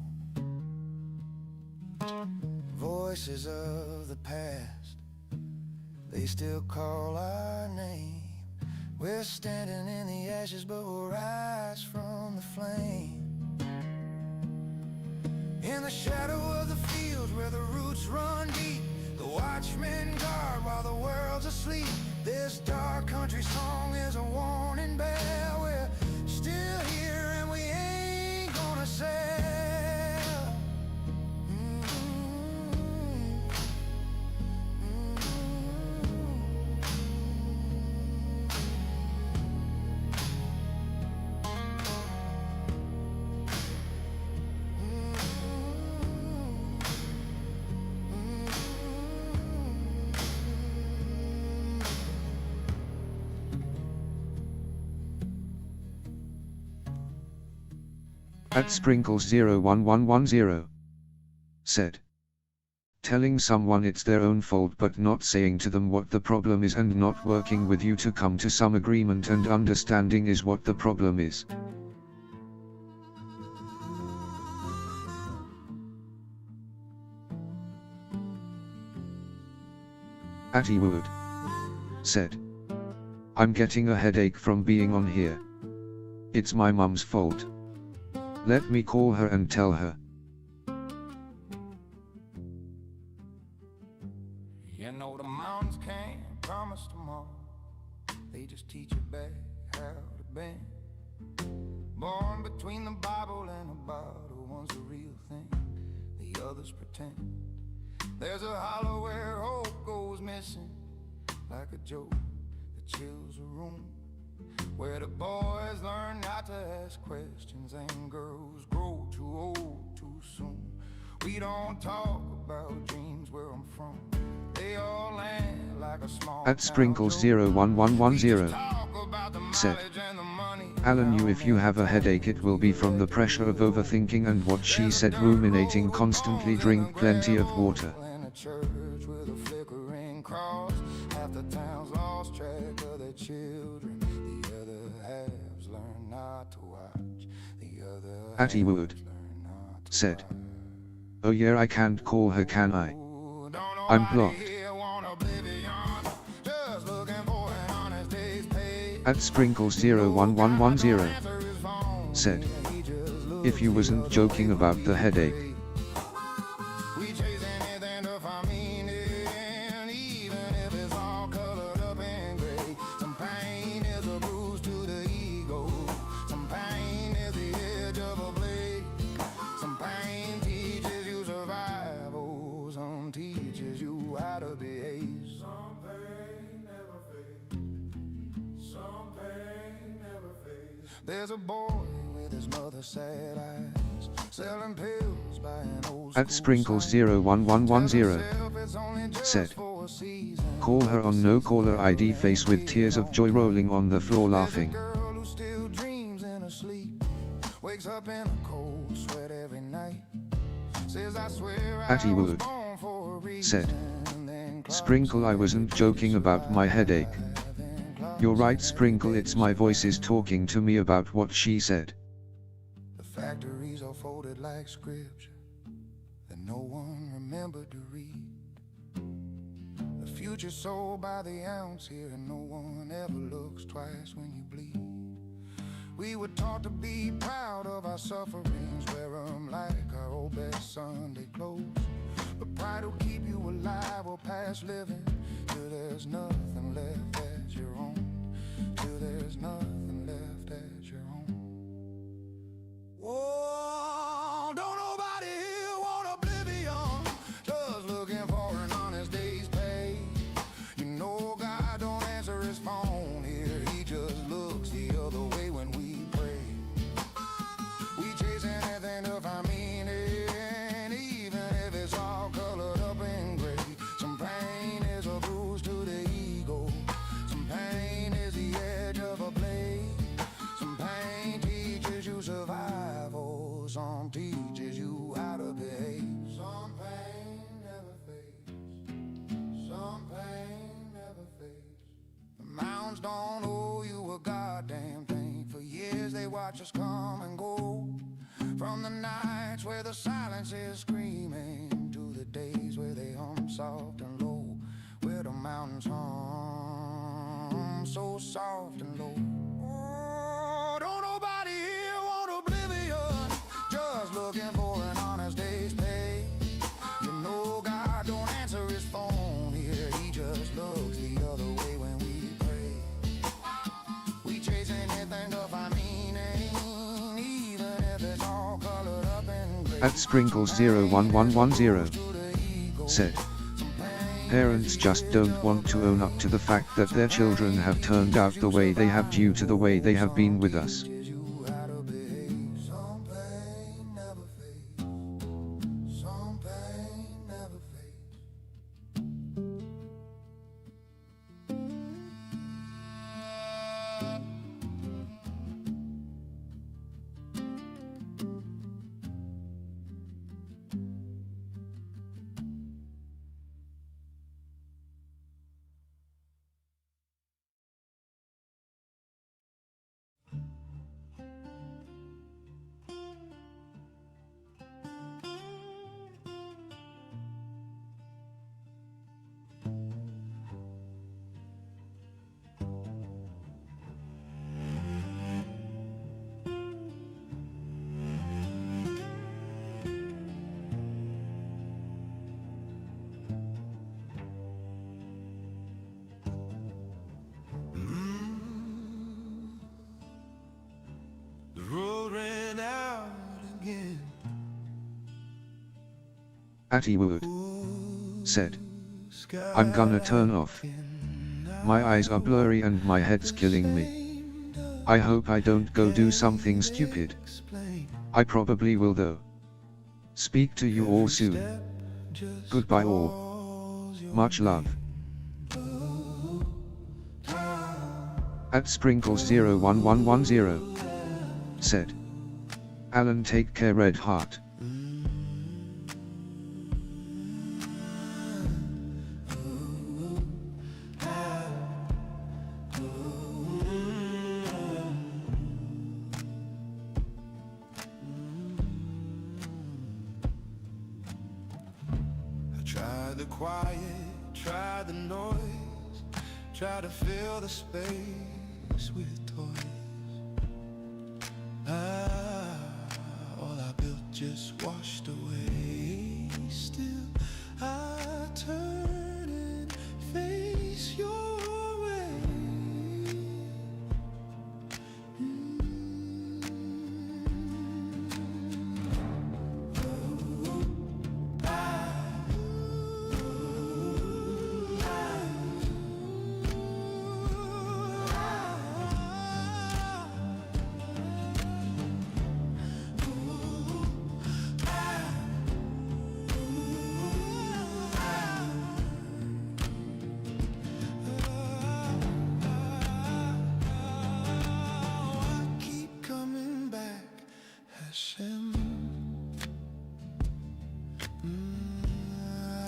S1: Voices of the past, they still call our name. We're standing in the ashes, but we'll rise from the flame. In the shadow of the fields where the roots run deep, the watchmen guard while the world's asleep. This dark country song is a warning bell. We're still here and we ain't gonna sell.
S2: At Sprinkles01110 said. Telling someone it's their own fault but not saying to them what the problem is and not working with you to come to some agreement and understanding is what the problem is. Atty Wood said. I'm getting a headache from being on here. It's my mum's fault. Let me call her and tell her.
S1: You know the mountains can't promise tomorrow. They just teach you back how to bend. Born between the Bible and the bottle, one's the real thing, the others pretend. There's a hollow where hope goes missing, like a joke that chills a room, where the boys learn not to ask questions and girls grow too old too soon. We don't talk about dreams where I'm from. They all land like a small
S2: At Sprinkles01110 said. Alan, you, if you have a headache it will be from the pressure of overthinking and what she said, ruminating constantly. Drink plenty of water.
S1: Church with a flickering cross. Half the town's lost track of their children. The other halves learn not to watch. The other
S2: Atty Wood said. Oh yeah, I can't call her, can I? I'm blocked. At Sprinkles01110 said, if you wasn't joking about the headache.
S4: We chase anything to find meaning, even if it's all colored up in gray. Some pain is a bruise to the ego. Some pain is the edge of a blade. Some pain teaches you survival. Some teaches you how to behave. Some pain never fades. Some pain never fades. There's a boy with his mother's sad eyes, selling pills by an old
S2: At Sprinkles01110 said, call her on no caller ID face with tears of joy rolling on the floor laughing.
S4: Girl who still dreams in her sleep, wakes up in a cold sweat every night. Says I swear
S2: At
S4: I was
S2: Ewood
S4: born for a reason.
S2: said,
S4: Then clouds
S2: Sprinkle, I wasn't joking about my headache. You're right, Sprinkle, it's my voice is talking to me about what she said.
S4: The factories are folded like scripture that no one remembered to read. The future sold by the ounce here, and no one ever looks twice when you bleed. We were taught to be proud of our sufferings, wear them like our old best Sunday clothes. But pride will keep you alive or past living till there's nothing left at your own. Till there's nothing left at your own. Whoa, don't nobody here want oblivion, just looking for an honest day's pay. You know God don't answer his phone here, he just looks the other way when we pray. We chase anything to find meaning, even if it's all colored up in gray. Some pain is a bruise to the ego. Some pain is the edge of a blade. Some pain teaches you survival. Some teaches you how to behave. Some pain never fades. Some pain never fades. The mountains don't owe you a goddamn thing. For years they watch us come and go. From the nights where the silence is screaming to the days where they hum soft and low. Where the mountains hum so soft and low. Oh, don't nobody here want oblivion, just looking for an honest day's pay. You know God don't answer his phone here, he just looks the other way when we pray. We chase anything to find meaning, even if it's all colored up in gray.
S2: At Sprinkles01110 said, parents just don't want to own up to the fact that their children have turned out the way they have due to the way they have been with us.
S4: Some pain never fades. Some pain never fades. The road ran out again.
S2: At Ewood said, I'm gonna turn off. My eyes are blurry and my head's killing me. I hope I don't go do something stupid. I probably will though. Speak to you all soon. Goodbye all. Much love. At Sprinkles01110 said, Alan, take care, Red Heart.
S4: I tried the the quiet, tried the noise, tried to fill the space with toys. All I built just washed away. Still I turn and face your way.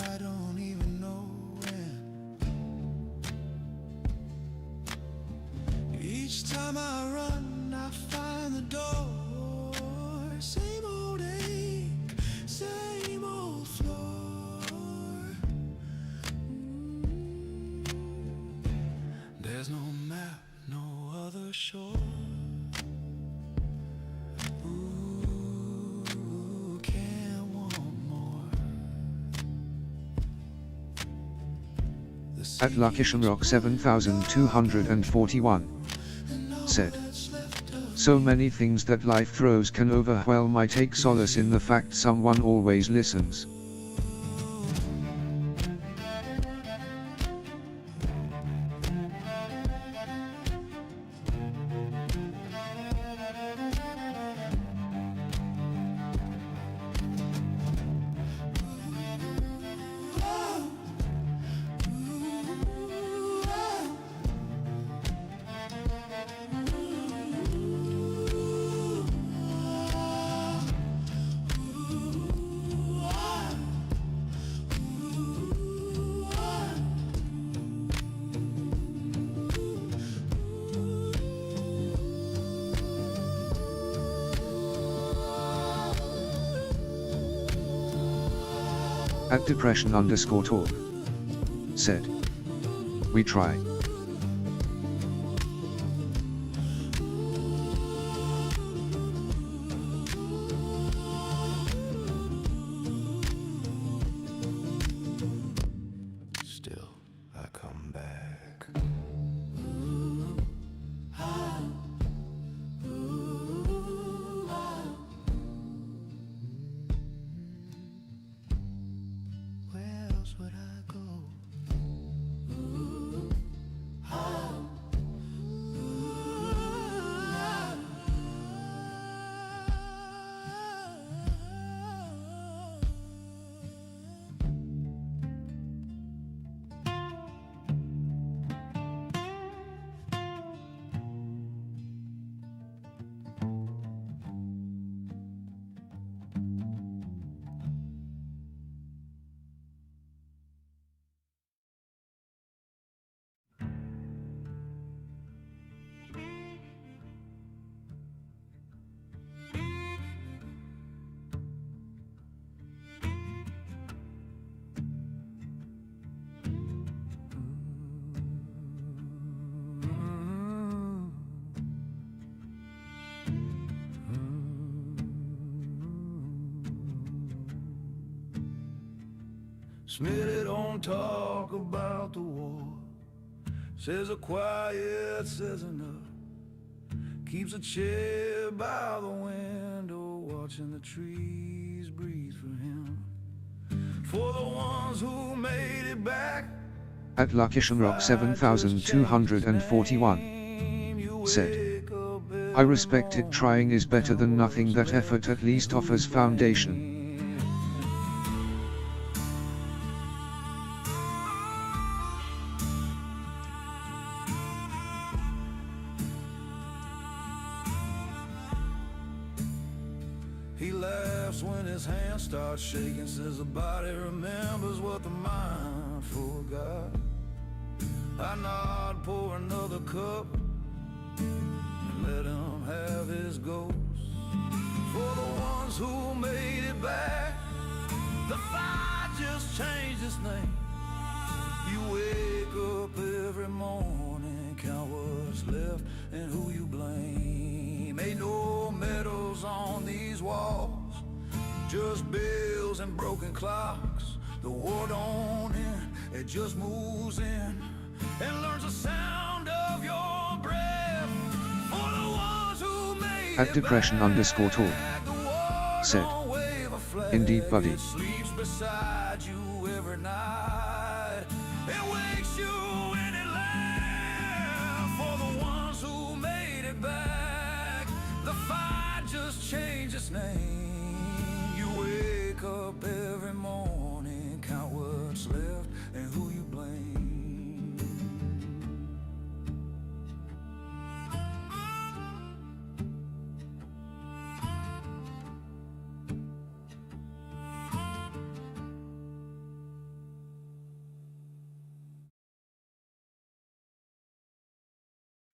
S4: I don't even know when. Each time I run, I find the door. Same old ache, same old floor. There's no map, no other shore.
S2: At Luckishamrock 7241 said, "So many things that life throws can overwhelm. I take solace in the fact someone always listens." At depression_talk said, "We try."
S4: Still, I come back. Where else would I go? Smitty don't talk about the war. Says a quiet says enough. Keeps a chair by the window, watching the trees breathe for him. For the ones who made it back.
S2: At Luckishamrock 7241 said, "I respect it. Trying is better than nothing. That effort at least offers foundation."
S4: He laughs when his hand starts shaking, says the body remembers what the mind forgot. I nod, pour another cup, and let him have his ghost. For the ones who made it back, the fight just changed its name. You wake up every morning, count what's left and who you blame. Ain't no medals on these walls, just bills and broken clocks. The war don't end, it just moves in and learns the sound of your breath. For the ones who made
S2: At depression_talk said, "Indeed, buddy.
S4: it sleeps beside you every night. It wakes you when it laughs. For the ones who made it back, the fight just changed its name. You wake up every morning, count what's left and who you blame."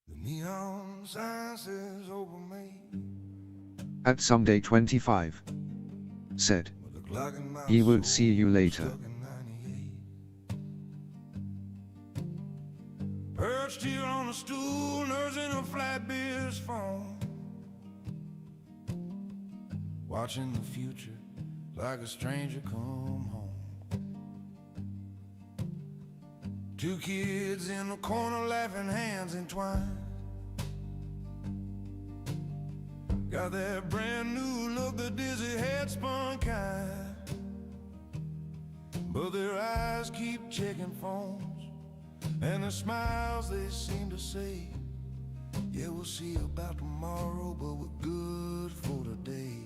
S4: The neon sign says open May.
S2: At Someday25 said,
S4: With the clock in my
S2: "He will
S4: soul
S2: see you later."
S4: stuck in 98. Perched here on a stool, nursing a flat beer's phone, watching the future like a stranger come home. Two kids in the corner laughing, hands entwined. Got that brand new look, the dizzy head spun kind. But their eyes keep checking phones, and their smiles, they seem to say, yeah, we'll see about tomorrow, but we're good for today.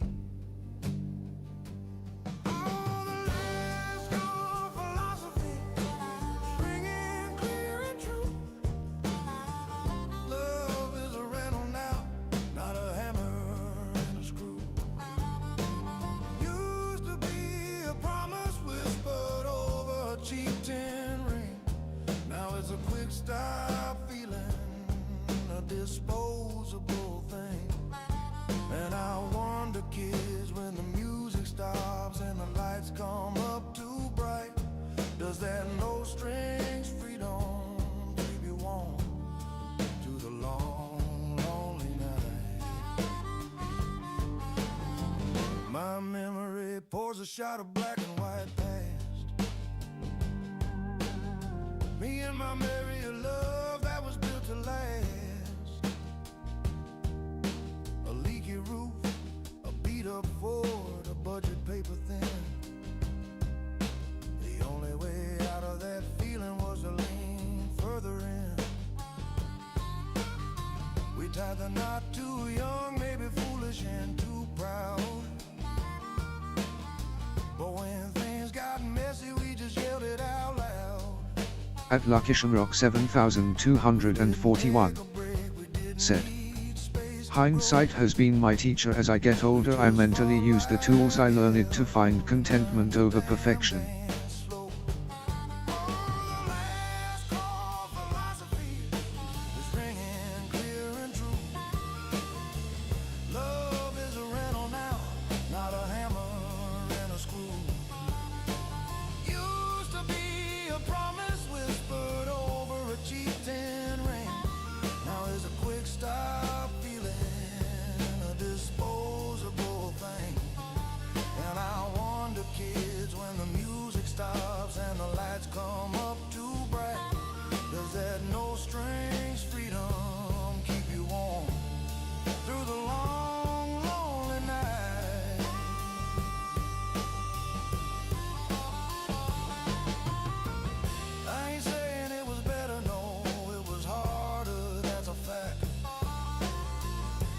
S4: Oh, the last call philosophy, ringing clear and true. Love is a rental now, not a hammer and a screw. Used to be a promise whispered over a cheap tin ring. Now it's a quick stop feeling, a disposable thing. And I wonder, kids, when the music stops and the lights come up too bright, does that no strings freedom keep you warm through the long, lonely night? My memory pours a shot of black and white past. Me and my merry love that was built to last. A leaky roof, a beat up Ford, a budget paper thin. The only way out of that feeling was to lean further in. We tied the knot too young, maybe foolish and too proud. But when things got messy, we just yelled it out loud.
S2: At LuckishamRock7241 said, "Hindsight has been my teacher. As I get older, I mentally use the tools I learned to find contentment over perfection.
S4: Stop feeling a disposable thing. And I wonder, kids, when the music stops and the lights come up too bright, does that no strings freedom keep you warm through the long, lonely night? I ain't saying it was better, no, it was harder, that's a fact.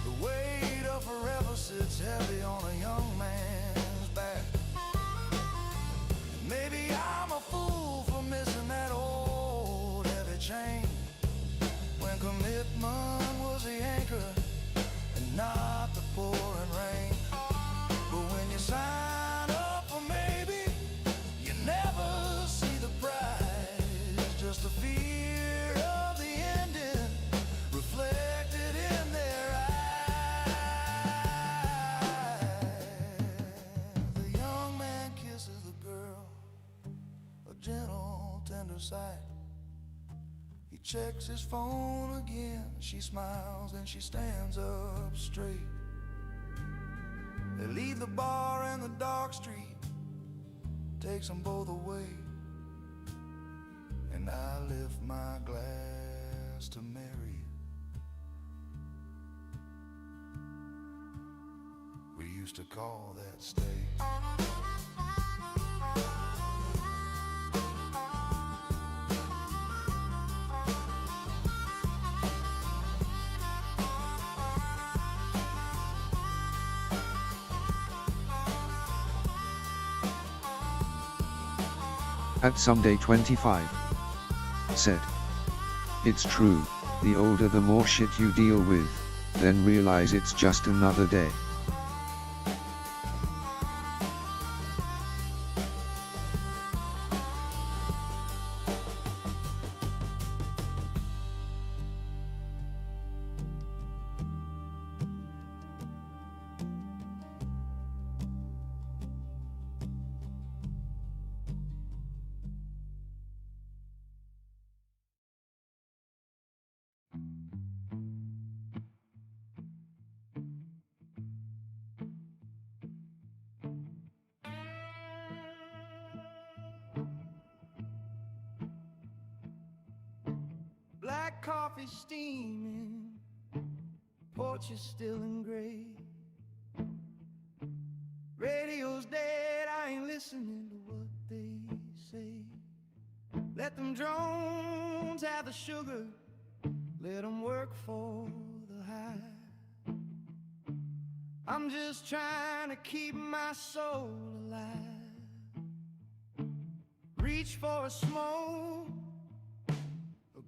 S4: The weight of forever sits heavy on a young man's back. Maybe I'm a fool for missing that old heavy chain, when commitment was the anchor and not the pouring rain. But when you sign up for maybe, you never see the prize, just the fear of the ending reflected in their eyes. The young man kisses the girl,
S1: checks his phone again. She smiles and she stands up straight. They leave the bar and the dark street takes them both away. And I lift my glass to Mary. We used to call that stay.
S2: At Someday 25 said, "It's true, the older the more shit you deal with, then realize it's just another day."
S3: Black coffee steaming, porch is still in gray. Radio's dead, I ain't listening to what they say. Let them drones have the sugar, let them work for the high. I'm just trying to keep my soul alive. Reach for a smoke, a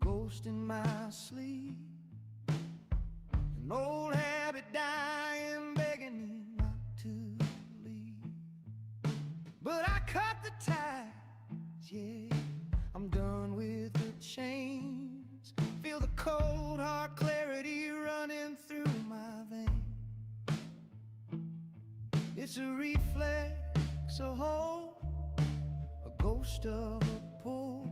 S3: ghost in my sleep, an old habit dying, begging me not to leave. But I cut the ties, yeah, I'm done with the chains. Feel the cold hard clarity running through my veins. It's a reflex, a hope, a ghost of a pull.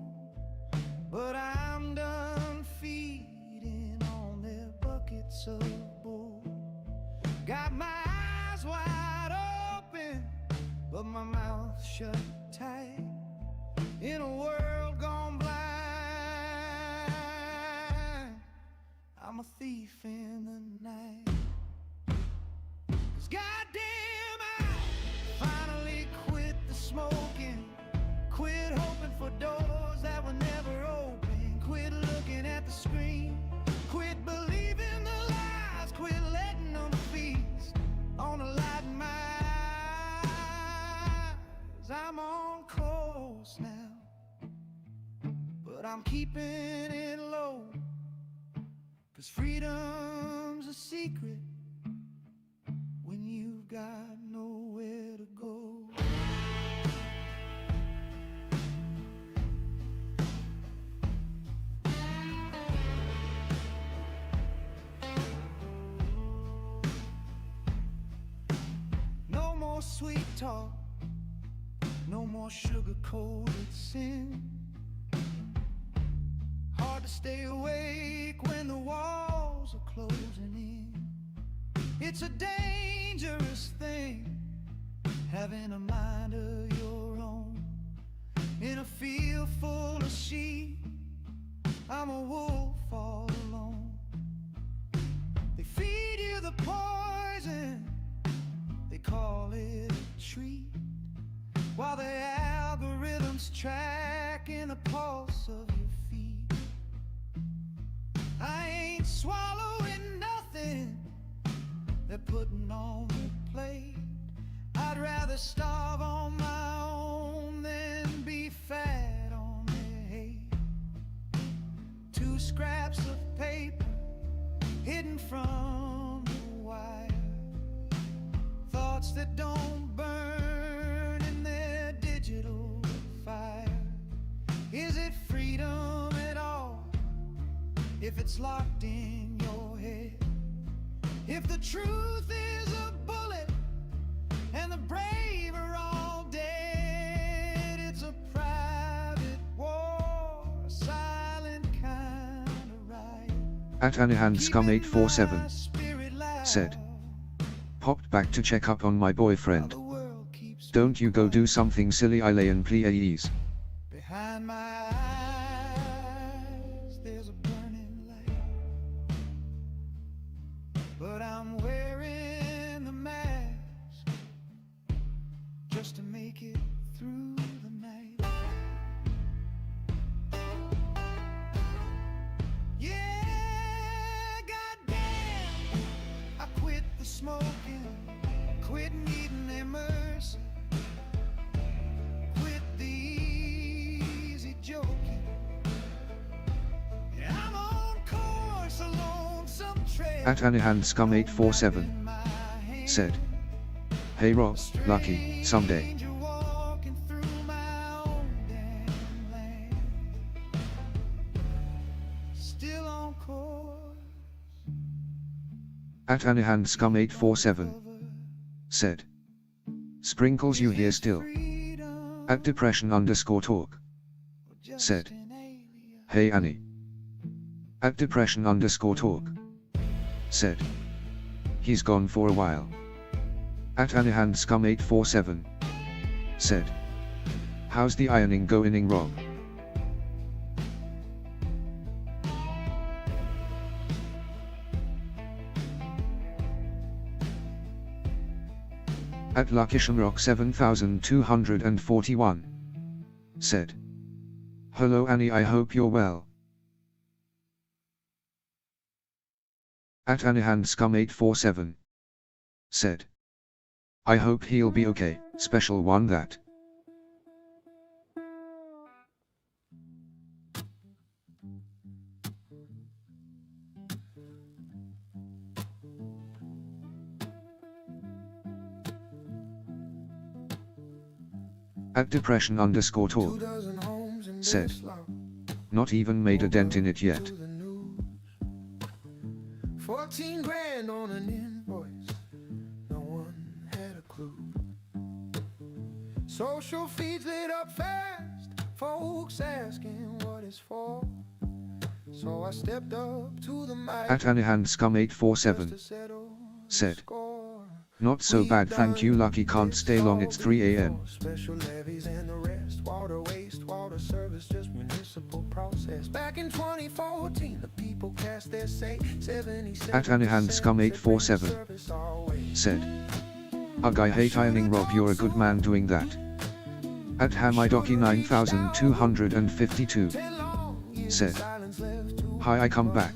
S3: But I'm done feeding on their buckets of bull. Got my eyes wide open, but my mouth shut tight. In a world gone blind, I'm a thief in the night. 'Cause goddamn, I finally quit the smoking, quit hoping for doors that were never open, quit looking at the screen, quit believing the lies, quit letting them feast on the light in my eyes. I'm on course now, but I'm keeping it low, 'cause freedom's a secret when you've got nowhere to go. No more sweet talk, no more sugar-coated sin. Hard to stay awake when the walls are closing in. It's a dangerous thing, having a mind of your own. In a field full of sheep, I'm a wolf all alone. They feed you the poison, they call it a treat, while the algorithms tracking the pulse of your feet. I ain't swallowing nothing they're putting on the plate. I'd rather starve on my own than be fat on their hate. 2 scraps of paper hidden from the wire, thoughts that don't burn in their digital fire. Is it freedom at all if it's locked in your head? If the truth is a bullet and the brave are all dead, it's a private war, a silent kind
S2: At AnihandScum847 said, popped back to check up on my boyfriend. Don't you go do something silly, Eileen, please.
S4: Behind my eyes, there's a burning light, but I'm wearing the mask just to make it through the night. Yeah, goddamn, I quit the smoking, quit needing their mercy.
S2: At AnihandScum847 said, hey Rob, lucky, someday. At AnihandScum847 said, sprinkles you here still. At Depression_talk said, hey Annie. At Depression_talk said, he's gone for a while. At AnihandScum847 said, how's the ironing going, Rob? At LuckishamRock7241 said, hello Annie, I hope you're well. At AnihandScum847 said, I hope he'll be okay, special one that. At Depression_talk said, not even made a dent in it yet.
S1: 14 grand on an invoice, no one had a clue. Social feeds lit up fast, folks asking what it's for. So I stepped up to the mic.
S2: At AnihandScum847 said, not so bad, thank you, lucky, can't stay long, it's 3 AM.
S1: Special levies and the rest, water, wastewater service, just municipal process. Back in 2014, the people cast their say. 77
S2: At AnihandScum847 said, ugh, I hate ironing, Rob, you're a good man doing that. At Hamidoki9252 said, hi, I come back.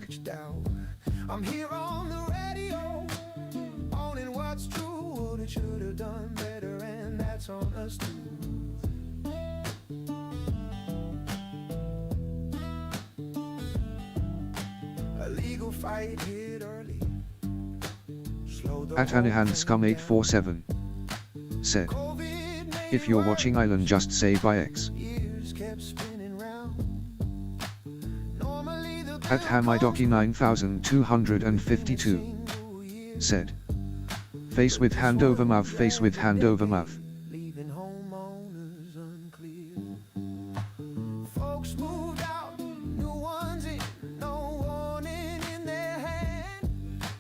S1: I'm here on the radio, owning what's true, what it should have done better, and that's on us too. A legal fight hit early.
S2: At AnihandScum847 said, if you're watching Island, just say bye X. At Hamidoki9252 said, face with hand over mouth, face with hand over mouth.
S1: Leaving homeowners unclear. Folks moved out, new ones in, no warning in their hand.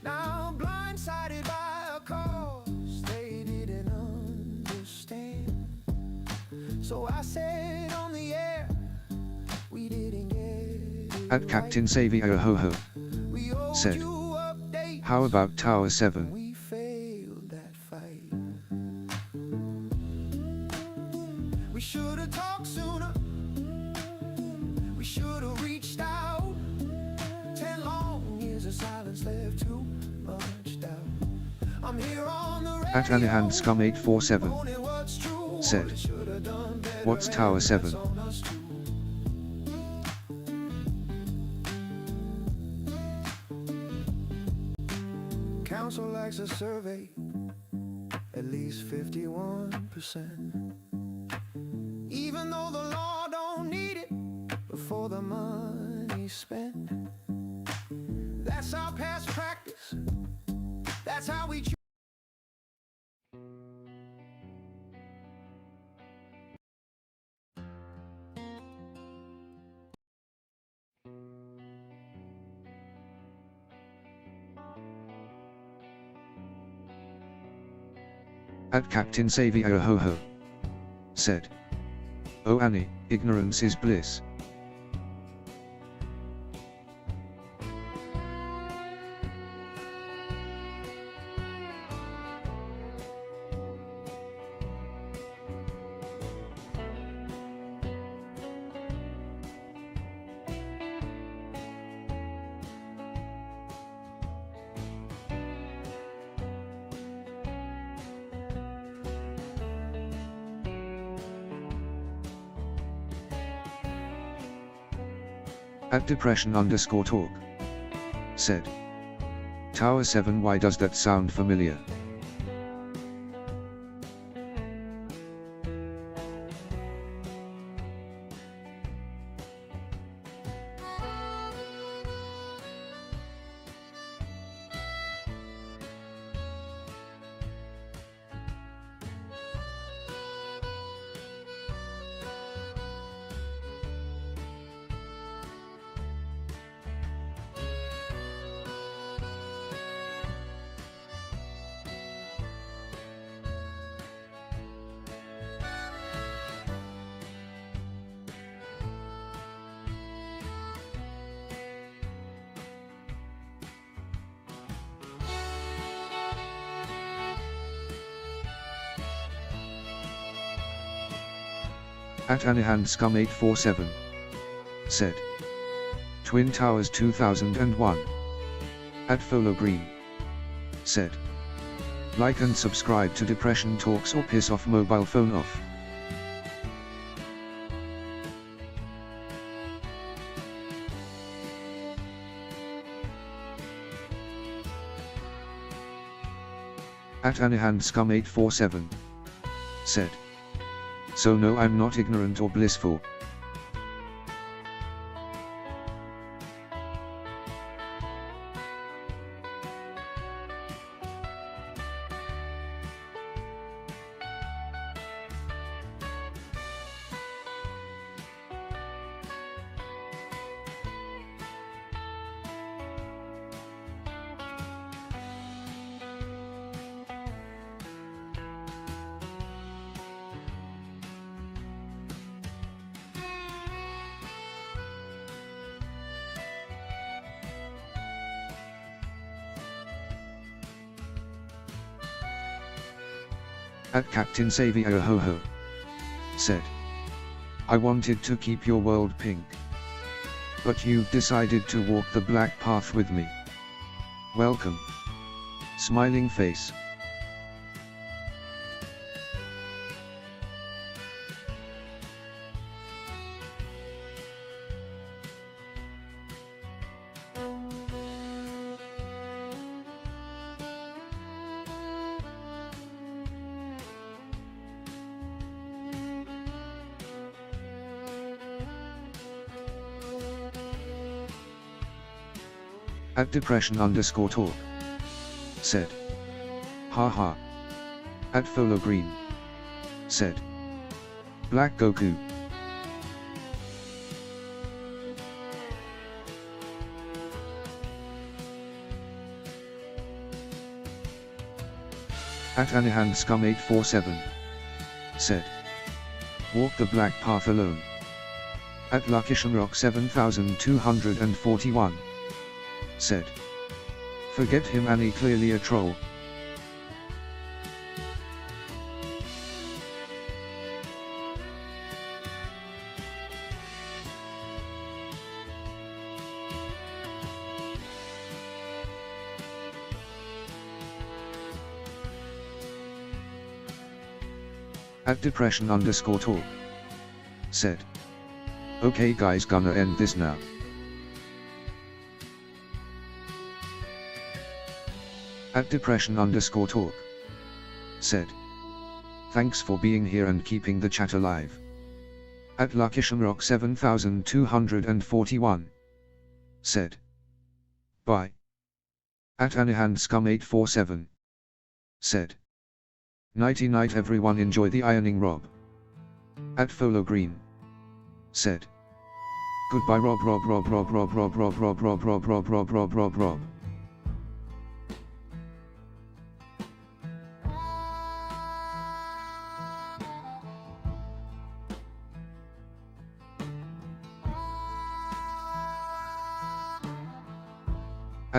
S1: Now blindsided by a cause they didn't understand. So I said on the air, we didn't get it
S2: At Captain Savio Ho
S1: We owed
S2: said,
S1: you updates.
S2: how about Tower 7?
S1: We failed that fight. We should have talked sooner. We should have reached out. 10 long years of silence left too much doubt. I'm here on the radio,
S2: At AnihandScum847
S1: owning what's true,
S2: said,
S1: what it should have done better,
S2: what's
S1: and
S2: Tower
S1: that's
S2: 7?
S1: on us too. Council likes a survey, at least 51%. Even though the law don't need it before the money's spent. That's our past practice. That's how we choose.
S2: At Captain Xavier Ho said, "Oh Annie, ignorance is bliss." At depression_talk said, "Tower 7, why does that sound familiar?" At AnihandScum847 said, "Twin Towers 2001. At Folo Green said, "Like and subscribe to Depression Talks or piss off mobile phone off." At AnihandScum847 said, "So no, I'm not ignorant or blissful." At Captain Xavier Ho said, "I wanted to keep your world pink, but you've decided to walk the black path with me. Welcome." Smiling face. At depression_talk said, "Haha." At Folo Green said, "Black Goku." At AnihandScum847 said, "Walk the black path alone." At LuckyshamRock7241 said, "Forget him, Annie, clearly a troll." At depression_talk said, "Okay guys, gonna end this now." At depression_talk said, "Thanks for being here and keeping the chat alive." At LuckyshamRock7241 said, "Bye." At AnihandScum847 said, "Nighty night everyone, enjoy the ironing, Rob." At Folo Green said, "Goodbye Rob."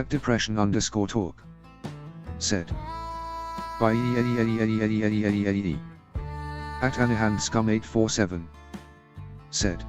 S2: At depression_talk. Said. By At Anahan Scum 847. Said.